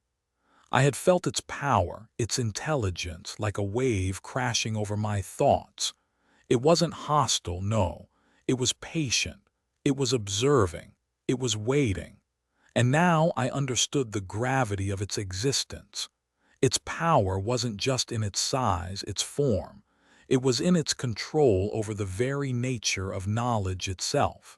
I had felt its power, its intelligence, like a wave crashing over my thoughts. It wasn't hostile, no. It was patient. It was observing. It was waiting. And now I understood the gravity of its existence. Its power wasn't just in its size, its form. It was in its control over the very nature of knowledge itself.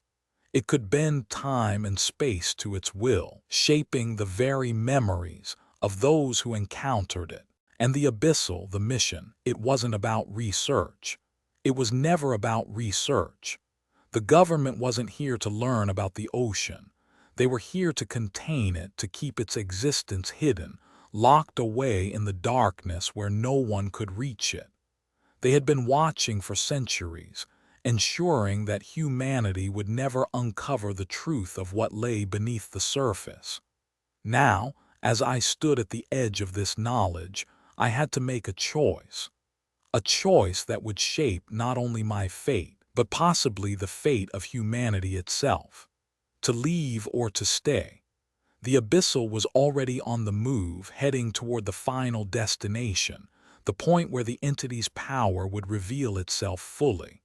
It could bend time and space to its will, shaping the very memories of those who encountered it. And the abyssal, the mission, it wasn't about research. It was never about research. The government wasn't here to learn about the ocean. They were here to contain it, to keep its existence hidden, locked away in the darkness where no one could reach it. They had been watching for centuries, ensuring that humanity would never uncover the truth of what lay beneath the surface. Now, as I stood at the edge of this knowledge, I had to make a choice that would shape not only my fate, but possibly the fate of humanity itself. To leave or to stay. The abyssal was already on the move, heading toward the final destination, the point where the entity's power would reveal itself fully.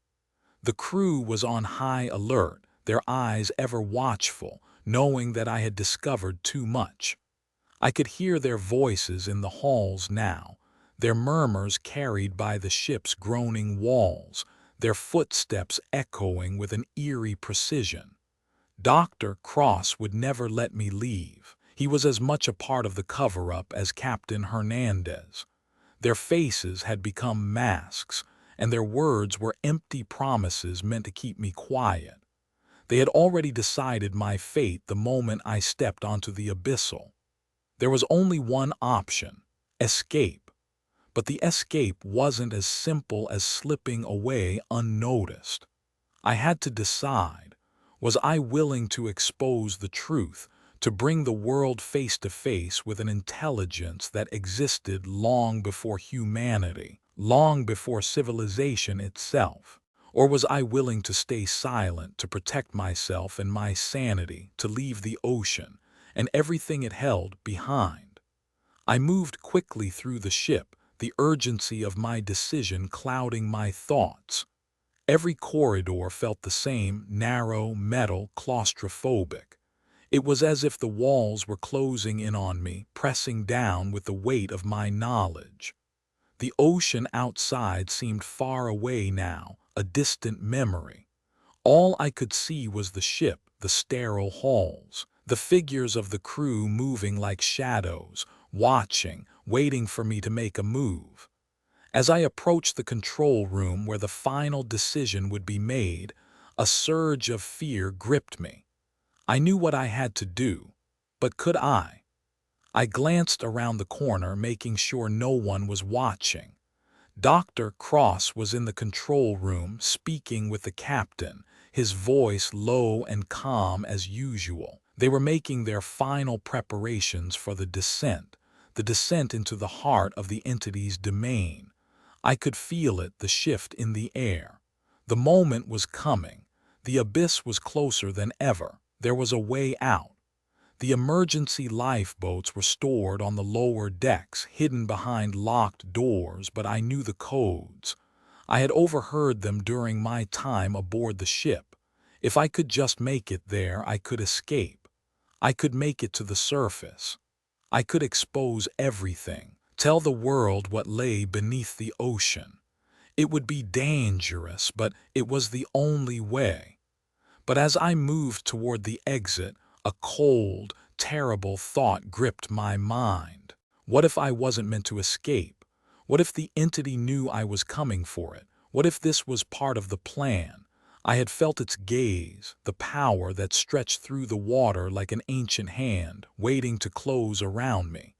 The crew was on high alert, their eyes ever watchful, knowing that I had discovered too much. I could hear their voices in the halls now, their murmurs carried by the ship's groaning walls, their footsteps echoing with an eerie precision. Dr. Cross would never let me leave. He was as much a part of the cover-up as Captain Hernandez. Their faces had become masks, and their words were empty promises meant to keep me quiet. They had already decided my fate the moment I stepped onto the abyssal. There was only one option: escape. But the escape wasn't as simple as slipping away unnoticed. I had to decide, was I willing to expose the truth, to bring the world face to face with an intelligence that existed long before humanity, long before civilization itself? Or was I willing to stay silent, to protect myself and my sanity, to leave the ocean and everything it held behind? I moved quickly through the ship, the urgency of my decision clouding my thoughts. Every corridor felt the same, narrow, metal, claustrophobic. It was as if the walls were closing in on me, pressing down with the weight of my knowledge. The ocean outside seemed far away now, a distant memory. All I could see was the ship, the sterile halls, the figures of the crew moving like shadows, watching, waiting for me to make a move. As I approached the control room where the final decision would be made, a surge of fear gripped me. I knew what I had to do, but could I? I glanced around the corner, making sure no one was watching. Dr. Cross was in the control room, speaking with the captain, his voice low and calm as usual. They were making their final preparations for the descent into the heart of the entity's domain. I could feel it, the shift in the air. The moment was coming. The abyss was closer than ever. There was a way out. The emergency lifeboats were stored on the lower decks, hidden behind locked doors, but I knew the codes. I had overheard them during my time aboard the ship. If I could just make it there, I could escape. I could make it to the surface. I could expose everything, tell the world what lay beneath the ocean. It would be dangerous, but it was the only way. But as I moved toward the exit, a cold, terrible thought gripped my mind. What if I wasn't meant to escape? What if the entity knew I was coming for it? What if this was part of the plan? I had felt its gaze, the power that stretched through the water like an ancient hand, waiting to close around me.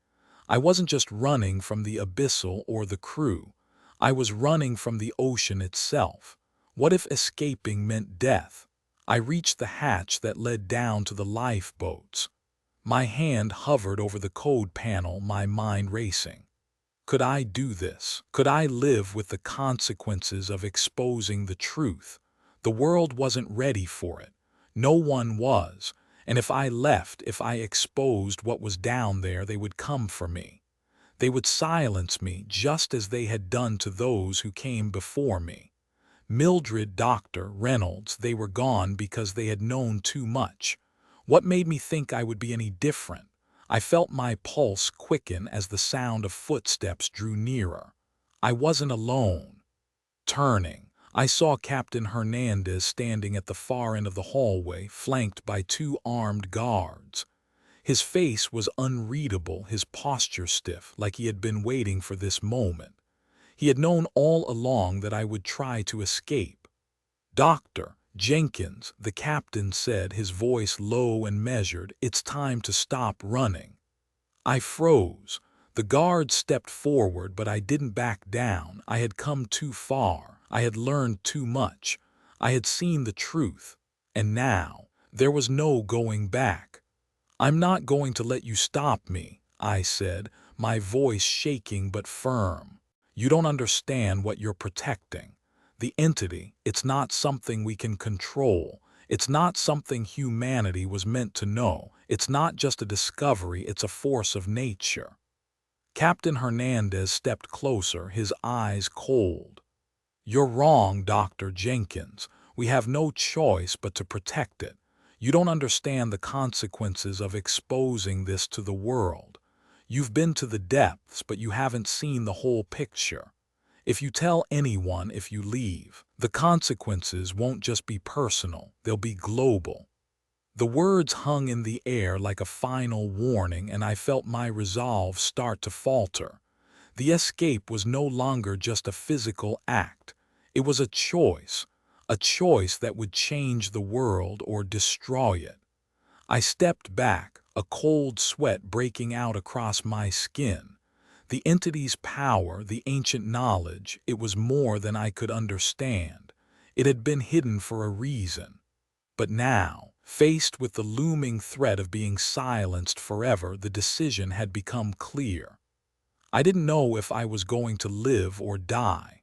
I wasn't just running from the abyssal or the crew. I was running from the ocean itself. What if escaping meant death? I reached the hatch that led down to the lifeboats. My hand hovered over the code panel, my mind racing. Could I do this? Could I live with the consequences of exposing the truth? The world wasn't ready for it. No one was. And if I left, if I exposed what was down there, they would come for me. They would silence me just as they had done to those who came before me. Mildred, Dr. Reynolds, they were gone because they had known too much. What made me think I would be any different? I felt my pulse quicken as the sound of footsteps drew nearer. I wasn't alone. Turning, I saw Captain Hernandez standing at the far end of the hallway, flanked by two armed guards. His face was unreadable, his posture stiff, like he had been waiting for this moment. He had known all along that I would try to escape. "Dr. Jenkins," the captain said, his voice low and measured, "it's time to stop running." I froze. The guard stepped forward, but I didn't back down. I had come too far. I had learned too much. I had seen the truth. And now, there was no going back. "I'm not going to let you stop me," I said, my voice shaking but firm. "You don't understand what you're protecting. The entity, it's not something we can control. It's not something humanity was meant to know. It's not just a discovery, it's a force of nature." Captain Hernandez stepped closer, his eyes cold. "You're wrong, Dr. Jenkins. We have no choice but to protect it. You don't understand the consequences of exposing this to the world. You've been to the depths, but you haven't seen the whole picture. If you tell anyone, if you leave, the consequences won't just be personal, they'll be global." The words hung in the air like a final warning, and I felt my resolve start to falter. The escape was no longer just a physical act. It was a choice that would change the world or destroy it. I stepped back, a cold sweat breaking out across my skin. The entity's power, the ancient knowledge, it was more than I could understand. It had been hidden for a reason. But now, faced with the looming threat of being silenced forever, the decision had become clear. I didn't know if I was going to live or die.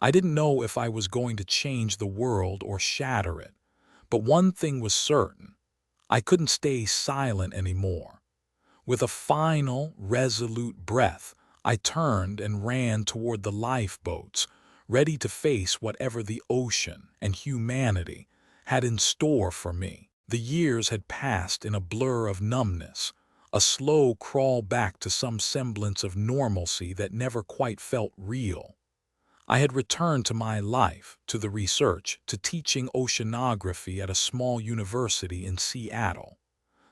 I didn't know if I was going to change the world or shatter it. But one thing was certain. I couldn't stay silent anymore. With a final, resolute breath, I turned and ran toward the lifeboats, ready to face whatever the ocean and humanity had in store for me. The years had passed in a blur of numbness, a slow crawl back to some semblance of normalcy that never quite felt real. I had returned to my life, to the research, to teaching oceanography at a small university in Seattle.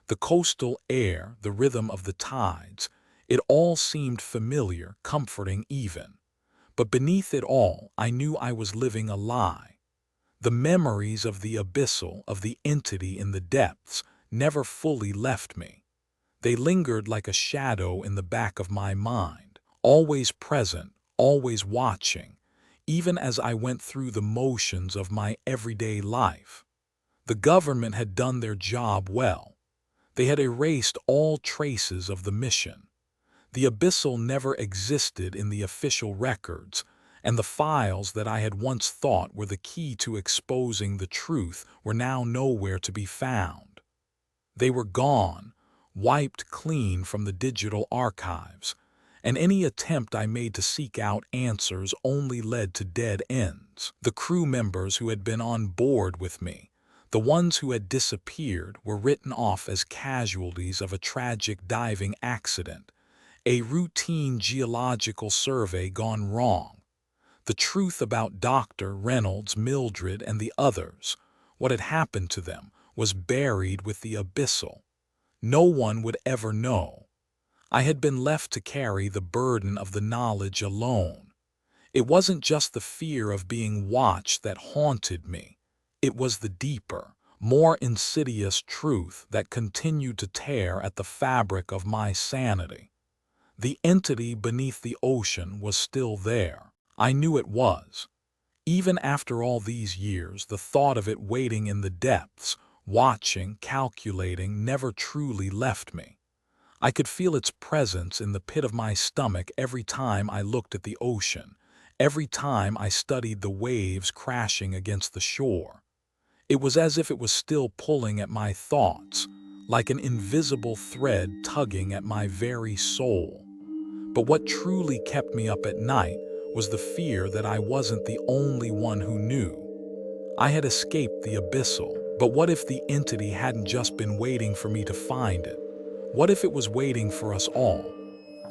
The coastal air, the rhythm of the tides, it all seemed familiar, comforting even. But beneath it all, I knew I was living a lie. The memories of the abyssal, of the entity in the depths, never fully left me. They lingered like a shadow in the back of my mind, always present, always watching, even as I went through the motions of my everyday life. The government had done their job well. They had erased all traces of the mission. The abyssal never existed in the official records, and the files that I had once thought were the key to exposing the truth were now nowhere to be found. They were gone, wiped clean from the digital archives, and any attempt I made to seek out answers only led to dead ends. The crew members who had been on board with me, the ones who had disappeared, were written off as casualties of a tragic diving accident, a routine geological survey gone wrong. The truth about Dr. Reynolds, Mildred, and the others, what had happened to them, was buried with the abyssal. No one would ever know. I had been left to carry the burden of the knowledge alone. It wasn't just the fear of being watched that haunted me. It was the deeper, more insidious truth that continued to tear at the fabric of my sanity. The entity beneath the ocean was still there. I knew it was. Even after all these years, the thought of it waiting in the depths, watching, calculating, never truly left me. I could feel its presence in the pit of my stomach every time I looked at the ocean, every time I studied the waves crashing against the shore. It was as if it was still pulling at my thoughts, like an invisible thread tugging at my very soul. But what truly kept me up at night was the fear that I wasn't the only one who knew. I had escaped the abyssal, but what if the entity hadn't just been waiting for me to find it? What if it was waiting for us all?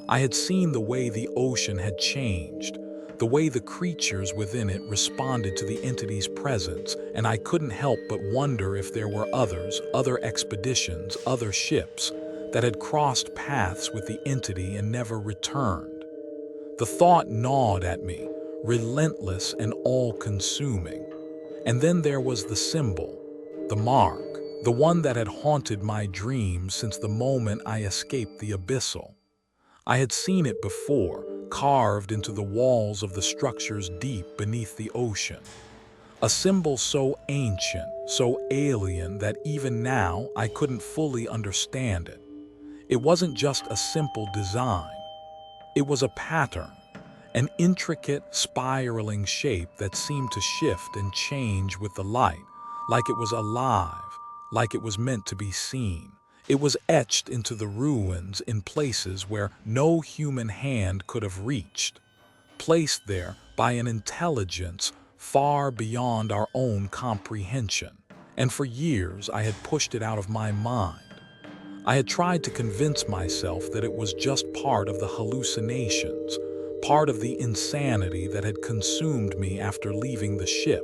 I had seen the way the ocean had changed, the way the creatures within it responded to the entity's presence, and I couldn't help but wonder if there were others, other expeditions, other ships that had crossed paths with the entity and never returned. The thought gnawed at me, relentless and all-consuming. And then there was the symbol, the mark, the one that had haunted my dreams since the moment I escaped the abyssal. I had seen it before, carved into the walls of the structures deep beneath the ocean. A symbol so ancient, so alien that even now I couldn't fully understand it. It wasn't just a simple design. It was a pattern, an intricate, spiraling shape that seemed to shift and change with the light, like it was alive, like it was meant to be seen. It was etched into the ruins in places where no human hand could have reached, placed there by an intelligence far beyond our own comprehension. And for years I had pushed it out of my mind. I had tried to convince myself that it was just part of the hallucinations, part of the insanity that had consumed me after leaving the ship.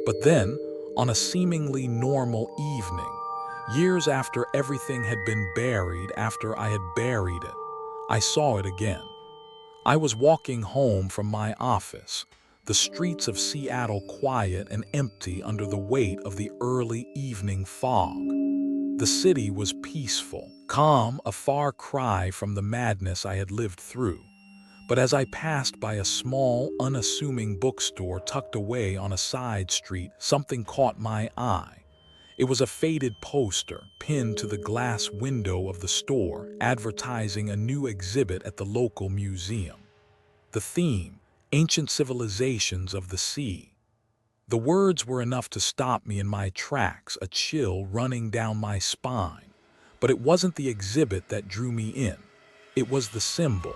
But then, on a seemingly normal evening, years after everything had been buried, after I had buried it, I saw it again. I was walking home from my office, the streets of Seattle quiet and empty under the weight of the early evening fog. The city was peaceful, calm, a far cry from the madness I had lived through. But as I passed by a small, unassuming bookstore tucked away on a side street, something caught my eye. It was a faded poster pinned to the glass window of the store, advertising a new exhibit at the local museum. The theme, Ancient Civilizations of the Sea. The words were enough to stop me in my tracks, a chill running down my spine. But it wasn't the exhibit that drew me in. It was the symbol.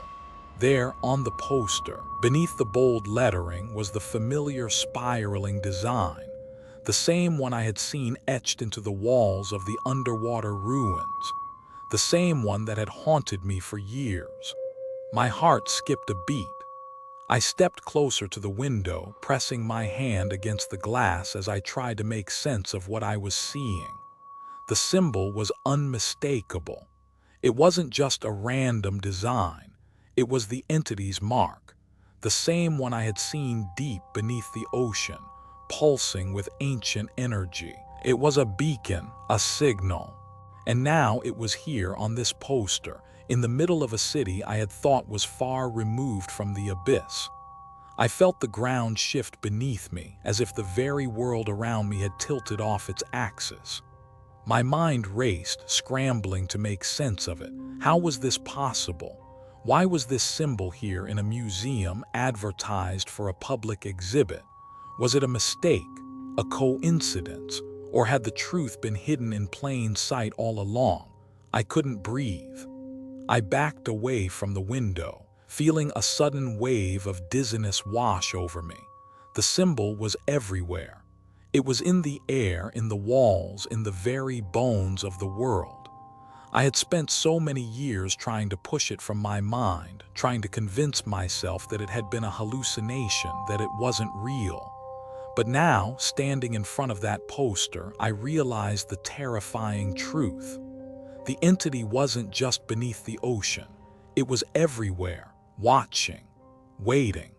There, on the poster, beneath the bold lettering, was the familiar spiraling design, the same one I had seen etched into the walls of the underwater ruins, the same one that had haunted me for years. My heart skipped a beat. I stepped closer to the window, pressing my hand against the glass as I tried to make sense of what I was seeing. The symbol was unmistakable. It wasn't just a random design. It was the entity's mark, the same one I had seen deep beneath the ocean, pulsing with ancient energy. It was a beacon, a signal. And now it was here on this poster, in the middle of a city I had thought was far removed from the abyss. I felt the ground shift beneath me, as if the very world around me had tilted off its axis. My mind raced, scrambling to make sense of it. How was this possible? Why was this symbol here in a museum advertised for a public exhibit? Was it a mistake, a coincidence, or had the truth been hidden in plain sight all along? I couldn't breathe. I backed away from the window, feeling a sudden wave of dizziness wash over me. The symbol was everywhere. It was in the air, in the walls, in the very bones of the world. I had spent so many years trying to push it from my mind, trying to convince myself that it had been a hallucination, that it wasn't real. But now, standing in front of that poster, I realized the terrifying truth. The entity wasn't just beneath the ocean. It was everywhere, watching, waiting.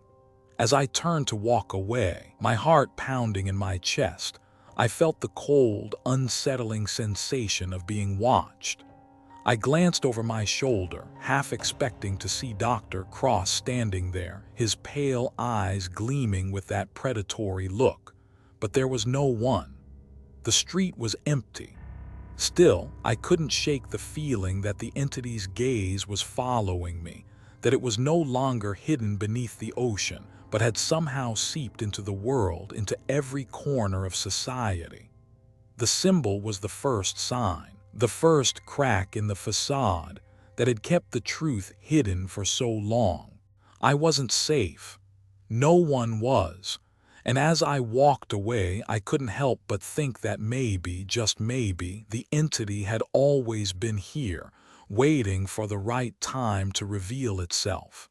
As I turned to walk away, my heart pounding in my chest, I felt the cold, unsettling sensation of being watched. I glanced over my shoulder, half expecting to see Dr. Cross standing there, his pale eyes gleaming with that predatory look. But there was no one. The street was empty. Still, I couldn't shake the feeling that the entity's gaze was following me, that it was no longer hidden beneath the ocean, but had somehow seeped into the world, into every corner of society. The symbol was the first sign, the first crack in the facade that had kept the truth hidden for so long. I wasn't safe. No one was. And as I walked away, I couldn't help but think that maybe, just maybe, the entity had always been here, waiting for the right time to reveal itself.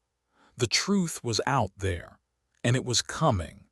The truth was out there, and it was coming.